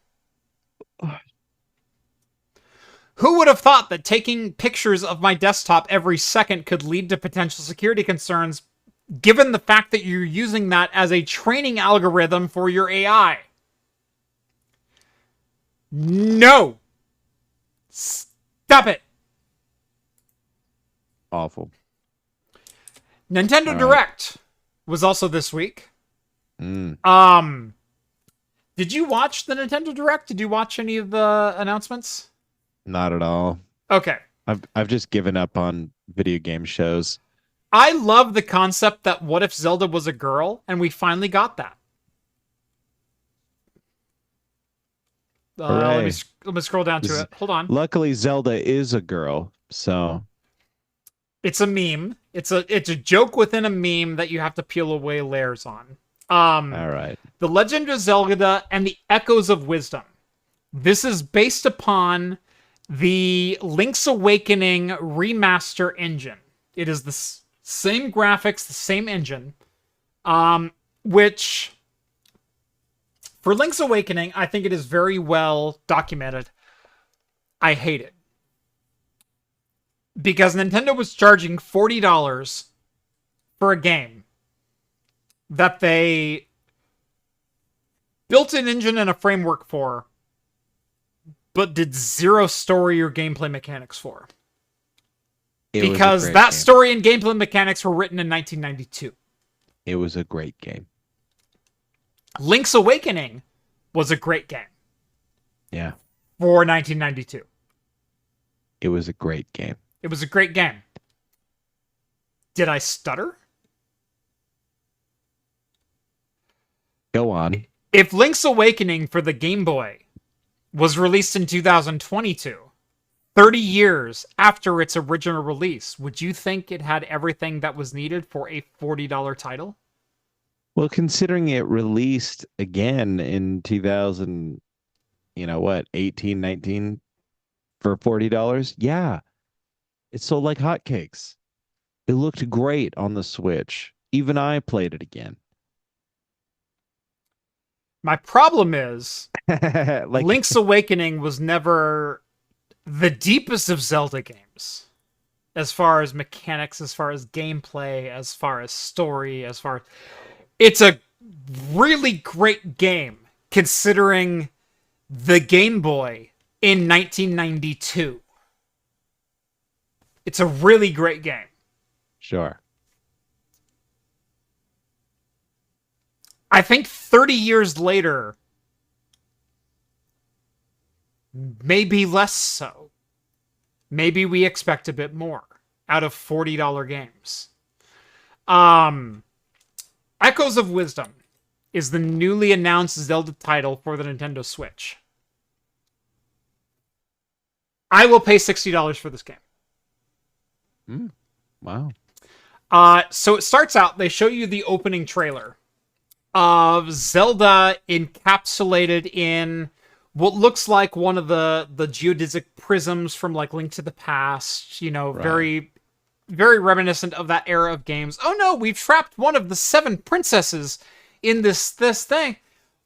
Who would have thought that taking pictures of my desktop every second could lead to potential security concerns, given the fact that you're using that as a training algorithm for your AI? No! Stop it! Awful. Nintendo Direct was also this week. Did you watch the Nintendo Direct? Did you watch any of the announcements? Not at all. Okay. I've just given up on video game shows. I love the concept that what if Zelda was a girl, and we finally got that. Let me scroll down to it. Hold on. Luckily, Zelda is a girl, so it's a meme. It's a joke within a meme that you have to peel away layers on. All right. The Legend of Zelda and the Echoes of Wisdom. This is based upon the Link's Awakening remaster engine. It is the same graphics, the same engine, which for Link's Awakening, I think it is very well documented. I hate it. Because Nintendo was charging $40 for a game that they built an engine and a framework for, but did zero story or gameplay mechanics for. Because that story and gameplay mechanics were written in 1992. It was a great game. Link's Awakening was a great game. Yeah. For 1992. It was a great game. It was a great game. Did I stutter? Go on. If Link's Awakening for the Game Boy was released in 2022, 30 years after its original release, would you think it had everything that was needed for a $40 title? Well, considering it released again in 2000, 18, 19 for $40, yeah. It sold like hotcakes. It looked great on the Switch. Even I played it again. My problem is, Link's Awakening was never the deepest of Zelda games. As far as mechanics, as far as gameplay, as far as story, it's a really great game, considering the Game Boy in 1992. It's a really great game. Sure. I think 30 years later, maybe less so. Maybe we expect a bit more out of $40 games. Echoes of Wisdom is the newly announced Zelda title for the Nintendo Switch. I will pay $60 for this game. Wow. So it starts out, they show you the opening trailer of Zelda encapsulated in what looks like one of the geodesic prisms from like Link to the Past, right. Very, very reminiscent of that era of games. Oh no, we've trapped one of the 7 princesses in this thing.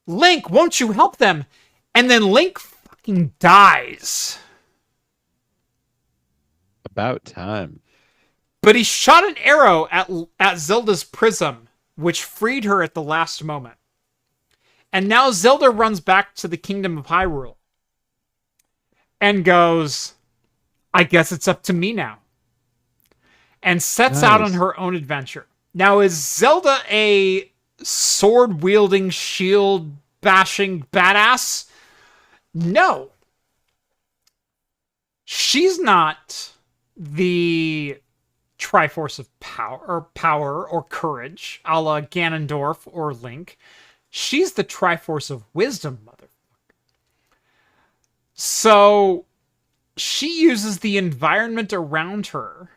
Link, won't you help them? And then Link fucking dies. About time. But he shot an arrow at Zelda's prism, which freed her at the last moment. And now Zelda runs back to the Kingdom of Hyrule and goes, I guess it's up to me now. And sets out on her own adventure. Now, is Zelda a sword-wielding, shield-bashing badass? No. She's not the Triforce of power or courage, a la Ganondorf or Link. She's the Triforce of wisdom, motherfucker. So she uses the environment around her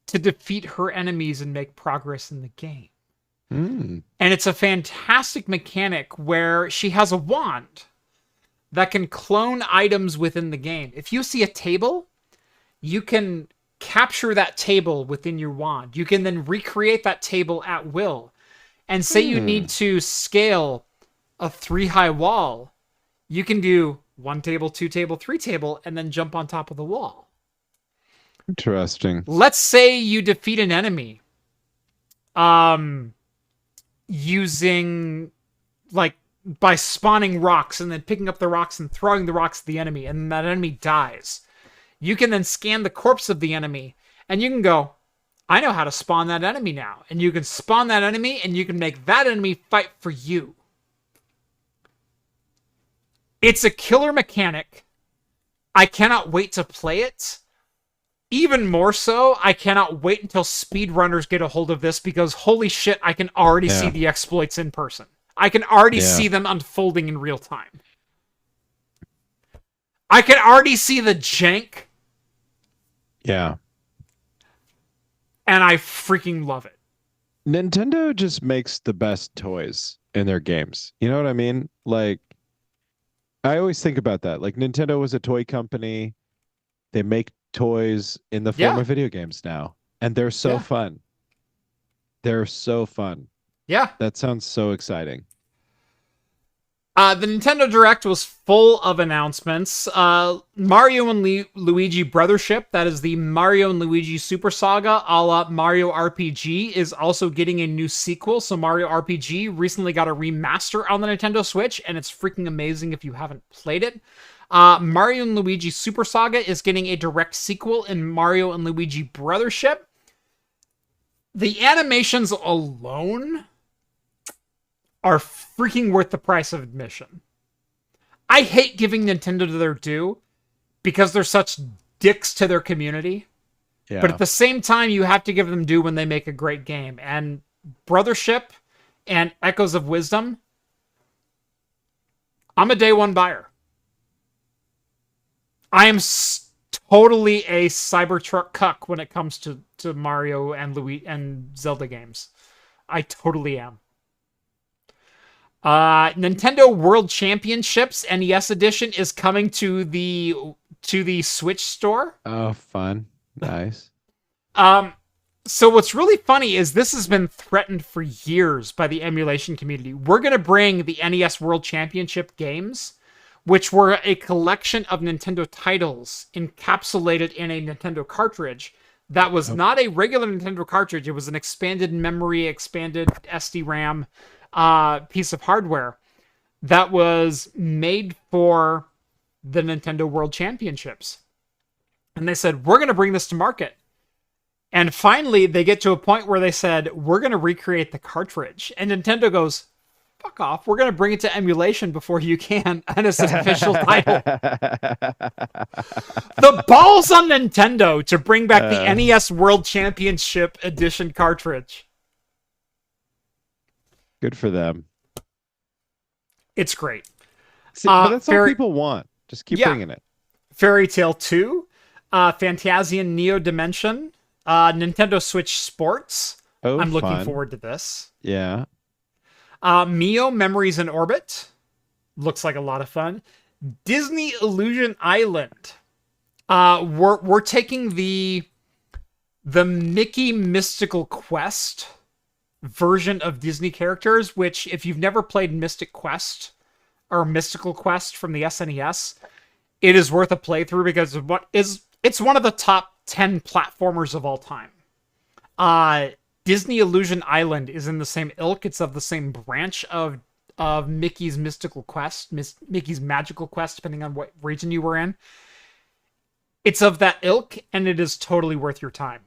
to defeat her enemies and make progress in the game. And it's a fantastic mechanic where she has a wand that can clone items within the game. If you see a table, you can capture that table within your wand. You can then recreate that table at will. And say you need to scale a 3-high wall, you can do 1 table, 2 table, 3 table, and then jump on top of the wall. Interesting. Let's say you defeat an enemy using, like, by spawning rocks and then picking up the rocks and throwing the rocks at the enemy, and that enemy dies. You can then scan the corpse of the enemy, and you can go, I know how to spawn that enemy now. And you can spawn that enemy, and you can make that enemy fight for you. It's a killer mechanic. I cannot wait to play it. Even more so, I cannot wait until speedrunners get a hold of this, because holy shit, I can already see the exploits in person. I can already see them unfolding in real time. I can already see the jank. Yeah. And I freaking love it. Nintendo just makes the best toys in their games. You know what I mean? Like, I always think about that. Like, Nintendo was a toy company. They make toys in the form of video games now. And they're so fun. They're so fun. Yeah. That sounds so exciting. The Nintendo Direct was full of announcements. Mario and Luigi Brothership, that is the Mario and Luigi Super Saga a la Mario RPG, is also getting a new sequel. So Mario RPG recently got a remaster on the Nintendo Switch, and it's freaking amazing if you haven't played it. Mario and Luigi Super Saga is getting a direct sequel in Mario and Luigi Brothership. The animations alone are freaking worth the price of admission. I hate giving Nintendo their due because they're such dicks to their community. Yeah. But at the same time, you have to give them due when they make a great game. And Brothership and Echoes of Wisdom, I'm a day one buyer. I am totally a Cybertruck cuck when it comes to Mario and Luigi and Zelda games. I totally am. Nintendo World Championships NES Edition is coming to the Switch store. Oh, fun. Nice. So what's really funny is this has been threatened for years by the emulation community. We're going to bring the NES World Championship games, which were a collection of Nintendo titles encapsulated in a Nintendo cartridge that was not a regular Nintendo cartridge. It was an expanded memory, expanded SD-RAM piece of hardware that was made for the Nintendo World Championships. And they said, we're going to bring this to market. And finally, they get to a point where they said, we're going to recreate the cartridge. And Nintendo goes, fuck off. We're going to bring it to emulation before you can. And it's an official title. The balls on Nintendo to bring back the NES World Championship Edition cartridge. Good for them. It's great. See, but that's all people want. Just keep bringing it. Fairy Tail 2, Fantasian Neo Dimension, Nintendo Switch Sports. Oh, I'm looking forward to this. Yeah. Mio Memories in Orbit. Looks like a lot of fun. Disney Illusion Island. We're taking the Mickey Mystical Quest version of Disney characters, which if you've never played Mystic Quest or Mystical Quest from the SNES, it is worth a playthrough because it's one of the top 10 platformers of all time. Disney Illusion Island is in the same ilk. It's of the same branch of Mickey's Mystical Quest, Mickey's Magical Quest, depending on what region you were in. It's of that ilk, and it is totally worth your time.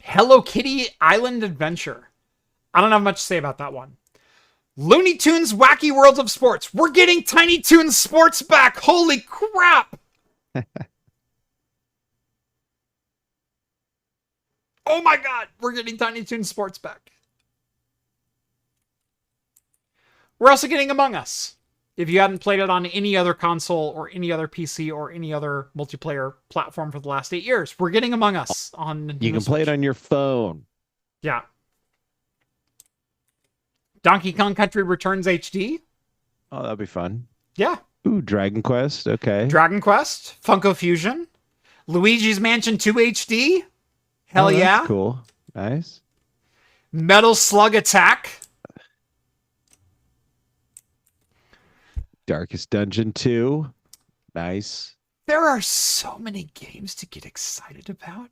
Hello Kitty Island Adventure. I don't have much to say about that one. Looney Tunes Wacky Worlds of Sports. We're getting Tiny Toons Sports back. Holy crap. Oh my god, we're getting Tiny Toons Sports back. We're also getting Among Us. If you hadn't played it on any other console or any other PC or any other multiplayer platform for the last 8 years, we're getting Among Us on Nintendo You can play it on your phone. Yeah. Donkey Kong Country Returns HD. Oh, that'd be fun. Yeah. Ooh, Dragon Quest. Okay. Dragon Quest, Funko Fusion, Luigi's Mansion 2 HD. Hell Oh, that's yeah. cool. Nice. Metal Slug Attack. Darkest Dungeon 2. Nice. There are so many games to get excited about.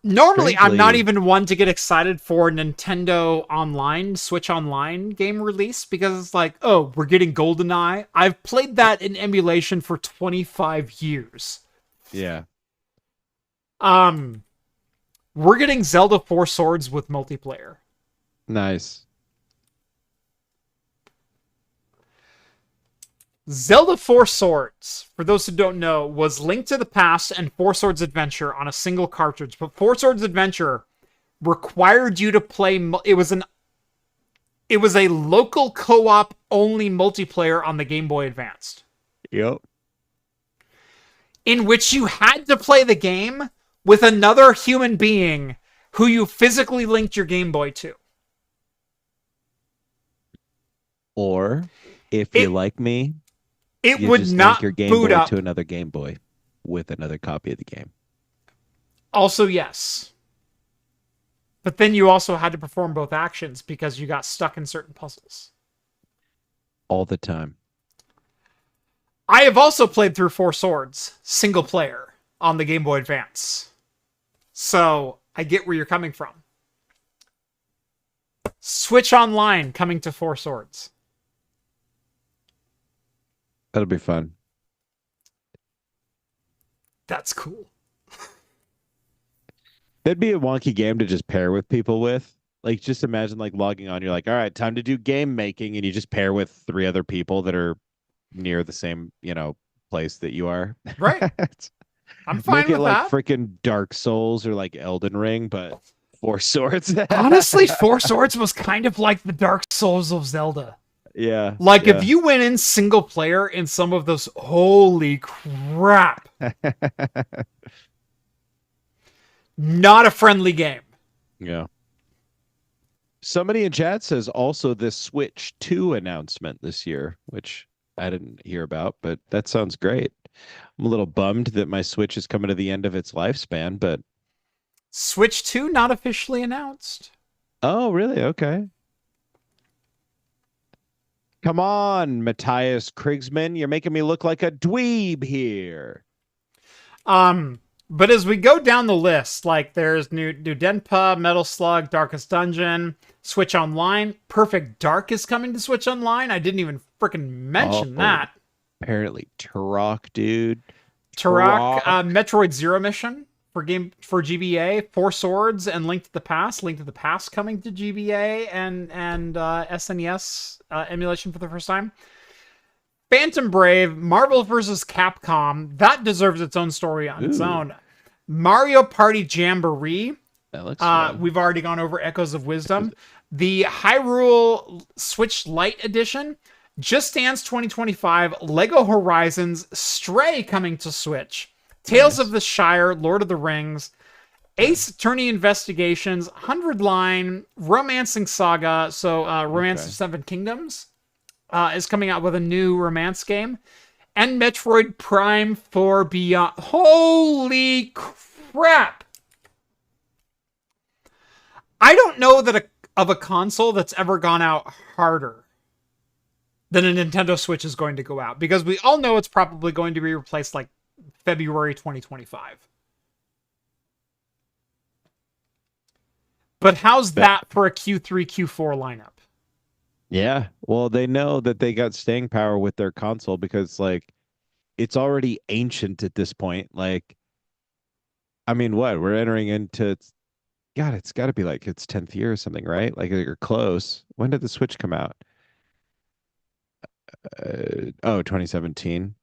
Normally I'm not even one to get excited for Nintendo Online, Switch Online game release because it's like, oh, we're getting GoldenEye. I've played that in emulation for 25 years. Yeah. We're getting Zelda 4 Swords with multiplayer. Nice. Zelda 4 Swords, for those who don't know, was Link to the Past and 4 Swords Adventure on a single cartridge. But 4 Swords Adventure required you to play... It was a local co-op only multiplayer on the Game Boy Advanced. Yep. In which you had to play the game with another human being who you physically linked your Game Boy to. Or, if you like me... It you would just not link your Game boot Boy up to another Game Boy with another copy of the game. Also, yes. But then you also had to perform both actions because you got stuck in certain puzzles. All the time. I have also played through 4 Swords, single player, on the Game Boy Advance. So, I get where you're coming from. Switch Online coming to 4 Swords. That'll be fun. That's cool. That'd be a wonky game to just pair with people with. Like, just imagine like logging on. You're like, all right, time to do game making, and you just pair with 3 other people that are near the same, place that you are. Right. I'm fine Make it with like that. freaking Dark Souls or like Elden Ring, but 4 Swords. Honestly, 4 Swords was kind of like the Dark Souls of Zelda. Yeah. Like, yeah. if you went in single player in some of those, holy crap. Not a friendly game. Yeah. Somebody in chat says also this Switch 2 announcement this year, which I didn't hear about, but that sounds great. I'm a little bummed that my Switch is coming to the end of its lifespan, but... Switch 2 not officially announced. Oh, really? Okay. Come on, Matthias Krigsman. You're making me look like a dweeb here. But as we go down the list, like there's new Denpa, Metal Slug, Darkest Dungeon, Switch Online. Perfect Dark is coming to Switch Online. I didn't even freaking mention that. Apparently, Turok, dude. Turok, Metroid Zero Mission for GBA, 4 Swords, and Link to the Past. Link to the Past coming to GBA and SNES emulation for the first time. Phantom Brave, Marvel vs. Capcom. That deserves its own story on its own. Mario Party Jamboree. That looks fun. We've already gone over Echoes of Wisdom. The Hyrule Switch Lite Edition. Just Dance 2025. Lego Horizons. Stray coming to Switch. Tales of the Shire. Lord of the Rings. Ace Attorney Investigations. 100 Line. Romancing Saga. So Romance of Seven Kingdoms. Is coming out with a new romance game. And Metroid Prime 4 Beyond. Holy crap! I don't know that of a console that's ever gone out harder than a Nintendo Switch is going to go out. Because we all know it's probably going to be replaced like February 2025. But how's that for a Q3, Q4 lineup? Yeah, well, they know that they got staying power with their console because, like, it's already ancient at this point. Like, I mean, what? We're entering into, God, it's got to be like its 10th year or something, right? Like, you're close. When did the Switch come out? 2017.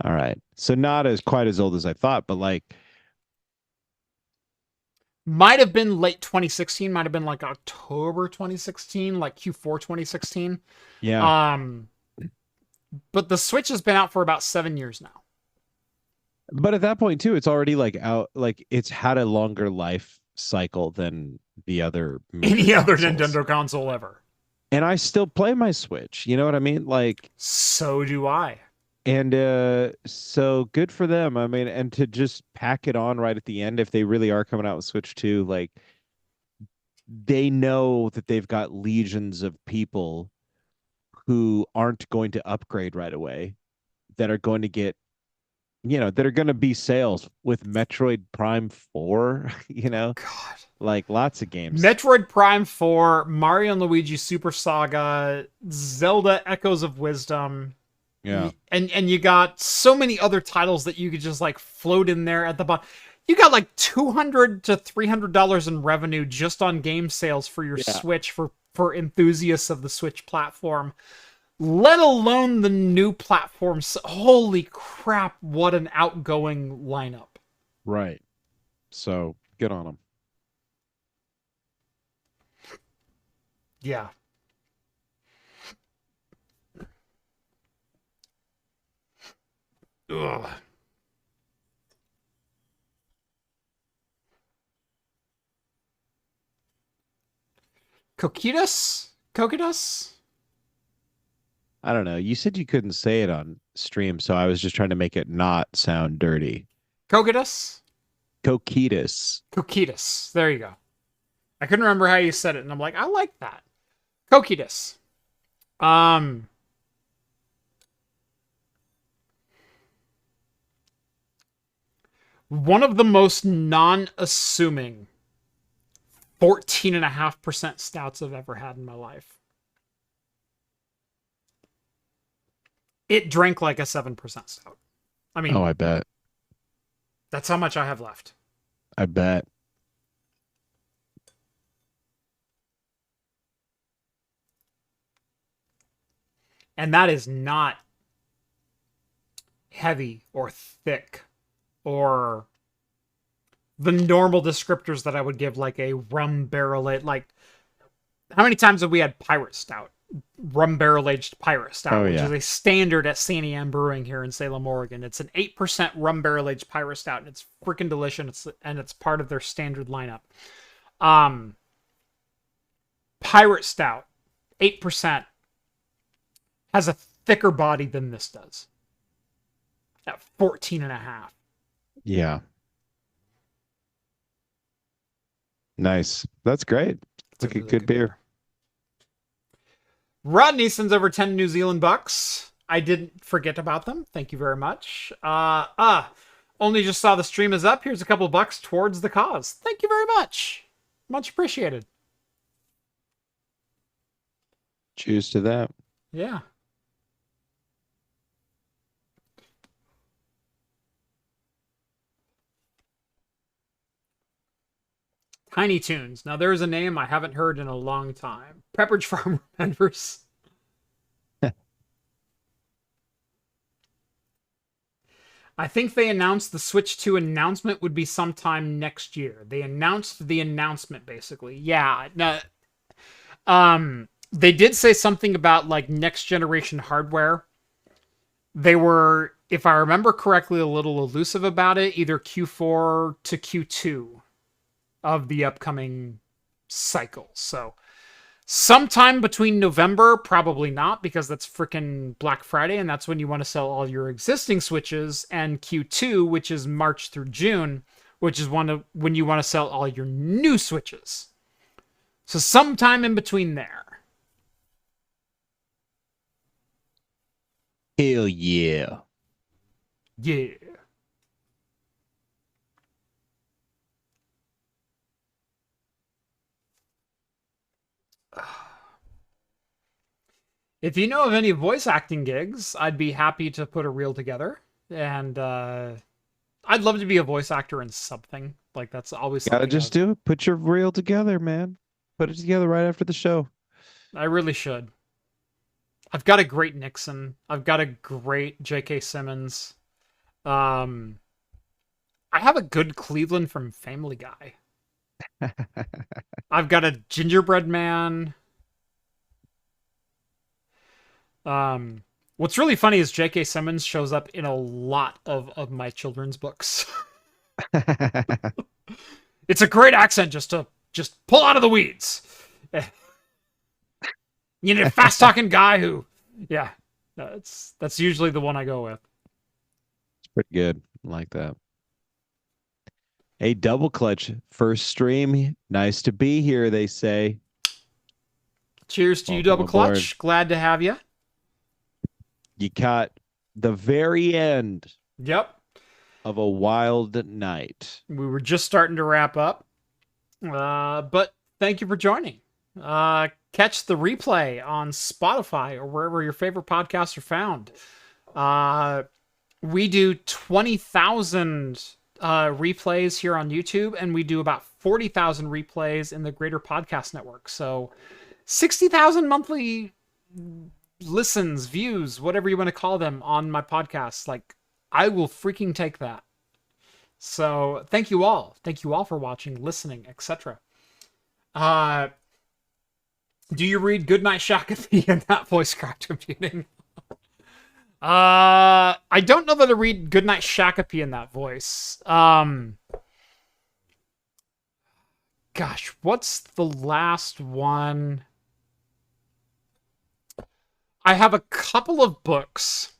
All right. So not as quite as old as I thought, but like, might have been late 2016, might have been like October 2016, like Q4 2016. yeah. But the Switch has been out for about 7 years now. But at that point too, it's already like out, like it's had a longer life cycle than the other any other consoles. Nintendo console ever. And I still play my Switch. You know what I mean? Like, so do I. And so good for them. I mean, and to just pack it on right at the end, if they really are coming out with Switch 2, like they know that they've got legions of people who aren't going to upgrade right away, that are going to get, that are going to be sales with Metroid Prime 4, God. like lots of games. Metroid Prime 4, Mario and Luigi Super Saga, Zelda Echoes of Wisdom. Yeah. And you got so many other titles that you could just like float in there at the bottom. You got like $200 to $300 in revenue just on game sales for your Switch for enthusiasts of the Switch platform, let alone the new platforms. Holy crap, what an outgoing lineup. Right. So get on them. Yeah. Ugh. Coquitas? I don't know. You said you couldn't say it on stream, so I was just trying to make it not sound dirty. Coquitas? Coquitas. There you go. I couldn't remember how you said it, and I'm like, I like that. Coquitas. One of the most non-assuming 14.5% stouts I've ever had in my life. It drank like a 7% stout. I mean, oh, I bet. That's how much I have left. I bet. And that is not heavy or thick or the normal descriptors that I would give like a rum barrel aged. Like, how many times have we had Pirate Stout? Rum barrel aged Pirate Stout, which is a standard at St. Anne Brewing here in Salem, Oregon. It's an 8% rum barrel aged Pirate Stout, and it's freaking delicious. It's part of their standard lineup. Pirate Stout, 8%, has a thicker body than this does. At 14.5. Yeah. Nice. That's great. Look at good beer. Rodney sends over 10 New Zealand bucks. I didn't forget about them. Thank you very much. Only just saw the stream is up. Here's a couple bucks towards the cause. Thank you very much. Much appreciated. Cheers to that. Yeah. Tiny Toons. Now, there's a name I haven't heard in a long time. Pepperidge Farm remembers. I think they announced the Switch 2 announcement would be sometime next year. They announced the announcement, basically. Yeah. No, they did say something about, like, next generation hardware. They were, if I remember correctly, a little elusive about it. Either Q4 to Q2 of the upcoming cycle. So sometime between November, probably not, because that's freaking Black Friday, and that's when you want to sell all your existing Switches, and Q2, which is March through June, which is when you want to sell all your new Switches. So sometime in between there. Hell yeah. Yeah. If you know of any voice acting gigs, I'd be happy to put a reel together. And I'd love to be a voice actor in something. Like, that's always something. Gotta just do it. Put your reel together, man. Put it together right after the show. I really should. I've got a great Nixon. I've got a great J.K. Simmons. I have a good Cleveland from Family Guy. I've got a Gingerbread Man. What's really funny is J.K. Simmons shows up in a lot of my children's books. It's a great accent just pull out of the weeds. You need a fast talking guy who, yeah, That's usually the one I go with. It's pretty good. I like that. A double clutch first stream. Nice to be here, they say. Cheers to you, Welcome Double aboard. Clutch. Glad to have you. You caught the very end Yep. of a wild night. We were just starting to wrap up. But thank you for joining. Catch the replay on Spotify or wherever your favorite podcasts are found. We do 20,000 replays here on YouTube, and we do about 40,000 replays in the greater podcast network. So 60,000 monthly listens, views, whatever you want to call them on my podcast. Like, I will freaking take that. So thank you all. Thank you all for watching, listening, etc. Do you read Goodnight Shakopee in that voice crack computing? I don't know that I read Goodnight Shakopee in that voice. Gosh, what's the last one? I have a couple of books.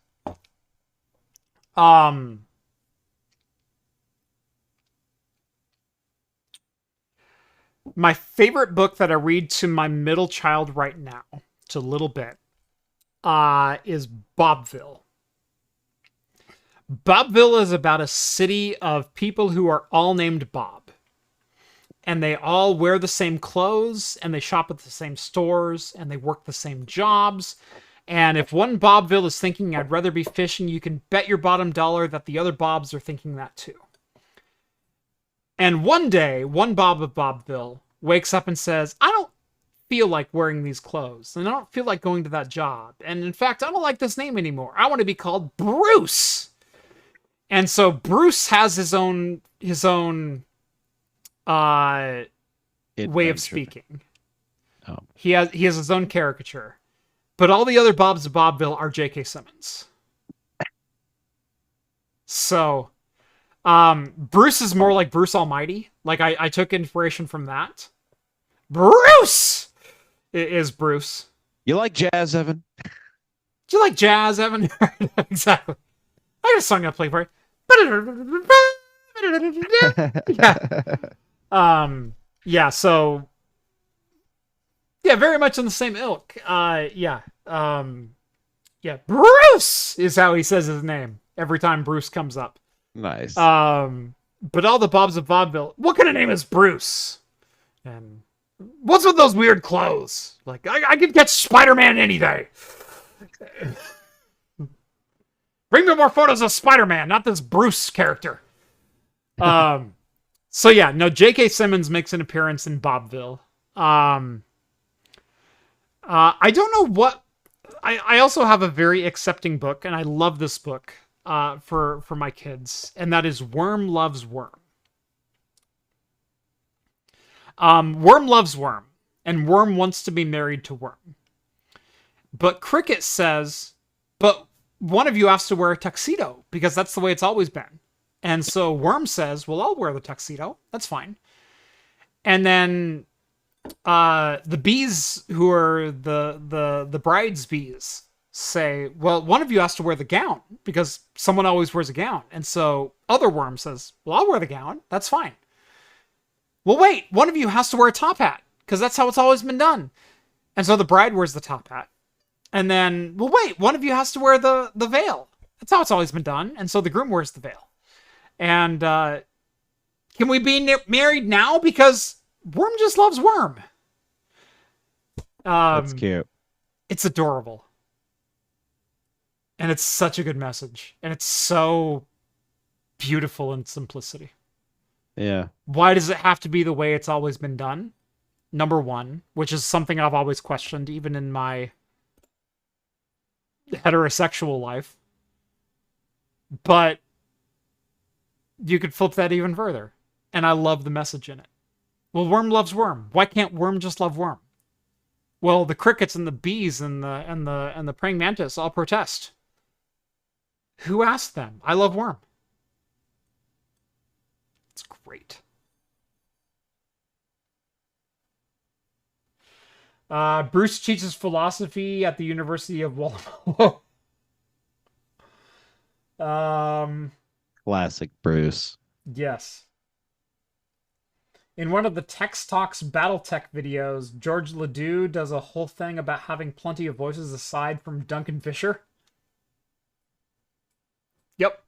My favorite book that I read to my middle child right now, to little bit, is Bobville. Bobville is about a city of people who are all named Bob. And they all wear the same clothes, and they shop at the same stores, and they work the same jobs. And if one Bobville is thinking, I'd rather be fishing, you can bet your bottom dollar that the other Bobs are thinking that too. And one day, one Bob of Bobville wakes up and says, I don't feel like wearing these clothes, and I don't feel like going to that job. And in fact, I don't like this name anymore. I want to be called Bruce. And so Bruce has his own way of speaking. Oh. He has his own caricature. But all the other Bobs of Bobville are J.K. Simmons. So Bruce is more like Bruce Almighty. Like, I took inspiration from that. Bruce is Bruce. You like jazz, Evan? Do you like jazz, Evan? Exactly. I got a song I'll play for you. Yeah. So yeah, very much in the same ilk. Yeah. Bruce is how he says his name every time Bruce comes up. Nice. But all the Bobs of Bobville, what kind of name is Bruce? And what's with those weird clothes? Like, I could catch Spider-Man any day. Bring me more photos of Spider-Man, not this Bruce character. So yeah, no, J.K. Simmons makes an appearance in Bobville. I don't know what... I also have a very accepting book, and I love this book for my kids, and that is Worm Loves Worm. Worm loves Worm, and Worm wants to be married to Worm. But Cricket says, but one of you has to wear a tuxedo, because that's the way it's always been. And so Worm says, well, I'll wear the tuxedo. That's fine. And then the bees, who are the bride's bees, say, well, one of you has to wear the gown, because someone always wears a gown. And so other Worm says, well, I'll wear the gown. That's fine. Well, wait, one of you has to wear a top hat, because that's how it's always been done. And so the bride wears the top hat. And then, well, wait, one of you has to wear the veil. That's how it's always been done. And so the groom wears the veil. And can we be married now? Because Worm just loves Worm. That's cute. It's adorable. And it's such a good message. And it's so beautiful in simplicity. Yeah. Why does it have to be the way it's always been done? Number one, which is something I've always questioned, even in my heterosexual life. But you could flip that even further. And I love the message in it. Well, Worm loves Worm. Why can't Worm just love Worm? Well, the crickets and the bees and the praying mantis all protest. Who asked them? I love Worm. It's great. Bruce teaches philosophy at the University of Wallowa. Um, Classic Bruce. yes. In one of the Text Talks Battletech videos, George Ledoux does a whole thing about having plenty of voices aside from Duncan Fisher. Yep.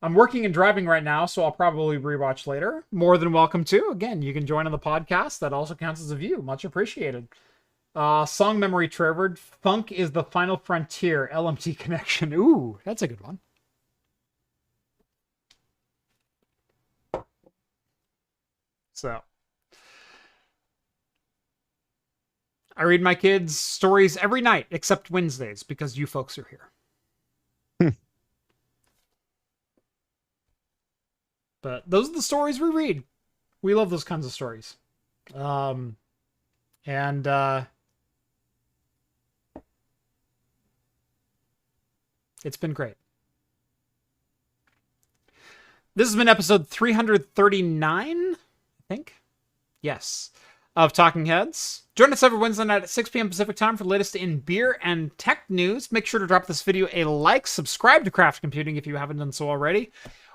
I'm working and driving right now, so I'll probably rewatch later. More than welcome to. Again, you can join on the podcast. That also counts as a view. Much appreciated. Song memory triggered. Funk is the final frontier. LMT connection. Ooh, that's a good one. So, I read my kids' stories every night except Wednesdays because you folks are here. But those are the stories we read. We love those kinds of stories. And it's been great. This has been episode 339, I think. Yes. Of Talking Heads. Join us every Wednesday night at 6 p.m. Pacific time for the latest in beer and tech news. Make sure to drop this video a like, subscribe to Craft Computing if you haven't done so already.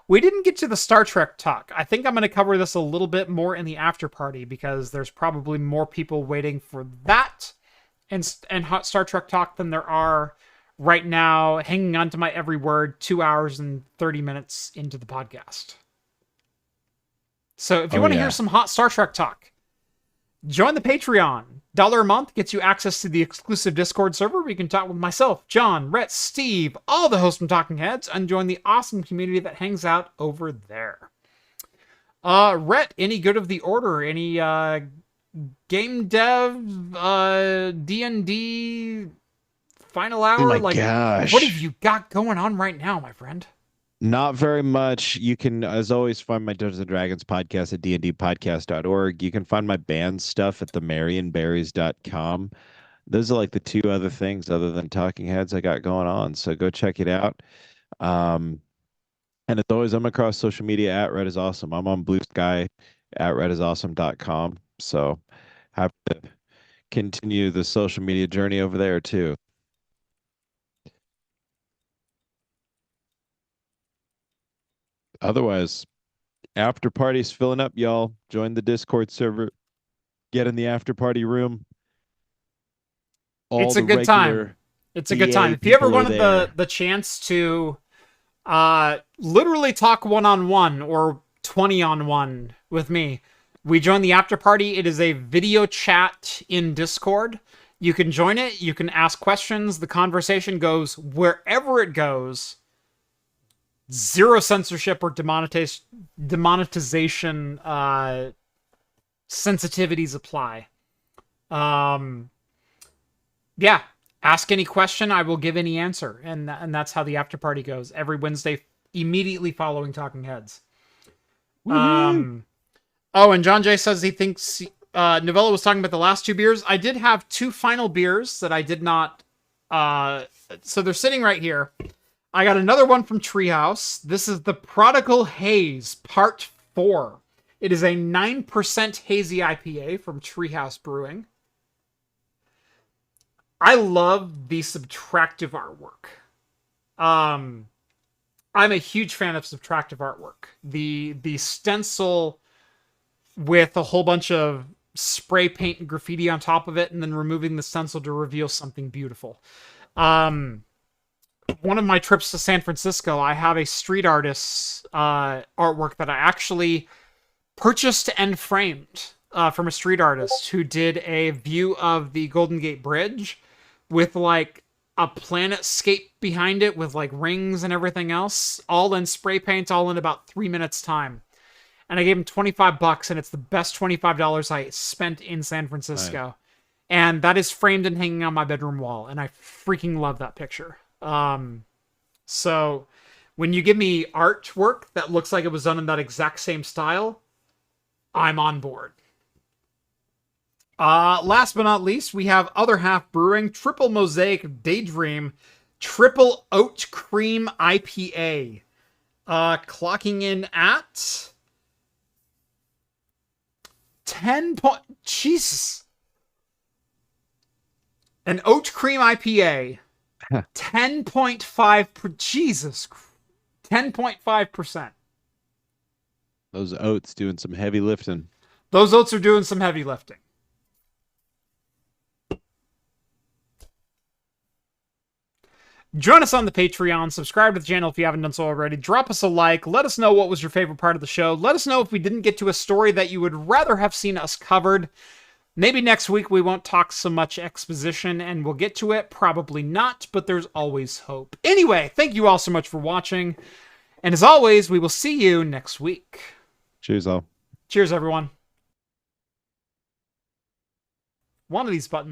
We didn't get to the Star Trek talk. I think I'm going to cover this a little bit more in the after party because there's probably more people waiting for that and Star Trek talk than there are right now, hanging on to my every word 2 hours and 30 minutes into the podcast. So if you want to hear some hot Star Trek talk, join the Patreon. $1 a month gets you access to the exclusive Discord server where you can talk with myself, John, Rett, Steve, all the hosts from Talking Heads, and join the awesome community that hangs out over there. Rett, any good of the order? Any game dev, D&D final hour? Oh my gosh. What have you got going on right now, my friend? Not very much. You can, as always, find my Dungeons and Dragons podcast at dndpodcast.org. You can find my band stuff at themarionberries.com. Those are like the two other things other than Talking Heads I got going on. So go check it out. And as always, I'm across social media at Rett is Awesome. I'm on Bluesky at rettisawesome.com. So happy to continue the social media journey over there too. Otherwise, after party's filling up, y'all. Join the Discord server. Get in the after party room. It's a good time. It's a good time. If you ever wanted the chance to literally talk one-on-one or 20-on-1 with me, we join the after party. It is a video chat in Discord. You can join it. You can ask questions. The conversation goes wherever it goes. Zero censorship or demonetization sensitivities apply. Yeah, ask any question, I will give any answer, and that's how the after party goes every Wednesday, immediately following Talking Heads. Oh, and John Jay says he thinks Novella was talking about the last two beers. I did have two final beers that I did not. So they're sitting right here. I got another one from Treehouse. This is the Prodigal Haze Part 4. It is a 9% hazy IPA from Treehouse Brewing. I love the subtractive artwork. I'm a huge fan of subtractive artwork. The stencil with a whole bunch of spray paint and graffiti on top of it and then removing the stencil to reveal something beautiful. One of my trips to San Francisco, I have a street artist's artwork that I actually purchased and framed from a street artist who did a view of the Golden Gate Bridge with like a planetscape behind it with like rings and everything else, all in spray paint, all in about 3 minutes time. And I gave him $25, and it's the best $25 I spent in San Francisco. Right. And that is framed and hanging on my bedroom wall, and I freaking love that picture. So when you give me artwork that looks like it was done in that exact same style, I'm on board. Last but not least, we have Other Half Brewing Triple Mosaic Daydream Triple Oat Cream IPA. Clocking in at 10 point. Jesus. An oat cream IPA. 10.5 Jesus. 10.5%. Those oats doing some heavy lifting. Those oats are doing some heavy lifting. Join us on the Patreon. Subscribe to the channel if you haven't done so already. Drop us a like. Let us know what was your favorite part of the show. Let us know if we didn't get to a story that you would rather have seen us covered. Maybe next week we won't talk so much exposition and we'll get to it. Probably not, but there's always hope. Anyway, thank you all so much for watching. And as always, we will see you next week. Cheers, all. Cheers, everyone. One of these buttons